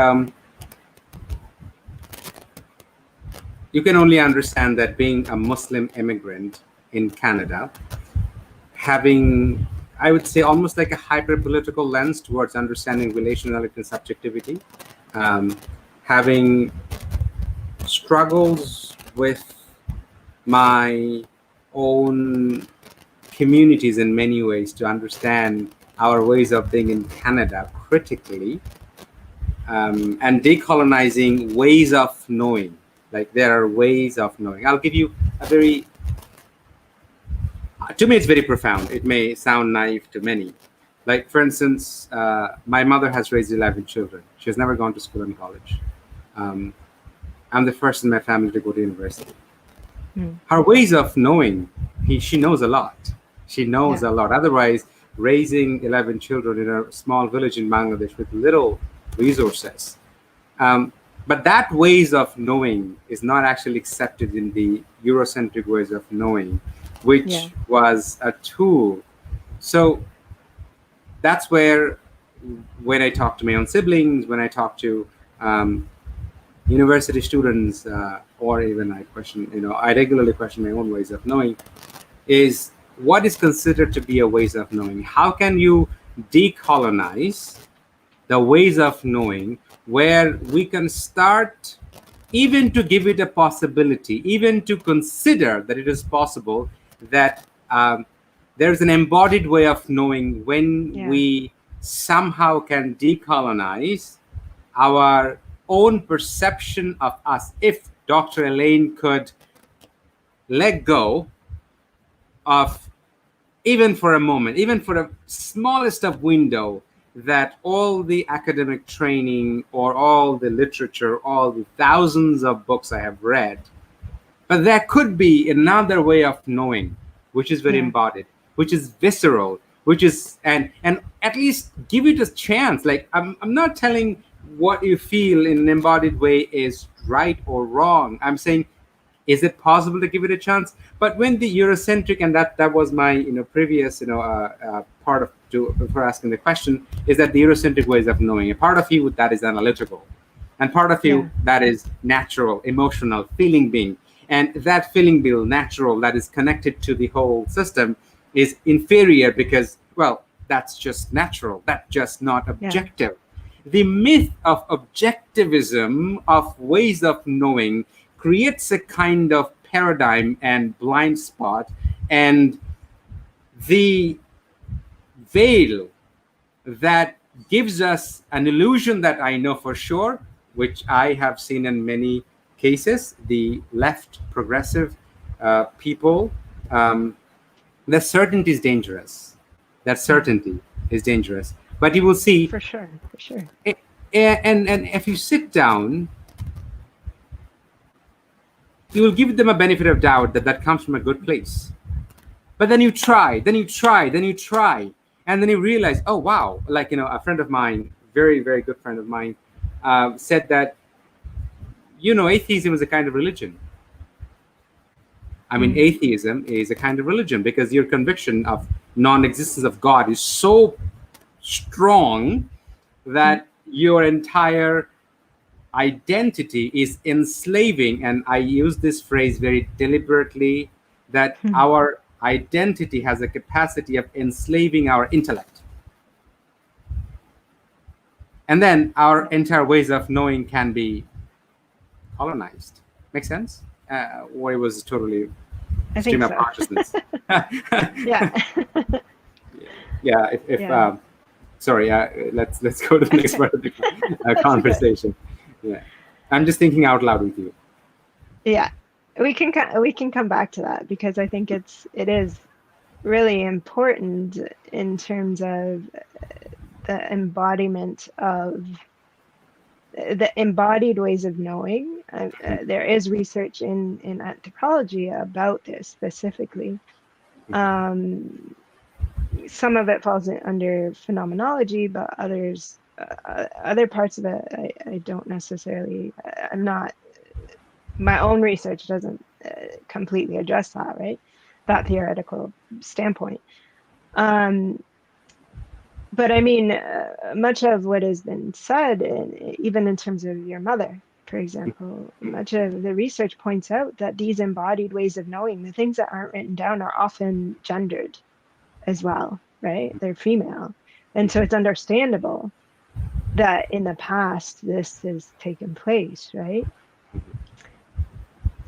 you can only understand that being a Muslim immigrant in Canada, having, I would say, almost like a hyper-political lens towards understanding relationality and subjectivity, having struggles with my own communities in many ways to understand our ways of being in Canada critically, and decolonizing ways of knowing. Like there are ways of knowing. I'll give you a very, to me, it's very profound. It may sound naive to many. Like, for instance, my mother has raised 11 children. She has never gone to school and college. Um, I'm the first in my family to go to university. Her ways of knowing, she knows a lot. She knows
yeah,
a lot. Otherwise, raising 11 children in a small village in Bangladesh with little resources. But that ways of knowing is not actually accepted in the Eurocentric ways of knowing,
yeah,
which was a tool. So that's where, when I talk to my own siblings, when I talk to university students, or even I question, I regularly question my own ways of knowing, is what is considered to be a ways of knowing? How can you decolonize the ways of knowing where we can start even to give it a possibility, even to consider that it is possible that there's an embodied way of knowing when
Yeah.
we somehow can decolonize our own perception of us. If Dr. Elaine could let go of, even for a moment, even for the smallest of window, that all the academic training or all the literature, all the thousands of books I have read, but there could be another way of knowing, which is very
Yeah.
embodied, which is visceral, which is, and at least give it a chance. Like I'm not telling what you feel in an embodied way is right or wrong. I'm saying, is it possible to give it a chance? But when the Eurocentric, and that was my previous part of for asking the question, is that the Eurocentric ways of knowing, a part of you that is analytical, and part of
Yeah.
you that is natural, emotional, feeling being, and that feeling being natural, that is connected to the whole system, is inferior because, well, that's just natural, that's just not
Yeah.
objective. The myth of objectivism of ways of knowing creates a kind of paradigm and blind spot, and the veil that gives us an illusion that I know for sure, which I have seen in many cases, the left progressive people, um, the certainty is dangerous. That
Yeah.
certainty is dangerous. But you will see,
For sure. For sure.
and if you sit down, you will give them a benefit of doubt that that comes from a good place. But then you try, then you try, then you try, and then you realize, oh wow! Like a friend of mine, very very good friend of mine, said that atheism is a kind of religion. I mean,
Mm.
atheism is a kind of religion because your conviction of non-existence of God is so strong
Mm.
that your entire identity is enslaving. And I use this phrase very deliberately, that
Mm.
our identity has a capacity of enslaving our intellect, and then our
Yeah.
entire ways of knowing can be colonized. Make sense? Or it was totally
I
stream
think
of
so.
consciousness.
Yeah.
Yeah, if
Yeah.
sorry, let's go to the next part of the
That's good.
conversation. Yeah, I'm just thinking out loud with you.
Yeah. We can come back to that because I think it is really important in terms of the embodiment of the embodied ways of knowing. There is research in anthropology about this specifically. Um, some of it falls under phenomenology, but other parts of it, I don't necessarily. I'm not. My own research doesn't completely address that, right? That theoretical standpoint. Um, but I mean, much of what has been said, even in terms of your mother, for example, much of the research points out that these embodied ways of knowing, the things that aren't written down, are often gendered as well, right? They're female. And so it's understandable that in the past this has taken place, right?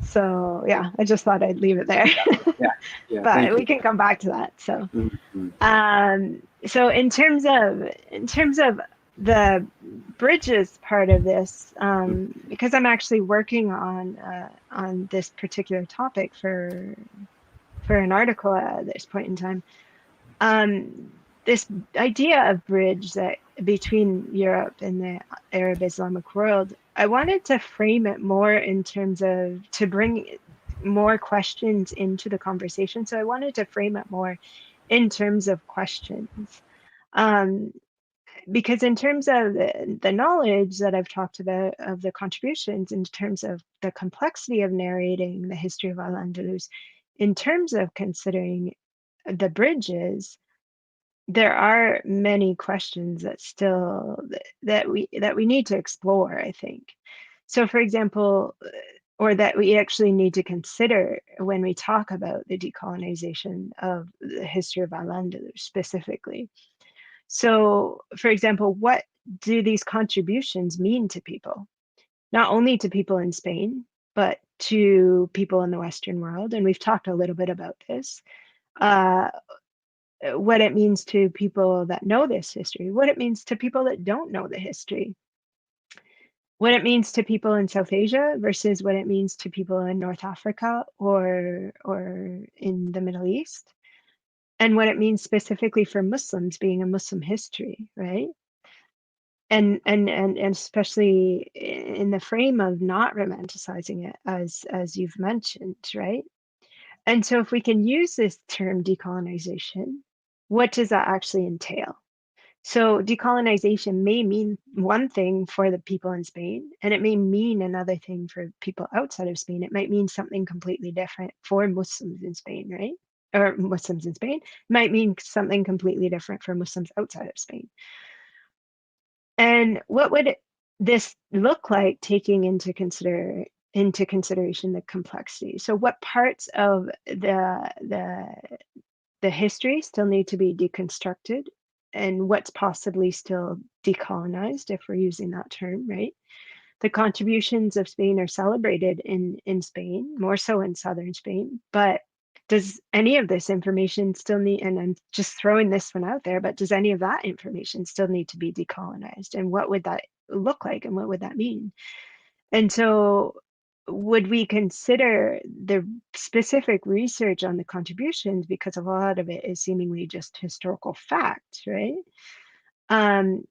So yeah, I just thought I'd leave it there.
Yeah, yeah.
But
Thank
we
you.
can come back to that. So
Mhm.
so in terms of the bridges part of this, because I'm actually working on this particular topic for an article at this point in time. This idea of bridge that between Europe and the Arab Islamic world, I wanted to frame it more in terms of to bring more questions into the conversation. So I wanted to frame it more in terms of questions. Um, because in terms of the knowledge that I've talked about of the contributions, in terms of the complexity of narrating the history of Al-Andalus, in terms of considering the bridges, there are many questions that still that we need to explore, I think. So, for example, or that we actually need to consider when we talk about the decolonization of the history of Al-Andalus specifically. So, for example, what do these contributions mean to people? Not only to people in Spain, but to people in the Western world. And we've talked a little bit about this. Uh, what it means to people that know this history, what it means to people that don't know the history, what it means to people in South Asia versus what it means to people in North Africa or in the Middle East, and what it means specifically for Muslims being a Muslim history, right? And especially in the frame of not romanticizing it as you've mentioned, right? And so if we can use this term decolonization, what does that actually entail? So decolonization may mean one thing for the people in Spain, and it may mean another thing for people outside of Spain. It might mean something completely different for Muslims in Spain, right? Or Muslims in Spain. It might mean something completely different for Muslims outside of Spain. And what would this look like taking into consideration the complexity? So what parts of the history still need to be deconstructed, and what's possibly still decolonized, if we're using that term, right? The contributions of Spain are celebrated in Spain, more so in southern Spain, but does any of this information still need, and I'm just throwing this one out there, but does any of that information still need to be decolonized? And what would that look like, and what would that mean? And so, would we consider the specific research on the contributions, because a lot of it is seemingly just historical fact, right?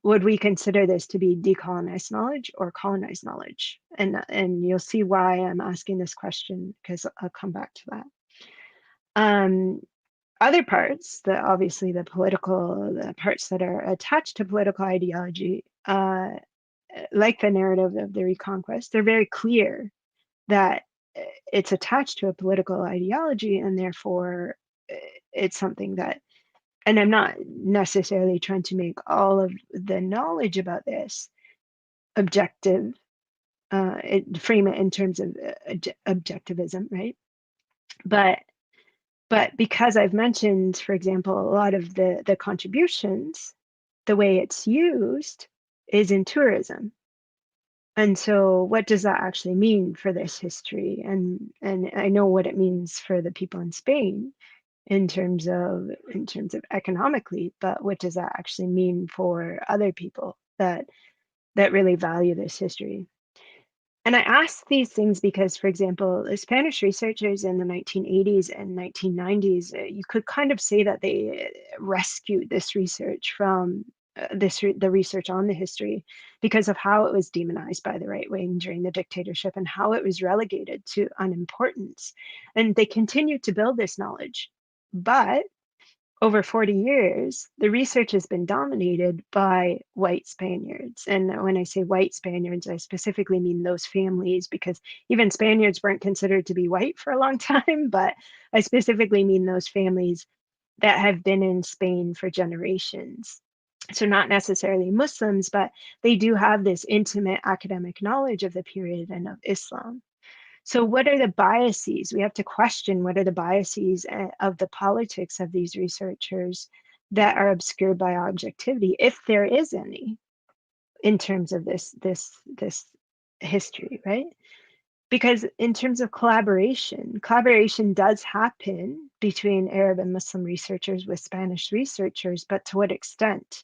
Would we consider this to be decolonized knowledge or colonized knowledge? And you'll see why I'm asking this question, because I'll come back to that. Um, Other parts, obviously the parts that are attached to political ideology, like the narrative of the Reconquest, they're very clear that it's attached to a political ideology, and therefore it's something that, and I'm not necessarily trying to make all of the knowledge about this objective, frame it in terms of objectivism, right? But because I've mentioned, for example, a lot of the contributions, the way it's used is in tourism. And so what does that actually mean for this history? And I know what it means for the people in Spain in terms of economically, but what does that actually mean for other people that really value this history? And I ask these things because, for example, the Spanish researchers in the 1980s and 1990s, you could kind of say that they rescued this research from the research on the history, because of how it was demonized by the right wing during the dictatorship and how it was relegated to unimportance. And they continued to build this knowledge. But over 40 years, the research has been dominated by white Spaniards. And when I say white Spaniards, I specifically mean those families, because even Spaniards weren't considered to be white for a long time, but I specifically mean those families that have been in Spain for generations. So, not necessarily Muslims, but they do have this intimate academic knowledge of the period and of Islam. So, what are the biases? We have to question what are the biases of the politics of these researchers that are obscured by objectivity, if there is any, in terms of this history, right? Because in terms of collaboration does happen between Arab and Muslim researchers with Spanish researchers, but to what extent?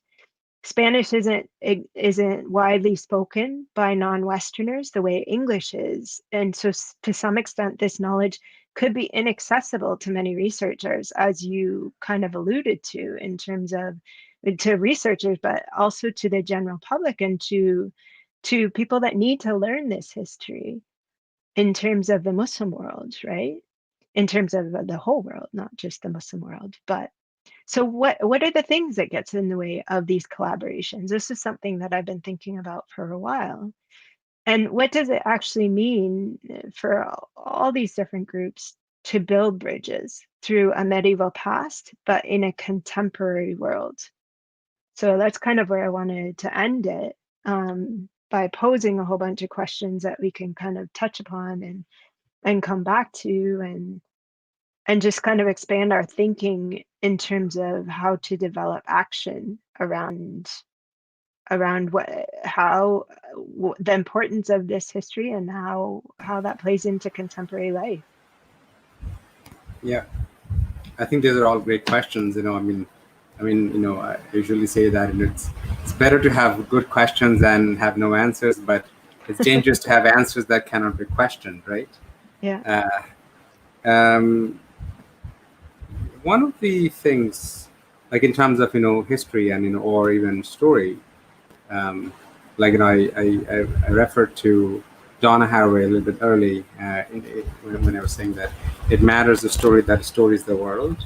Spanish isn't widely spoken by non-Westerners the way English is, and so to some extent, this knowledge could be inaccessible to many researchers, as you kind of alluded to, in terms of to researchers, but also to the general public and to people that need to learn this history in terms of the Muslim world, right? In terms of the whole world, not just the Muslim world, but so what are the things that gets in the way of these collaborations? This is something that I've been thinking about for a while. And what does it actually mean for all these different groups to build bridges through a medieval past, but in a contemporary world. So that's kind of where I wanted to end it, by posing a whole bunch of questions that we can kind of touch upon and come back to, and just kind of expand our thinking in terms of how to develop action around the importance of this history and how that plays into contemporary life.
Yeah, I think these are all great questions. I usually say that, and it's better to have good questions than have no answers, but it's dangerous to have answers that cannot be questioned, right?
Yeah.
Um, One of the things, like in terms of history and or even story, um, like I referred to Donna Haraway a little bit early when I was saying that it matters the story that stories the world.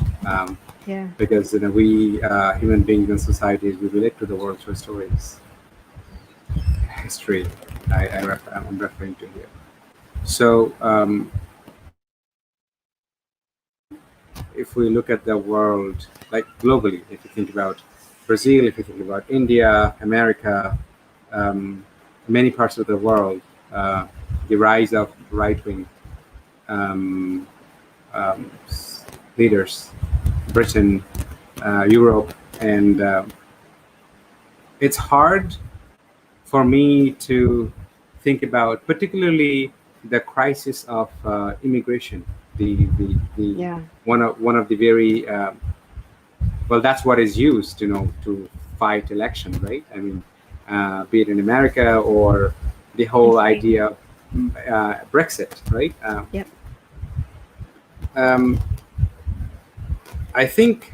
Yeah.
Because we human beings in societies, we relate to the world through stories. History, I'm referring to here. So if we look at the world, like globally, if you think about Brazil, if you think about India, America, many parts of the world, the rise of right-wing um, um, leaders, Britain, Europe, and it's hard for me to think about, particularly the crisis of immigration. The
Yeah.
one of the very well, that's what is used, to fight election, right? I mean, be it in America or the
In
whole
Spain.
idea of Brexit, right?
Yep.
Um, I think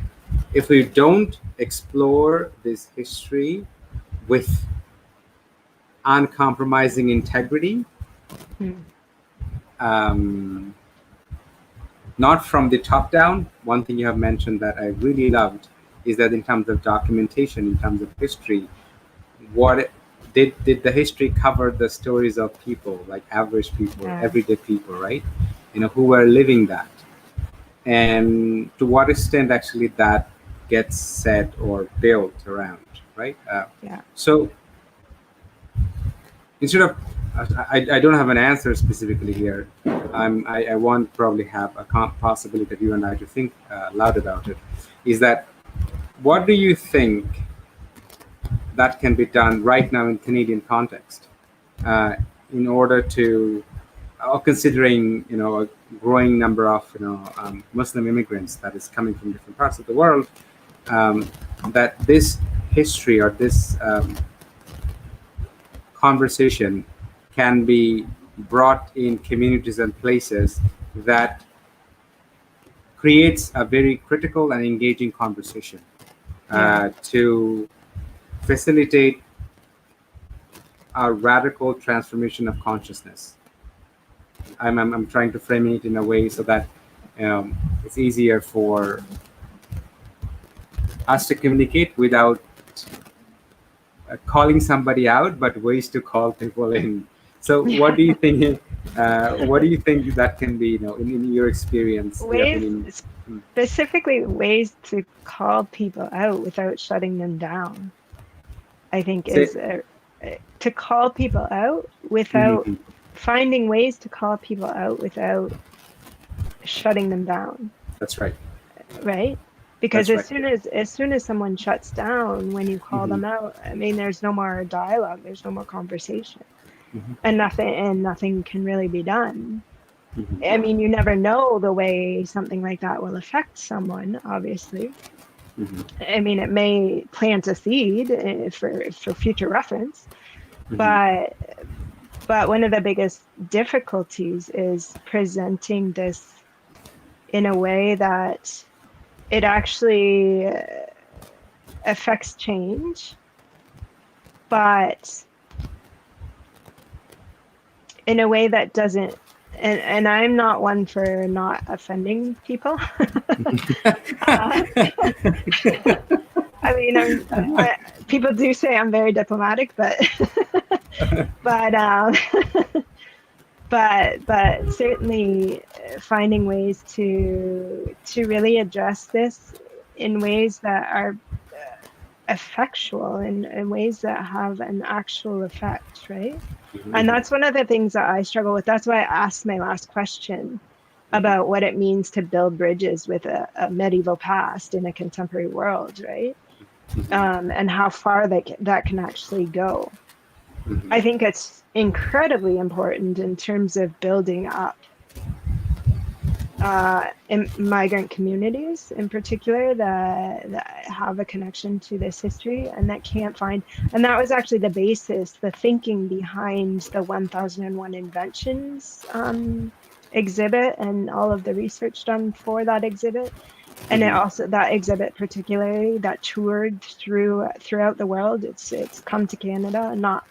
if we don't explore this history with uncompromising integrity,
Mm.
um, not from the top down. One thing you have mentioned that I really loved is that in terms of documentation, in terms of history, what did the history cover the stories of people, like average people,
Yeah.
everyday people, right? Who were living that, and to what extent actually that gets said or built around, right?
Yeah.
So instead of I don't have an answer specifically here. I want probably have a possibility of you and I to think loud about it. Is that what do you think that can be done right now in Canadian context uh, in order to, considering a growing number of Muslim immigrants that is coming from different parts of the world, um, that this history or this conversation can be brought in communities and places that creates a very critical and engaging conversation
Yeah.
to facilitate a radical transformation of consciousness. I'm trying to frame it in a way so that it's easier for us to communicate without calling somebody out, but ways to call people in. So, what do you think? What do you think that can be? In your experience, you have been
Ways,
in.
specifically ways to call people out without shutting them down, I think
Say,
is to call people out without
mhm,
finding ways to call people out without shutting them down,
that's right.
right? Because
That's right.
as soon as someone shuts down when you call
Hmm.
them out, I mean, there's no more dialogue, there's no more conversation,
Hmm.
and nothing can really be done. I
Hmm.
mean, you never know the way something like that will affect someone, obviously.
Hmm.
I mean, it may plant a seed for future reference,
Hmm.
but one of the biggest difficulties is presenting this in a way that it actually affects change, but in a way that doesn't. And I'm not one for not offending people. uh, I mean, people do say I'm very diplomatic, but but but certainly finding ways to really address this in ways that are effectual, in ways that have an actual effect, right? And
Mhm,
that's one of the things that I struggle with. That's why I asked my last question
mhm,
about what it means to build bridges with a medieval past in a contemporary world, right?
mhm,
And how far that can actually go.
mhm.
I think it's incredibly important in terms of building up migrant communities in particular that have a connection to this history and that can't find. And that was actually the basis, the thinking behind the 1001 Inventions exhibit and all of the research done for that exhibit. And it
Mhm.
also, that exhibit particularly, that toured throughout the world. It's come to Canada, not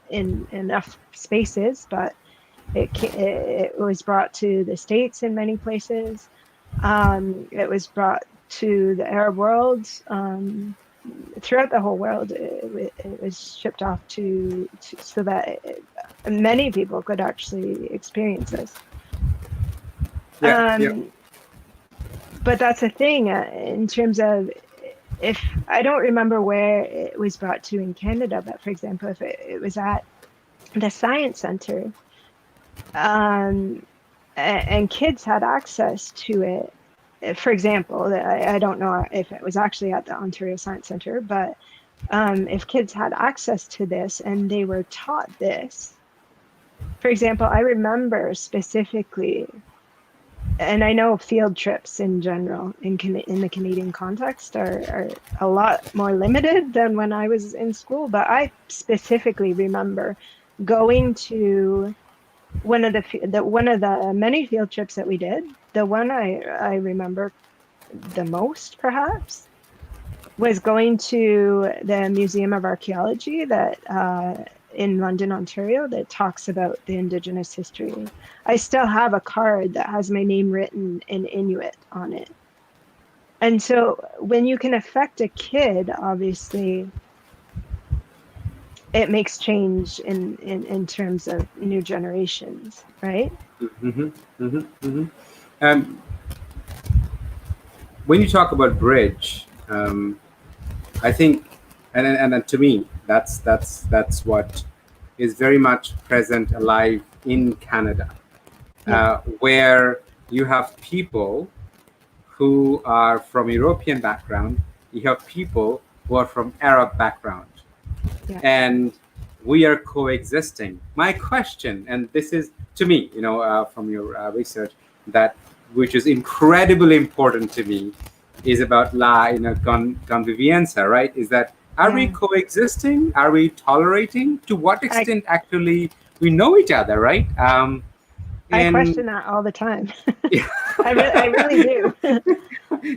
in enough spaces, but it was brought to the States in many places. It was brought to the Arab world. Throughout the whole world, it was shipped off to so that many people could actually experience this.
Yeah, yeah.
Um, but that's a thing in terms of, if I don't remember where it was brought to in Canada, but for example, if it was at the Science Center, um, and kids had access to it. For example, I don't know if it was actually at the Ontario Science Center, but if kids had access to this and they were taught this, for example, I remember specifically, and I know field trips in general in the Canadian context are a lot more limited than when I was in school, but I specifically remember going to one of the many field trips that we did. The one I remember the most, perhaps, was going to the Museum of Archaeology that in London, Ontario, that talks about the Indigenous history. I still have a card that has my name written in Inuit on it. And so when you can affect a kid, obviously, it makes change in terms of new generations, right?
Mhm, mhm, mhm. Um, when you talk about bridge, I think, and to me, that's what is very much present, alive in Canada,
Yeah,
where you have people who are from European background, you have people who are from Arab background,
yeah.
and we are coexisting. My question, and this is to me, from your research, that which is incredibly important to me, is about convivencia, right? Is that, are we
Yeah,
coexisting? Are we tolerating? To what
I
extent actually we know each other, right?
I
And
question that all the time.
yeah,
I really do.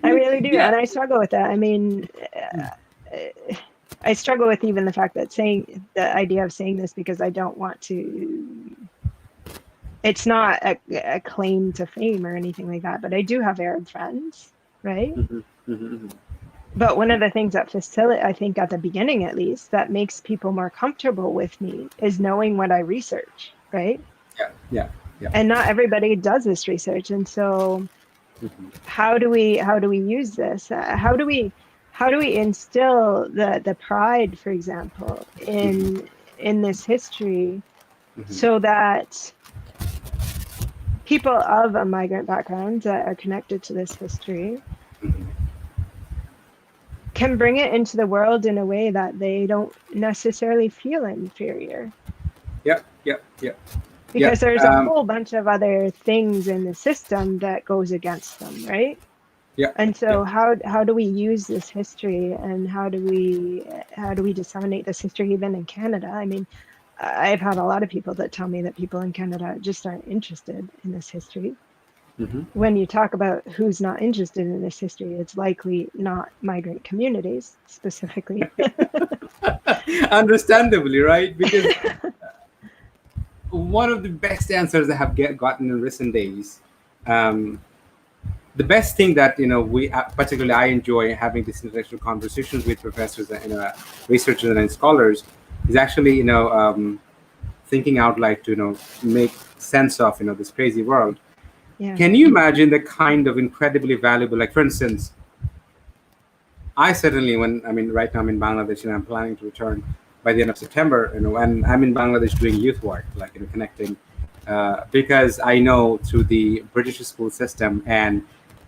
I really do,
yeah.
and I struggle with that. I mean, I struggle with even the fact that saying the idea of saying this because I don't want to. It's not a claim to fame or anything like that, but I do have Arab friends, right?
Mhm, mhm,
But one of the things that facilitate, I think at the beginning at least, that makes people more comfortable with me is knowing what I research, right?
yeah, yeah, yeah.
And not everybody does this research, and so
Mhm,
how do we use this? How do we instill the pride, for example,
mhm,
in this history,
mhm,
so that people of a migrant background that are connected to this history
mhm.
can bring it into the world in a way that they don't necessarily feel inferior,
Yeah, yeah, yeah, yeah.
because there's a whole bunch of other things in the system that goes against them, right?
Yeah,
And
yeah.
so how do we use this history, and how do we disseminate this history even in Canada? I mean, I've had a lot of people that tell me that people in Canada just aren't interested in this history.
Hmm.
When you talk about who's not interested in this history, it's likely not migrant communities specifically.
Understandably, right? Because one of the best answers I have gotten in recent days, um, the best thing that we particularly I enjoy having these intellectual conversations with professors and researchers and scholars, is actually thinking out loud to make sense of this crazy world.
Yeah.
Can you imagine the kind of incredibly valuable, like for instance, I certainly, right now I'm in Bangladesh and I'm planning to return by the end of September, and I'm in Bangladesh doing youth work, like, connecting, because I know through the British school system and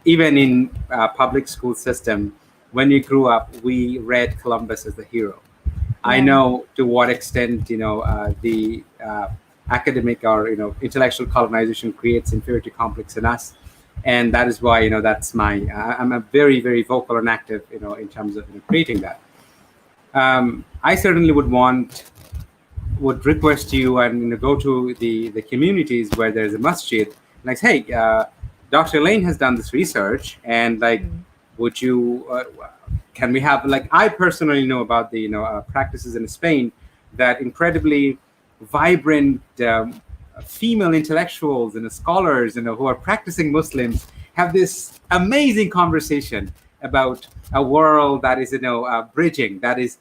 even in public school system, when we grew up, we read Columbus as the hero. I
Yeah.
know to what extent, the academic or, intellectual colonization creates inferiority complex in us. And that is why, that's I'm a very, very vocal and active, in terms of creating that. I certainly would request you and go to the communities where there's a masjid, like, hey, Dr. Lane has done this research, and like, would you, can we have, like, I personally know about the practices in Spain, that incredibly vibrant female intellectuals and scholars who are practicing Muslims have this amazing conversation about a world that is bridging, that is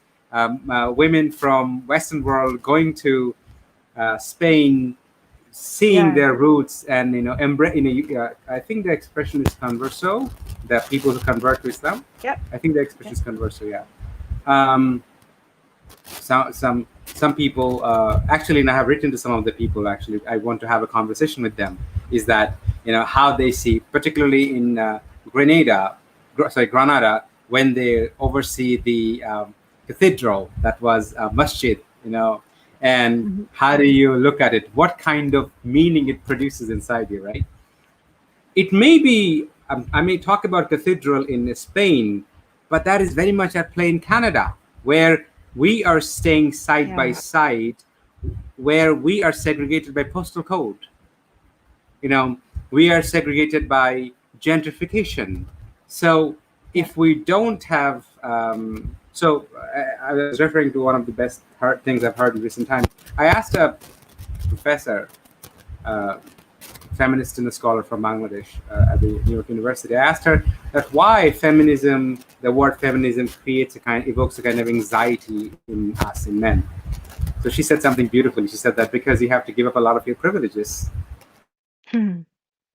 women from Western world going to Spain, seeing their roots, and I think the expression is converso, that people who convert to Islam.
Yep.
I think the expression is converso. Yeah. Some people actually, and I have written to some of the people. Actually, I want to have a conversation with them. Is that how they see, particularly in Granada, when they oversee the cathedral that was a masjid, and how do you look at it? What kind of meaning it produces inside you, right? It may be, I may talk about cathedral in Spain, but that is very much at play in Canada, where we are staying side by side, where we are segregated by postal code. We are segregated by gentrification. So if we don't have, I was referring to one of the best things I've heard in recent times. I asked a professor, feminist and a scholar from Bangladesh at the New York University. I asked her that why the word feminism evokes a kind of anxiety in us, in men. So she said something beautifully. She said that because you have to give up a lot of your privileges.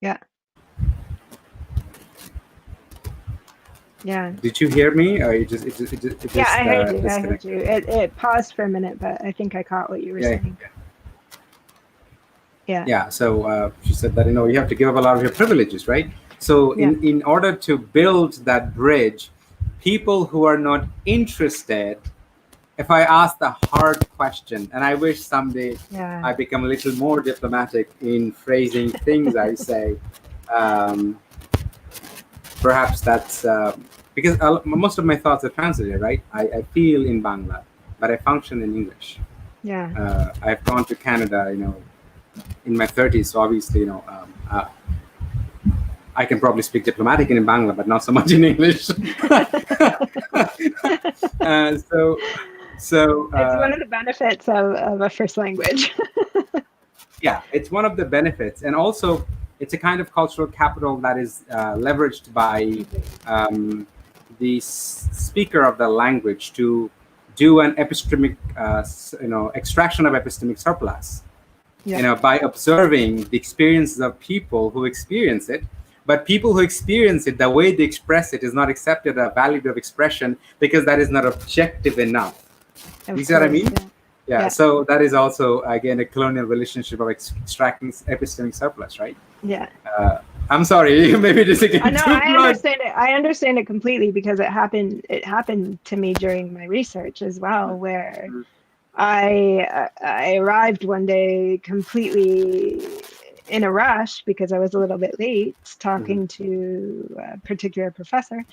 Yeah. Yeah.
Did you hear me? Or it just
yeah, I heard you. I heard you. It paused for a minute, but I think I caught what you were saying. Yeah.
So she said that you have to give up a lot of your privileges, right? So in order to build that bridge, people who are not interested, if I ask the hard question, and I wish someday I become a little more diplomatic in phrasing things I say, perhaps that's because most of my thoughts are translated, right? I feel in Bangla, but I function in English.
Yeah.
I've gone to Canada, in my 30s, so obviously, I can probably speak diplomatic in Bangla, but not so much in English. So
it's one of the benefits of a first language.
Yeah, it's one of the benefits, and also it's a kind of cultural capital that is leveraged by the speaker of the language to do an epistemic, extraction of epistemic surplus. By observing the experiences of people who experience it, but people who experience it, the way they express it is not accepted a value of expression because that is not objective enough. You see what I mean? Yeah. So that is also, again, a colonial relationship of extracting epistemic surplus, right?
Yeah.
I'm sorry, maybe this again.
No, I understand it. I understand it completely because it happened to me during my research as well, where I arrived one day completely in a rush because I was a little bit late talking to a particular professor.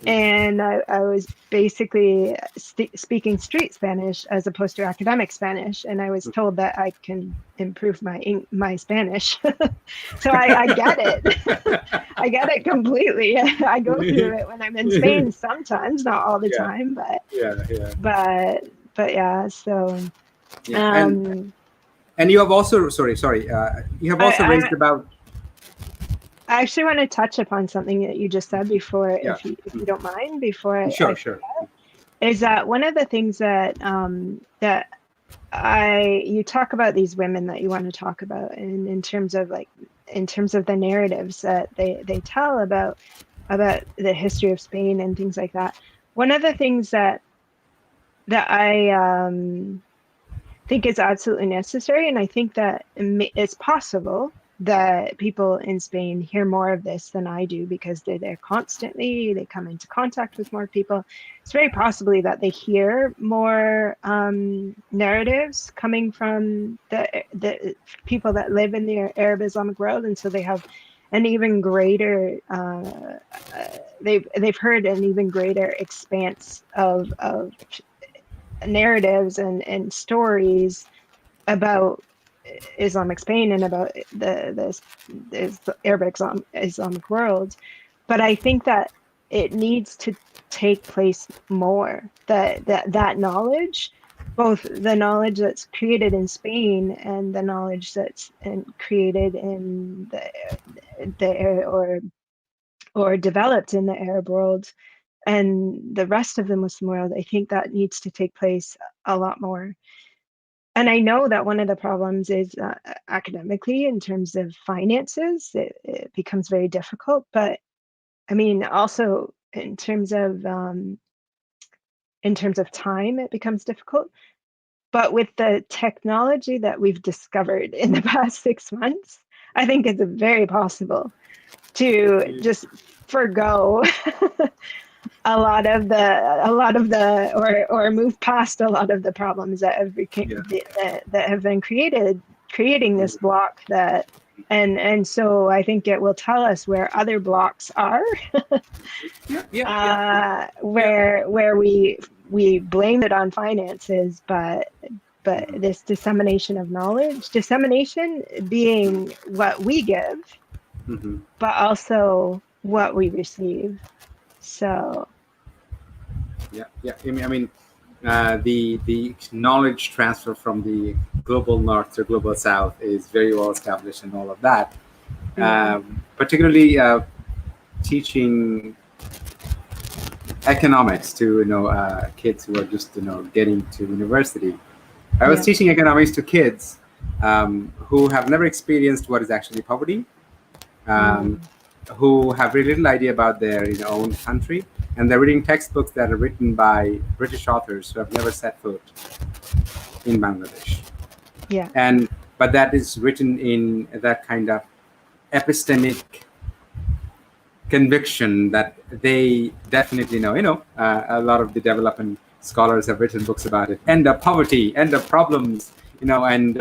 And I was basically speaking street Spanish as opposed to academic Spanish. And I was told that I can improve my Spanish. So I get it. I get it completely. I go through it when I'm in Spain sometimes, not all the time, but yeah, so
and you have also you have also raised about.
I actually want to touch upon something that you just said before, if you don't mind, before
Sure.
is that one of the things that that you talk about these women that you want to talk about, and in terms of the narratives that they tell about the history of Spain and things like that. One of the things that I think is absolutely necessary, and I think that it's possible that people in Spain hear more of this than I do because they're there constantly, they come into contact with more people. It's very possibly that they hear more narratives coming from the people that live in the Arab Islamic world, and so they have an even greater they've heard an even greater expanse of narratives and stories about Islamic Spain and about the Arabic Islamic world. But I think that it needs to take place more. That knowledge, both the knowledge that's created in Spain and the knowledge that's created in the or developed in the Arab world and the rest of the Muslim world, I think that needs to take place a lot more. And I know that one of the problems is academically in terms of finances, it becomes very difficult. But I mean, also in terms of time, it becomes difficult. But with the technology that we've discovered in the past 6 months, I think it's very possible to just forgo or move past a lot of the problems that have been creating this block that and so I think it will tell us where other blocks are. Where we blame it on finances, but this dissemination of knowledge, dissemination being what we give, but also what we receive. So
I mean, the knowledge transfer from the global north to global south is very well established and all of that. Particularly teaching economics to kids who are just getting to university. I was teaching economics to kids who have never experienced what is actually poverty, who have very little idea about their own country, and they're reading textbooks that are written by British authors who have never set foot in Bangladesh. But that is written in that kind of epistemic conviction that they definitely know. A lot of the development scholars have written books about it. End of poverty, end of problems, and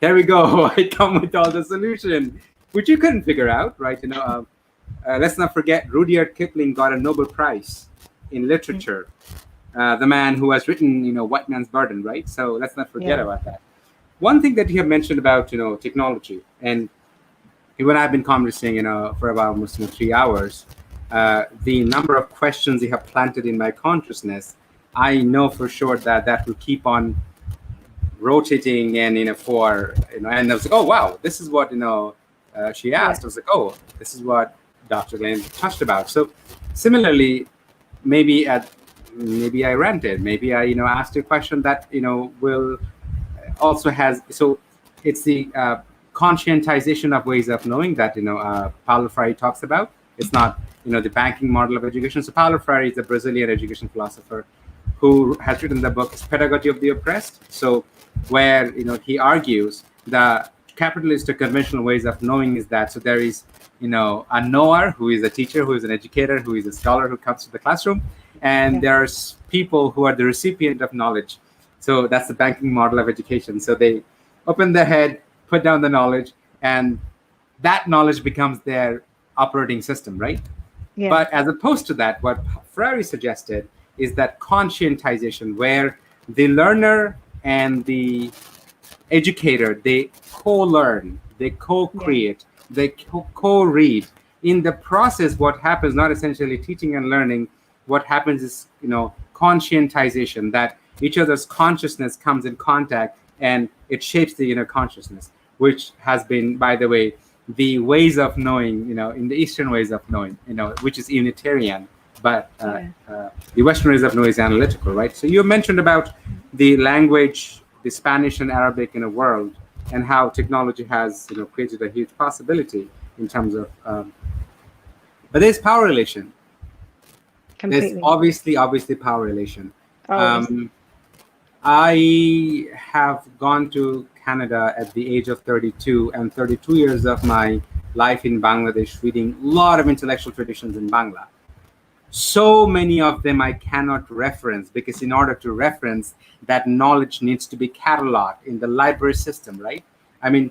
here we go. I come with all the solution, which you couldn't figure out, right? Let's not forget Rudyard Kipling got a Nobel Prize in literature. The man who has written, White Man's Burden, right? So let's not forget about that. One thing that you have mentioned about, technology, and you and I have been conversing, for about almost 3 hours. The number of questions you have planted in my consciousness, I know for sure that will keep on rotating, and for and I was like, oh wow, this is what she asked. I was like, oh, this is what Dr. Lane touched about. So similarly, maybe I ranted, maybe I asked a question that will also has, so it's the conscientization of ways of knowing that Paulo Freire talks about. It's not the banking model of education. So Paulo Freire is a Brazilian education philosopher who has written the book Pedagogy of the Oppressed. So where he argues the capitalist or conventional ways of knowing is that, so there is a knower who is a teacher, who is an educator, who is a scholar who comes to the classroom, and there's people who are the recipient of knowledge. So that's the banking model of education. So they open their head, put down the knowledge, and that knowledge becomes their operating system, right? But as opposed to that, what Freire suggested is that conscientization, where the learner and the educator, they co-learn, they co-create, they co-read. In the process, what happens, not essentially teaching and learning, what happens is conscientization, that each other's consciousness comes in contact and it shapes the inner consciousness, which has been, by the way, the ways of knowing, in the Eastern ways of knowing, which is Unitarian, but the Western ways of knowing is analytical, right? So you mentioned about the language the Spanish and Arabic in a world, and how technology has created a huge possibility in terms of. But there's power relation. There's
Completely.
obviously power relation.
Always.
Um, I have gone to Canada at the age of 32, and 32 years of my life in Bangladesh, reading a lot of intellectual traditions in Bangla. So many of them I cannot reference, because in order to reference, that knowledge needs to be cataloged in the library system, right? I mean,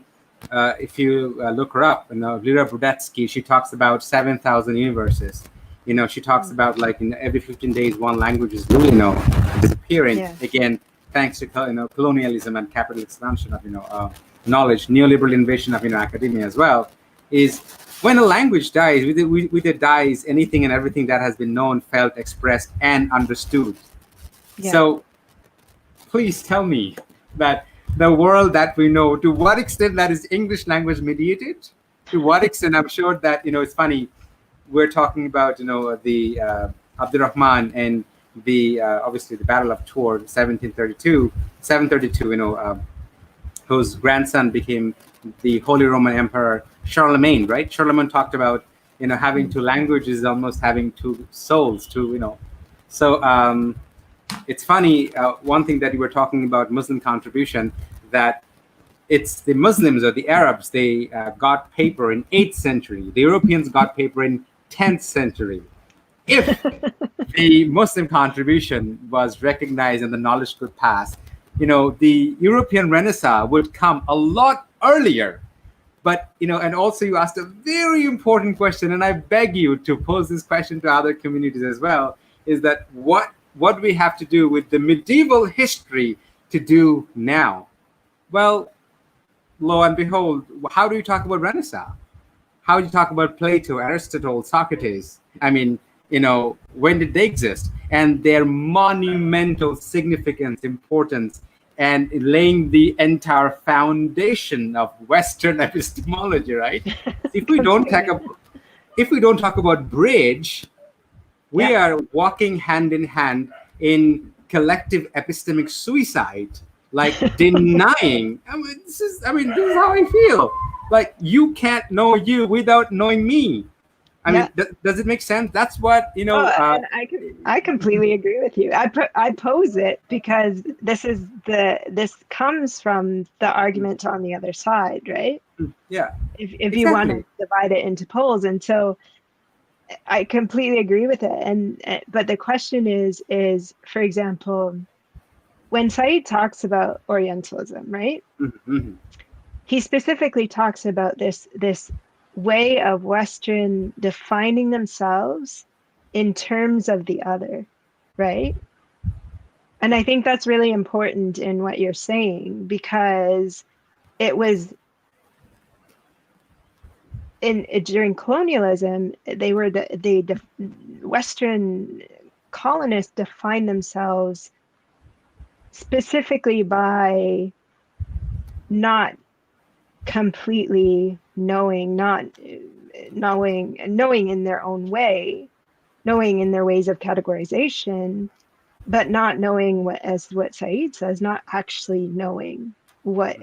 if you look her up, Lyra Brodsky, she talks about 7,000 universes. She talks about, like, in every 15 days, one language is really, disappearing.
Yeah.
Again, thanks to colonialism and capital expansion of knowledge, neoliberal invasion of academia as well. Is when a language dies, with it dies anything and everything that has been known, felt, expressed, and understood.
Yeah.
So please tell me that the world that we know, to what extent that is English language mediated, to what extent. I'm sure that it's funny, we're talking about the Abdurrahman and the obviously the Battle of Tours, 732, whose grandson became the Holy Roman Emperor Charlemagne, right? Charlemagne talked about having two languages, almost having two souls, So it's funny, one thing that you were talking about, Muslim contribution, that it's the Muslims or the Arabs, they got paper in 8th century. The Europeans got paper in 10th century. If the Muslim contribution was recognized and the knowledge could pass, the European Renaissance would come a lot earlier. But, and also you asked a very important question, and I beg you to pose this question to other communities as well, is that what do we have to do with the medieval history to do now? Well, lo and behold, how do you talk about Renaissance? How do you talk about Plato, Aristotle, Socrates? I mean, when did they exist? And their monumental significance, importance, and laying the entire foundation of Western epistemology, right? If we don't talk about bridge, we are walking hand in hand in collective epistemic suicide, like denying. This is how I feel. Like, you can't know you without knowing me. I mean, does it make sense? That's what
and I completely agree with you. I pose it because this comes from the argument on the other side, right?
Yeah.
If exactly. You want to divide it into poles, and so I completely agree with it. But the question is, for example, when Said talks about Orientalism, right?
Mm-hmm.
He specifically talks about this way of Western defining themselves in terms of the other, right? And I think that's really important in what you're saying, because it was during colonialism, the Western colonists defined themselves specifically by not completely knowing in their own way, knowing in their ways of categorization, but not knowing what Said says, not actually knowing what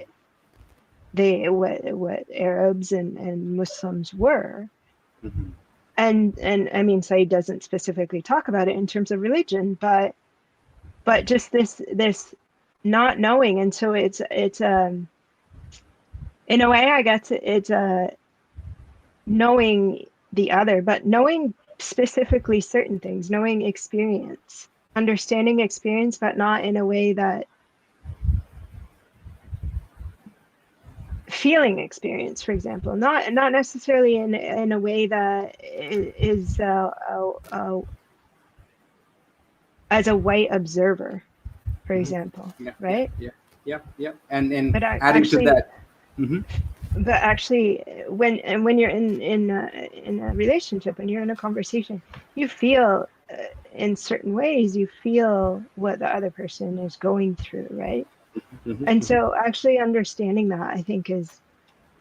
Arabs and Muslims were.
Mm-hmm.
And I mean, Said doesn't specifically talk about it in terms of religion, but just this not knowing. And so it's in a way, I guess it's knowing the other, but knowing specifically certain things, knowing experience, understanding experience, but not in a way that feeling experience, for example, not necessarily in a way that is as a white observer, for example, right?
Yeah. And
but
adding
actually,
to that. Mm-hmm.
But actually, when you're in a relationship, when you're in a conversation, you feel in certain ways, you feel what the other person is going through, right?
Mm-hmm.
And so actually understanding that, I think, is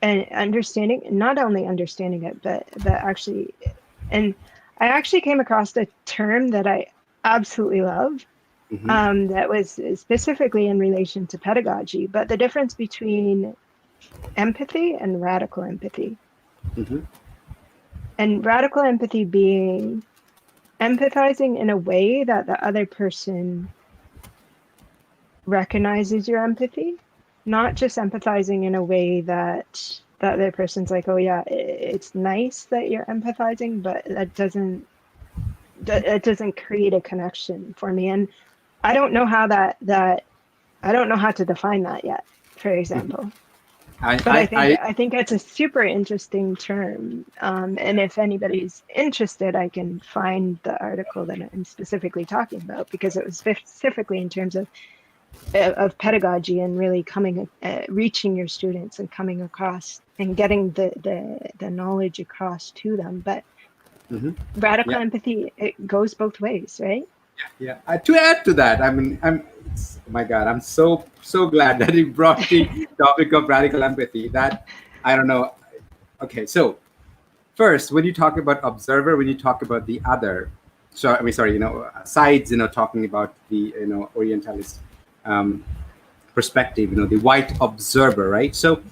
not only understanding it, but actually, and I actually came across a term that I absolutely love, that was specifically in relation to pedagogy, but the difference between empathy and radical empathy. And radical empathy being empathizing in a way that the other person recognizes your empathy, not just empathizing in a way that the other person's like, oh yeah, it's nice that you're empathizing, but that doesn't create a connection for me. And I don't know how I don't know how to define that yet, for example. But I think it's a super interesting term. And if anybody's interested, I can find the article that I'm specifically talking about, because it was specifically in terms of pedagogy and really reaching your students and coming across and getting the knowledge across to them. But radical empathy, it goes both ways, right?
Yeah. To add to that, I mean, my God, I'm so glad that you brought the topic of radical empathy. That, I don't know. Okay, so first, when you talk about observer, when you talk about the other, sides, talking about the Orientalist perspective, the white observer, right? So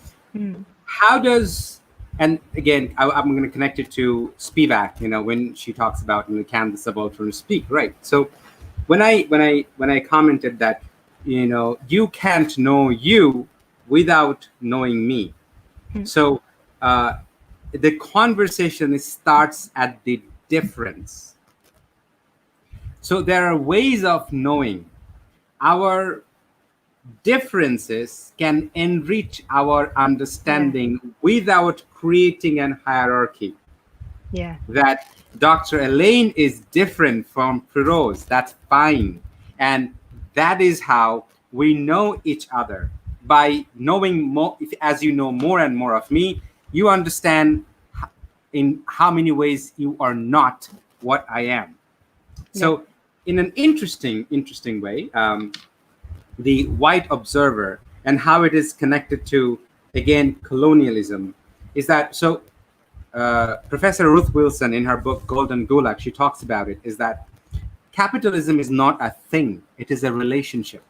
how does, and again, I'm going to connect it to Spivak, when she talks about, can the subaltern speak, right? So when I commented that, you can't know you without knowing me. So the conversation starts at the difference. So there are ways of knowing. Our differences can enrich our understanding without creating an hierarchy.
Yeah.
That Dr. Elaine is different from Firoz. That's fine. And that is how we know each other. By knowing more, as you know more and more of me, you understand in how many ways you are not what I am. So in an interesting way, the white observer and how it is connected to, again, colonialism, is that, so Professor Ruth Wilson, in her book Golden Gulag, she talks about it, is that capitalism is not a thing, it is a relationship.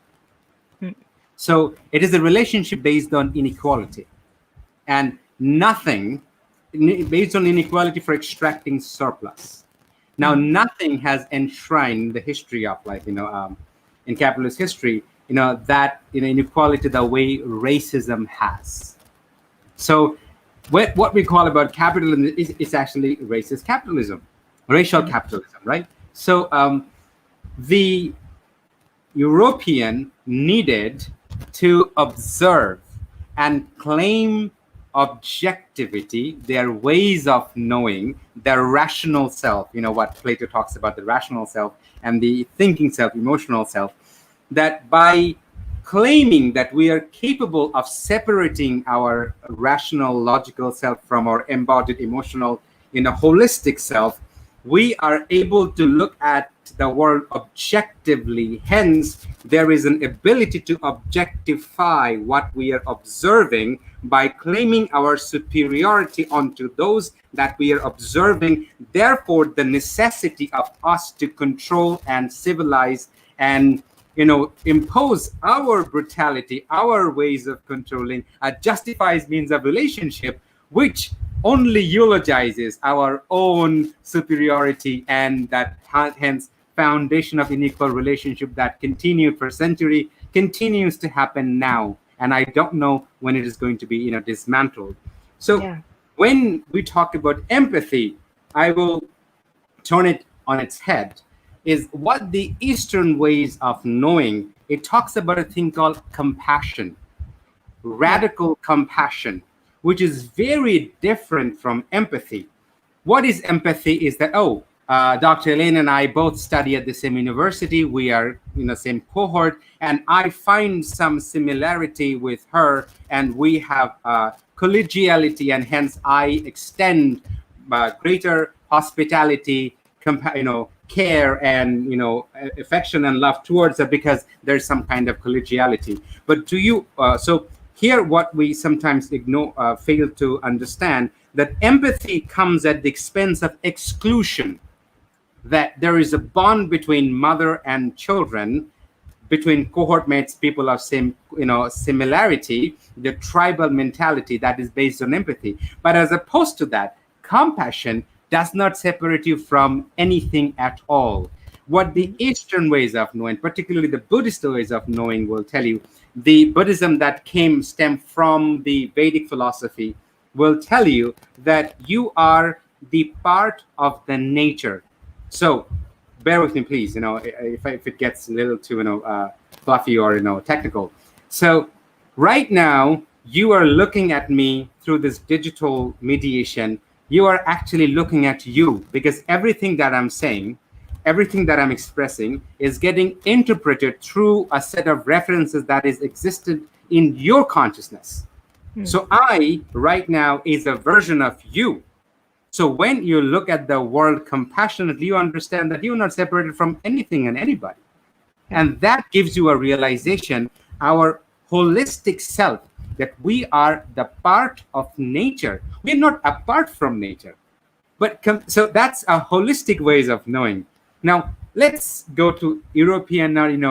So it is a relationship based on inequality, and nothing based on inequality for extracting surplus. Now, nothing has enshrined the history of, in capitalist history, that inequality the way racism has. So what we call about capitalism is actually racist capitalism, racial capitalism, right? So the European needed to observe and claim objectivity, their ways of knowing, their rational self, what Plato talks about, the rational self and the thinking self, emotional self, that by claiming that we are capable of separating our rational, logical self from our embodied emotional, holistic self, we are able to look at the world objectively. Hence, there is an ability to objectify what we are observing by claiming our superiority onto those that we are observing. Therefore, the necessity of us to control and civilize and impose our brutality, our ways of controlling, justifies means of relationship, which only eulogizes our own superiority, and that hence foundation of unequal relationship that continued for century continues to happen now, and I don't know when it is going to be dismantled. So when we talk about empathy, I will turn it on its head. Is what the Eastern ways of knowing, it talks about a thing called compassion, radical compassion, which is very different from empathy. What is empathy is that, Dr. Elaine and I both study at the same university. We are in the same cohort, and I find some similarity with her, and we have collegiality, and hence I extend greater hospitality, care and affection and love towards her because there's some kind of collegiality. But do you so here what we sometimes ignore, fail to understand, that empathy comes at the expense of exclusion, that there is a bond between mother and children, between cohort mates, people of same, similarity, the tribal mentality that is based on empathy. But as opposed to that, compassion does not separate you from anything at all. What the Eastern ways of knowing, particularly the Buddhist ways of knowing, will tell you, the Buddhism that stemmed from the Vedic philosophy will tell you that you are the part of the nature. So bear with me, please. If it gets a little too fluffy or technical. So right now you are looking at me through this digital mediation. You are actually looking at you, because everything that I'm saying, everything that I'm expressing is getting interpreted through a set of references that is existed in your consciousness. So I right now is a version of you. So when you look at the world compassionately, you understand that you're not separated from anything and anybody. And that gives you a realization, our holistic self, that we are the part of nature. We're not apart from nature. But so that's a holistic ways of knowing. Now, let's go to European, ways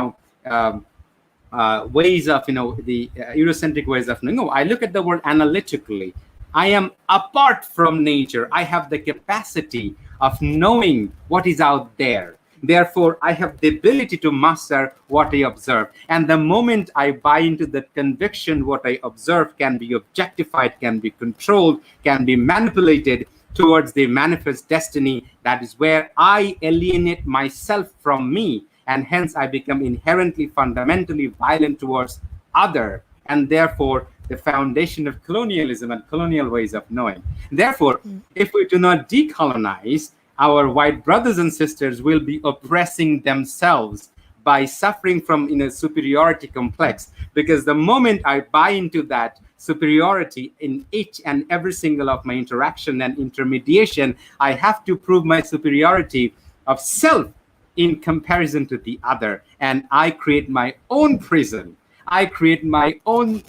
of, the Eurocentric ways of knowing. No, I look at the world analytically. I am apart from nature. I have the capacity of knowing what is out there. Therefore, I have the ability to master what I observe. And the moment I buy into that conviction, what I observe can be objectified, can be controlled, can be manipulated towards the manifest destiny, that is where I alienate myself from me. And hence I become inherently, fundamentally violent towards other. And therefore, the foundation of colonialism and colonial ways of knowing. Therefore, if we do not decolonize, our white brothers and sisters will be oppressing themselves by suffering from superiority complex. Because the moment I buy into that superiority in each and every single of my interaction and intermediation, I have to prove my superiority of self in comparison to the other. And I create my own prison. I create my own,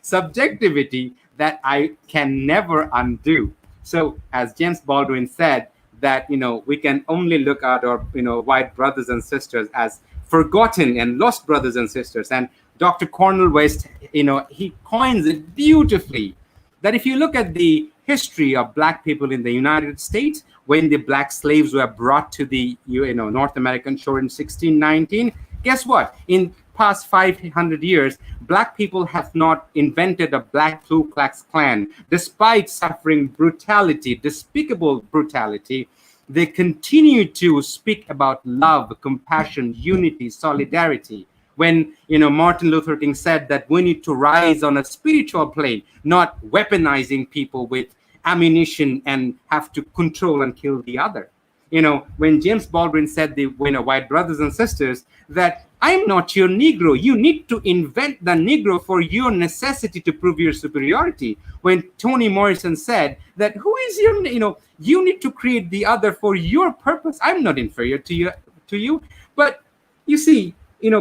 subjectivity that I can never undo. So as James Baldwin said, that, we can only look at our, white brothers and sisters as forgotten and lost brothers and sisters. And Dr. Cornel West, he coins it beautifully, that if you look at the history of Black people in the United States, when the Black slaves were brought to the North American shore in 1619, guess what? In past 500 years, Black people have not invented a Black Ku Klux Klan. Despite suffering brutality, despicable brutality, they continue to speak about love, compassion, unity, solidarity. When Martin Luther King said that we need to rise on a spiritual plane, not weaponizing people with ammunition and have to control and kill the other. When James Baldwin said, the white brothers and sisters, that I'm not your Negro. You need to invent the Negro for your necessity to prove your superiority. When Toni Morrison said that, who is your, you need to create the other for your purpose. I'm not inferior to you. But you see,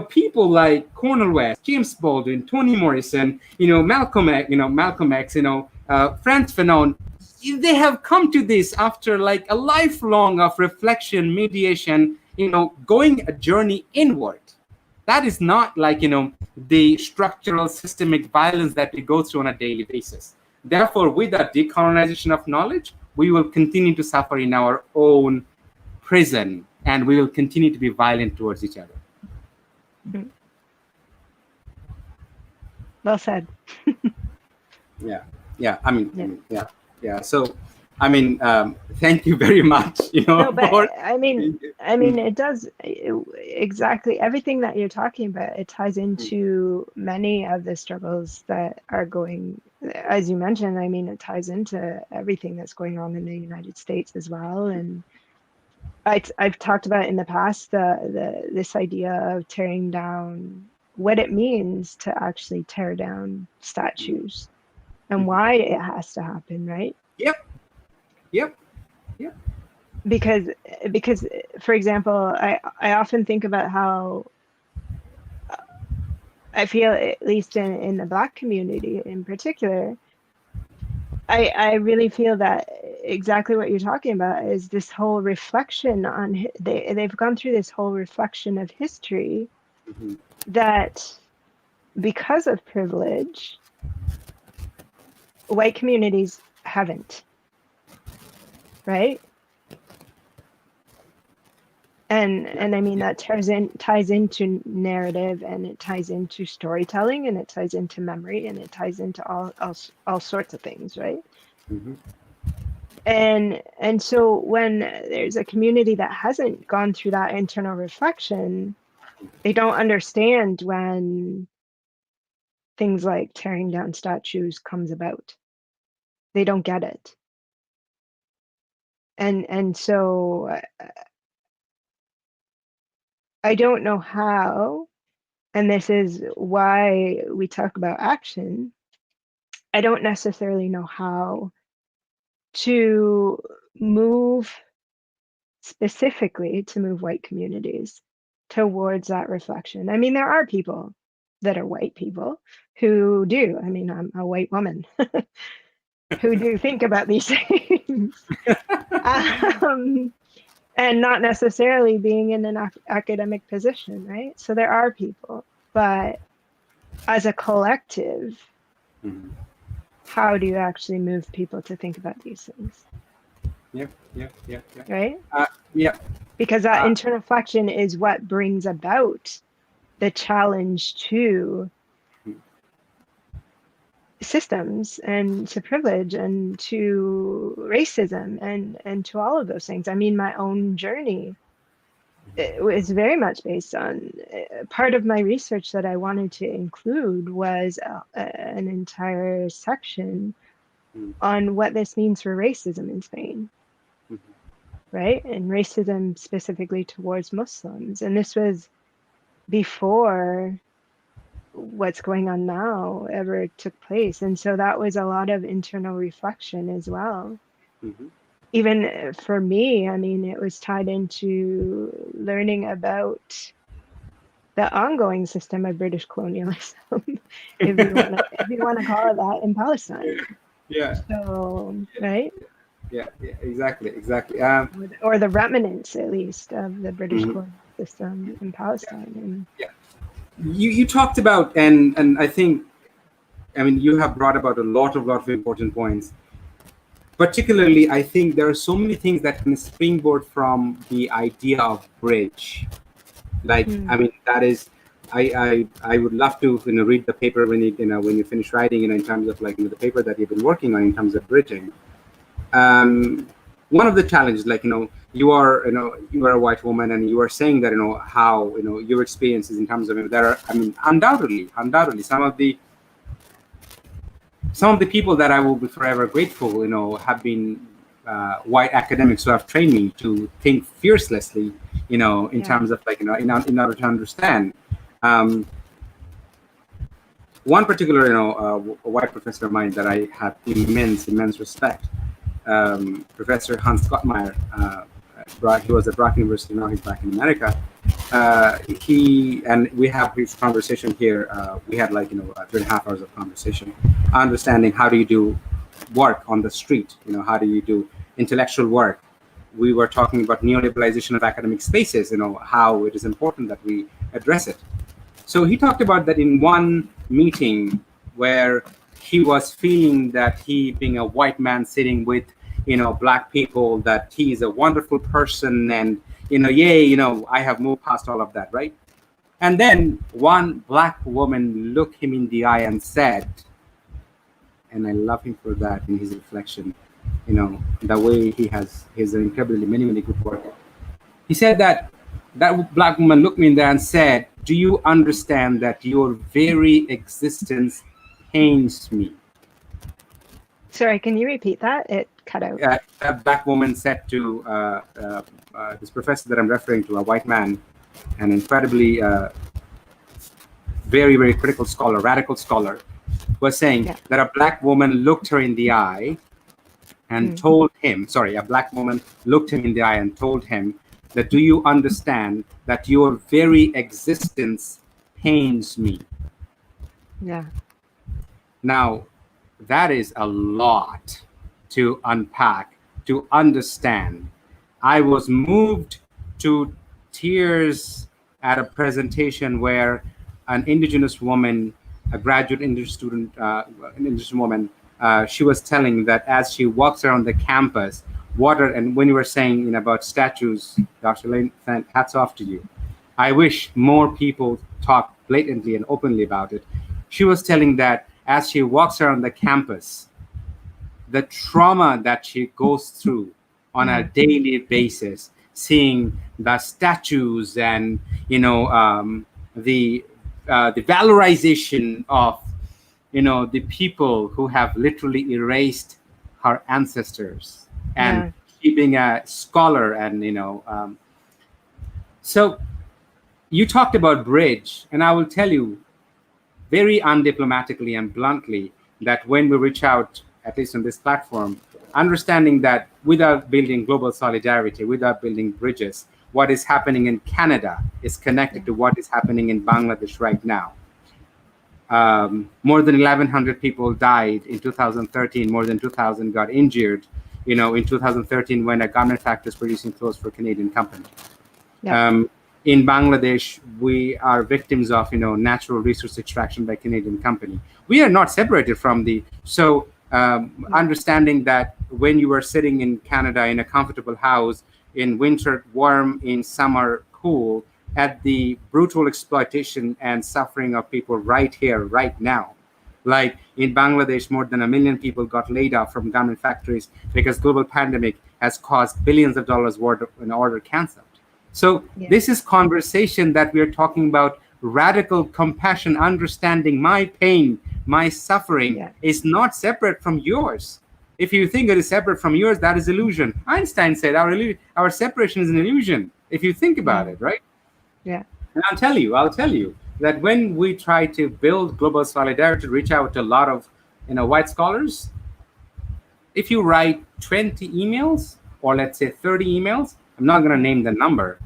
people like Cornel West, James Baldwin, Toni Morrison, Malcolm X, Frantz Fanon, they have come to this after like a lifelong of reflection, mediation, going a journey inward. That is not like, the structural systemic violence that we go through on a daily basis. Therefore, with that decolonization of knowledge, we will continue to suffer in our own prison, and we will continue to be violent towards each other.
Well said.
Yeah. So, thank you very much.
No, but it does exactly everything that you're talking about. It ties into many of the struggles that are going, as you mentioned. It ties into everything that's going on in the United States as well. And I've talked about in the past this idea of tearing down, what it means to actually tear down statues, and why it has to happen, right?
Yep.
Because for example, I often think about how I feel, at least in the Black community in particular, I really feel that exactly what you're talking about is this whole reflection on, they've gone through this whole reflection of history
Mhm.
that because of privilege, white communities haven't, right? And I mean that ties into narrative, and it ties into storytelling, and it ties into memory, and it ties into all sorts of things, right?
Mhm.
And so when there's a community that hasn't gone through that internal reflection, they don't understand when things like tearing down statues comes about. They don't get it. And so I don't know how, and this is why we talk about action. I don't necessarily know how to move, specifically to move white communities towards that reflection. I mean, there are people that are white people who do. I mean, I'm a white woman who do think about these things. um, and not necessarily being in an academic position, right? So there are people, but as a collective,
Mhm.
how do you actually move people to think about these things,
Yeah, yeah, yeah, yeah.
right?
Uh, yeah.
Because that
Uh,
internal reflection is what brings about the challenge to systems and to privilege and to racism and to all of those things. I mean, my own journey, it was very much based on part of my research that I wanted to include was an entire section
mhm.
on what this means for racism in Spain,
Mhm.
right? And racism specifically towards Muslims. And this was before what's going on now ever took place. And so that was a lot of internal reflection as well.
Mhm.
Even for me, I mean, it was tied into learning about the ongoing system of British colonialism, if you want to call it that, in Palestine.
Yeah,
So, right?
yeah, yeah, exactly, exactly.
Or the remnants, at least, of the British
Mhm.
colonial system in Palestine. And
Yeah. You talked about, and I think, I mean, you have brought about a lot of important points. Particularly, I think there are so many things that can springboard from the idea of bridge. Like, I
mm,
mean, that is, I would love to read the paper when you finish writing, in terms of like the paper that you've been working on in terms of bridging. um, One of the challenges, like you are a white woman, and you are saying that how your experiences in terms of there are, I mean, undoubtedly some of the people that I will be forever grateful, have been white academics who have trained me to think fiercelessly, in
yeah,
terms of like in order to understand. Um, One particular, a white professor of mine that I have immense respect, Professor Hans Gottmeyer. He was at Brock University. Now he's back in America. He and we have his conversation here. We had like 2.5 hours of conversation, understanding how do you do work on the street. How do you do intellectual work. We were talking about neoliberalization of academic spaces. How it is important that we address it. So he talked about that in one meeting where he was feeling that he, being a white man sitting with, black people, that he is a wonderful person, and yay, I have moved past all of that, right? And then one black woman looked him in the eye and said, and I love him for that in his reflection, the way he's an incredibly many good worker. He said that black woman looked me in there and said, "Do you understand that your very existence pains me?"
sorry, can you repeat that? It cut out.
That black woman said to this professor that I'm referring to, a white man, an incredibly very critical scholar, radical scholar, was saying
Yeah.
that a black woman looked her in the eye and
Mm,
told him, sorry, a black woman looked him in the eye and told him that, "Do you understand that your very existence pains me?"
yeah.
Now, that is a lot to unpack, to understand. I was moved to tears at a presentation where an indigenous woman, a graduate indigenous student, an indigenous woman, she was telling that as she walks around the campus, water, and when you were saying, about statues, Dr. Lane, hats off to you. I wish more people talk blatantly and openly about it. She was telling that as she walks around the campus, the trauma that she goes through on a daily basis, seeing the statues and the valorization of the people who have literally erased her ancestors, and
Yeah.
she being a scholar, and so you talked about bridge, and I will tell you very undiplomatically and bluntly that when we reach out, at least on this platform, understanding that without building global solidarity, without building bridges, what is happening in Canada is connected to what is happening in Bangladesh right now. More than 1,100 people died in 2013. More than 2,000 got injured, in 2013 when a garment factory is producing clothes for a Canadian company.
Yeah.
In Bangladesh, we are victims of natural resource extraction by Canadian company. We are not separated from understanding that when you are sitting in Canada in a comfortable house, in winter warm, in summer cool, at the brutal exploitation and suffering of people right here, right now. Like in Bangladesh, more than 1 million people got laid off from garment factories because global pandemic has caused billions of dollars worth of an order canceled. So this is conversation that we are talking about, radical compassion, understanding my pain, my suffering is not separate from yours. If you think it is separate from yours, that is illusion. Einstein said our separation is an illusion, if you think about it, right?
Yeah.
And I'll tell you that when we try to build global solidarity, reach out to a lot of white scholars, if you write 20 emails, or let's say 30 emails, I'm not going to name the number,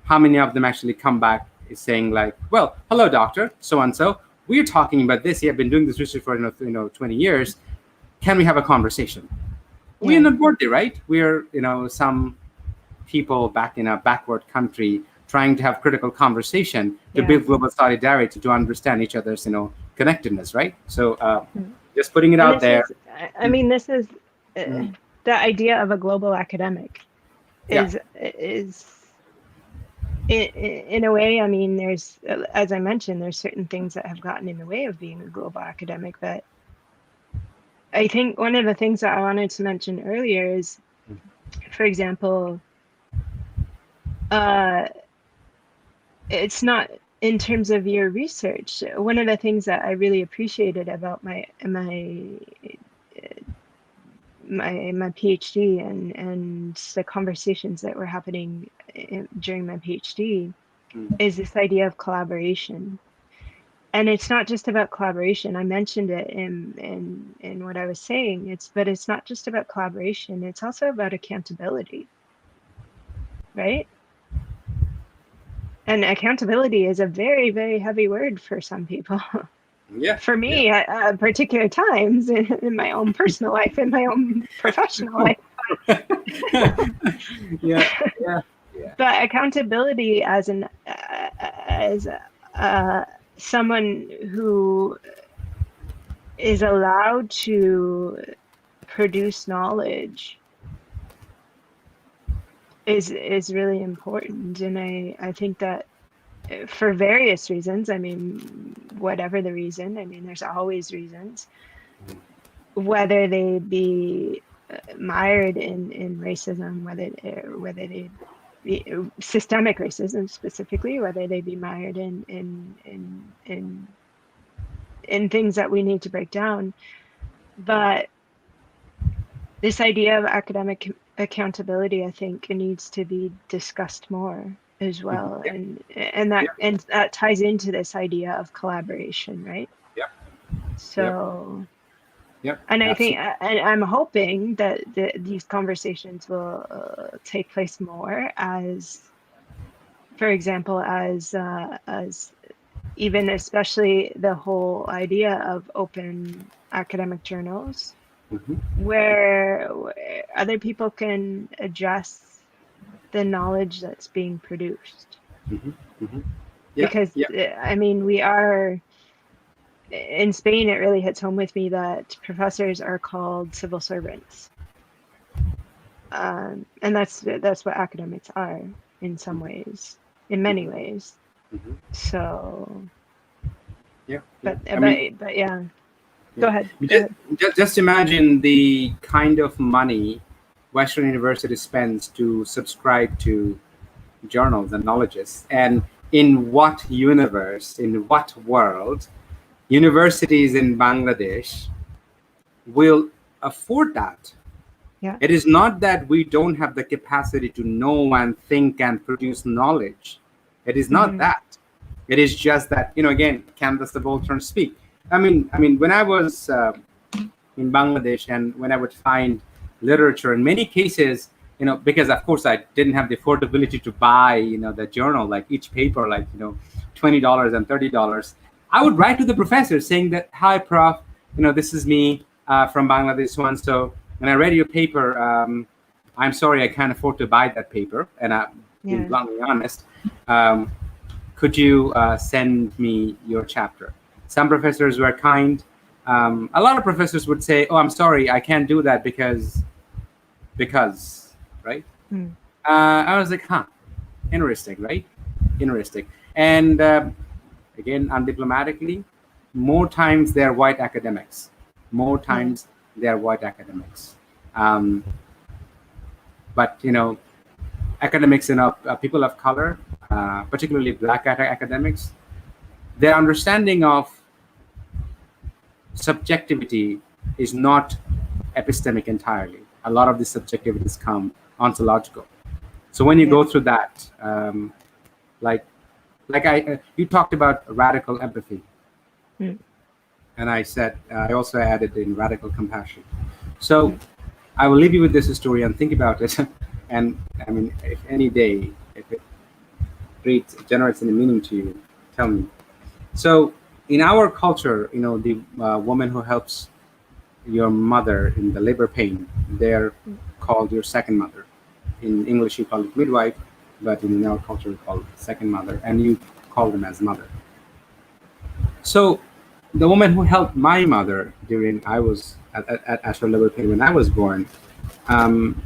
how many of them actually come back saying like, well, hello, doctor, so-and-so, we're talking about this. I've been doing this research for 20 years. Can we have a conversation? We're not worthy, right? We're some people back in a backward country trying to have critical conversation to build global solidarity, to understand each other's connectedness, right? So just putting it out there.
This is the idea of a global academic is in a way, there's, as I mentioned, there's certain things that have gotten in the way of being a global academic, but I think one of the things that I wanted to mention earlier is, for example, it's not in terms of your research. One of the things that I really appreciated about my PhD and the conversations that were happening during my PhD is this idea of collaboration. And it's not just about collaboration. I mentioned it in what I was saying. But it's not just about collaboration. It's also about accountability, right? And accountability is a very, very heavy word for some people.
Yeah.
For me, at particular times in my own personal life, in my own professional life.
Yeah.
But accountability as someone who is allowed to produce knowledge is really important. And I think that for various reasons, whatever the reason, there's always reasons, whether they be mired in racism, whether they be systemic racism specifically, whether they be mired in things that we need to break down. But this idea of academic accountability, I think, needs to be discussed more as well. And that ties into this idea of collaboration, right? So and I think, and I'm hoping that these conversations will take place more, as, for example, as even especially the whole idea of open academic journals, where other people can address the knowledge that's being produced.
Yeah,
because
yeah.
I mean, we are in Spain. It really hits home with me that professors are called civil servants, and that's what academics are in some ways, in many
Mhm,
ways.
mhm.
So,
Yeah, yeah.
but
I mean,
yeah.
yeah.
Go ahead. Go
Just,
ahead.
just imagine the kind of money Western university spends to subscribe to journals and knowledges, and in what universe, in what world, universities in Bangladesh will afford that.
Yeah.
It is not that we don't have the capacity to know and think and produce knowledge. It is not
Hmm.
that. It is just that, again, can the subaltern speak? I mean, when I was in Bangladesh, and when I would find literature, in many cases, because of course I didn't have the affordability to buy, the journal, like each paper, like, $20 and $30. I would write to the professor saying that, hi, prof, this is me from Bangladesh, one. So when I read your paper, I'm sorry, I can't afford to buy that paper. And I'm being
Yeah.
bluntly honest. Um, could you send me your chapter? Some professors were kind. A lot of professors would say, oh, I'm sorry, I can't do that because, right?
Mm.
I was like, huh, interesting, right? Interesting. And again, undiplomatically, more times they're white academics. More
Yeah.
times they're white academics. Um, but, academics, people of color, particularly black academics, their understanding of subjectivity is not epistemic entirely. A lot of the subjectivities come ontological. So when you
Yeah.
go through that, like you talked about radical empathy,
Mm.
and I said I also added in radical compassion. So
Mm.
I will leave you with this story and think about it. And I mean, if any day, if it generates any meaning to you, tell me. So in our culture, the woman who helps your mother in the labor pain, they're
Mm.
called your second mother. In English, you call it midwife, but in our culture, we call it second mother, and you call them as mother. So the woman who helped my mother during I was at her labor pain when I was born, um,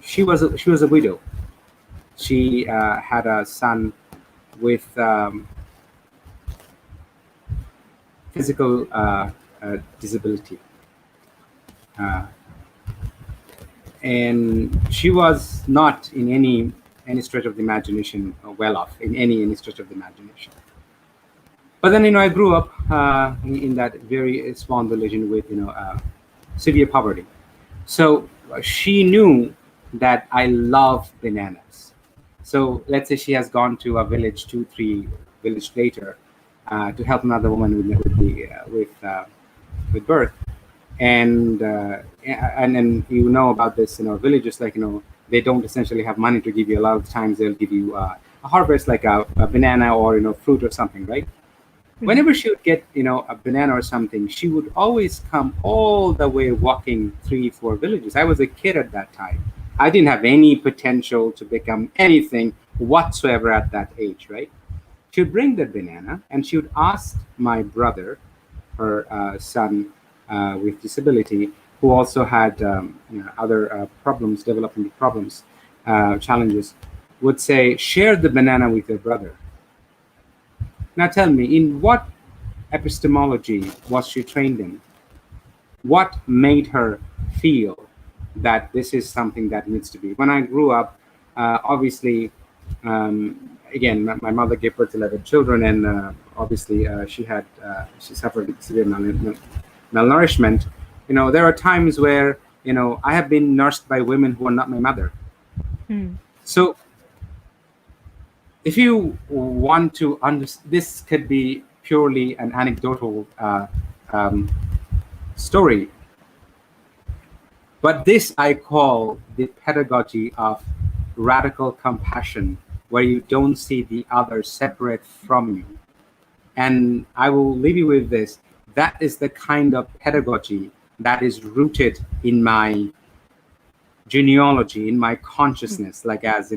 she was a widow. She had a son with physical disability. Uh, and she was not in any stretch of the imagination well off in any stretch of the imagination. But then I grew up in that very small village with severe poverty. So she knew that I love bananas. So let's say she has gone to a village, 2, 3 village later, to help another woman with birth, and then about this, villages, like, they don't essentially have money to give you. A lot of times they'll give you a harvest, like a banana or fruit or something, right?
Mm.
Whenever she would get a banana or something, she would always come all the way walking 3, 4 villages. I was a kid at that time. I didn't have any potential to become anything whatsoever at that age, right? She would bring the banana and she would ask my brother, her son with disability, who also had other problems, development problems, challenges, would say, share the banana with your brother. Now tell me, in what epistemology was she trained in? What made her feel that this is something that needs to be? When I grew up, obviously, again, my mother gave birth to 11 children, and obviously she suffered severe malnourishment. There are times where I have been nursed by women who are not my mother.
Mm.
So if you want to understand, this could be purely an anecdotal um, story, but this I call the pedagogy of radical compassion, where you don't see the other separate from you. And I will leave you with this. That is the kind of pedagogy that is rooted in my genealogy, in my
Mm.
consciousness, like, as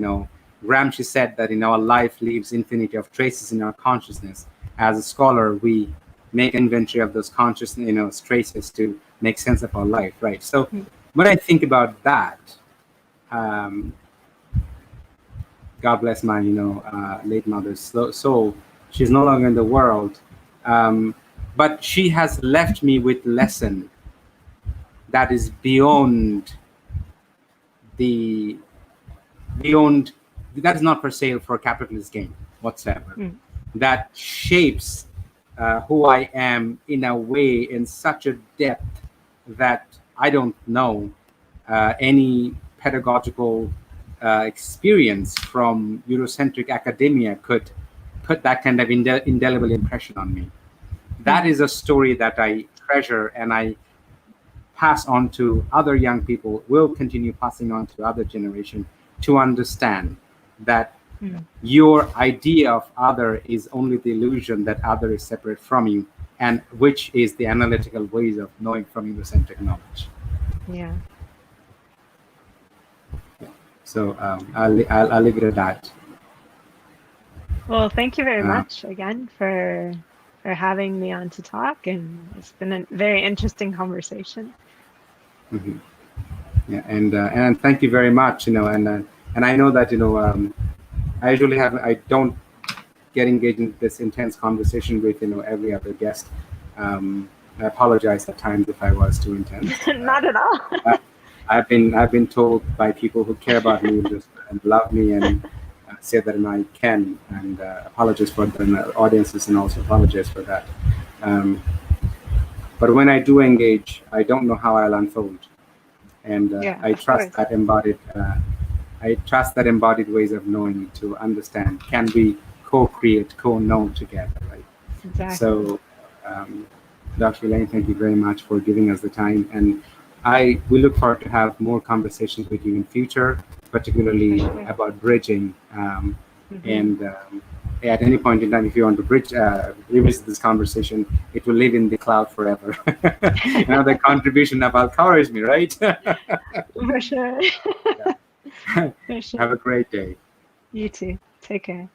Gramsci said that in our life leaves infinity of traces in our consciousness. As a scholar, we make inventory of those conscious, traces to make sense of our life, right? So when I think about that, um, God bless my, late mother's soul. She's no longer in the world, but she has left me with lesson that is the beyond that is not for sale for capitalist gain whatsoever. That shapes who I am in a way, in such a depth that I don't know any pedagogical experience from Eurocentric academia could put that kind of indelible impression on me. That is a story that I treasure, and I pass on to other young people, will continue passing on to other generation, to understand that your idea of other is only the illusion that other is separate from you, and which is the analytical ways of knowing from Eurocentric knowledge.
Yeah.
So I'll leave it at that.
Well, thank you very much again for having me on to talk, and it's been a very interesting conversation.
Yeah, and thank you very much. And I know that I don't get engaged in this intense conversation with every other guest. I apologize at times if I was too intense.
Not at all.
I've been told by people who care about me and love me and say that I can, and apologize for the audiences, and also apologize for that. But when I do engage, I don't know how I'll unfold, and I trust that embodied. I trust that embodied ways of knowing to understand can be co-create, co-know together, right?
Exactly.
So, Dr. Elaine, thank you very much for giving us the time, and we look forward to have more conversations with you in future, particularly about bridging. And at any point in time, if you want to revisit this conversation, it will live in the cloud forever. The contribution of Al-Khwarizmi, right?
For sure. For sure.
Have a great day.
You too. Take care.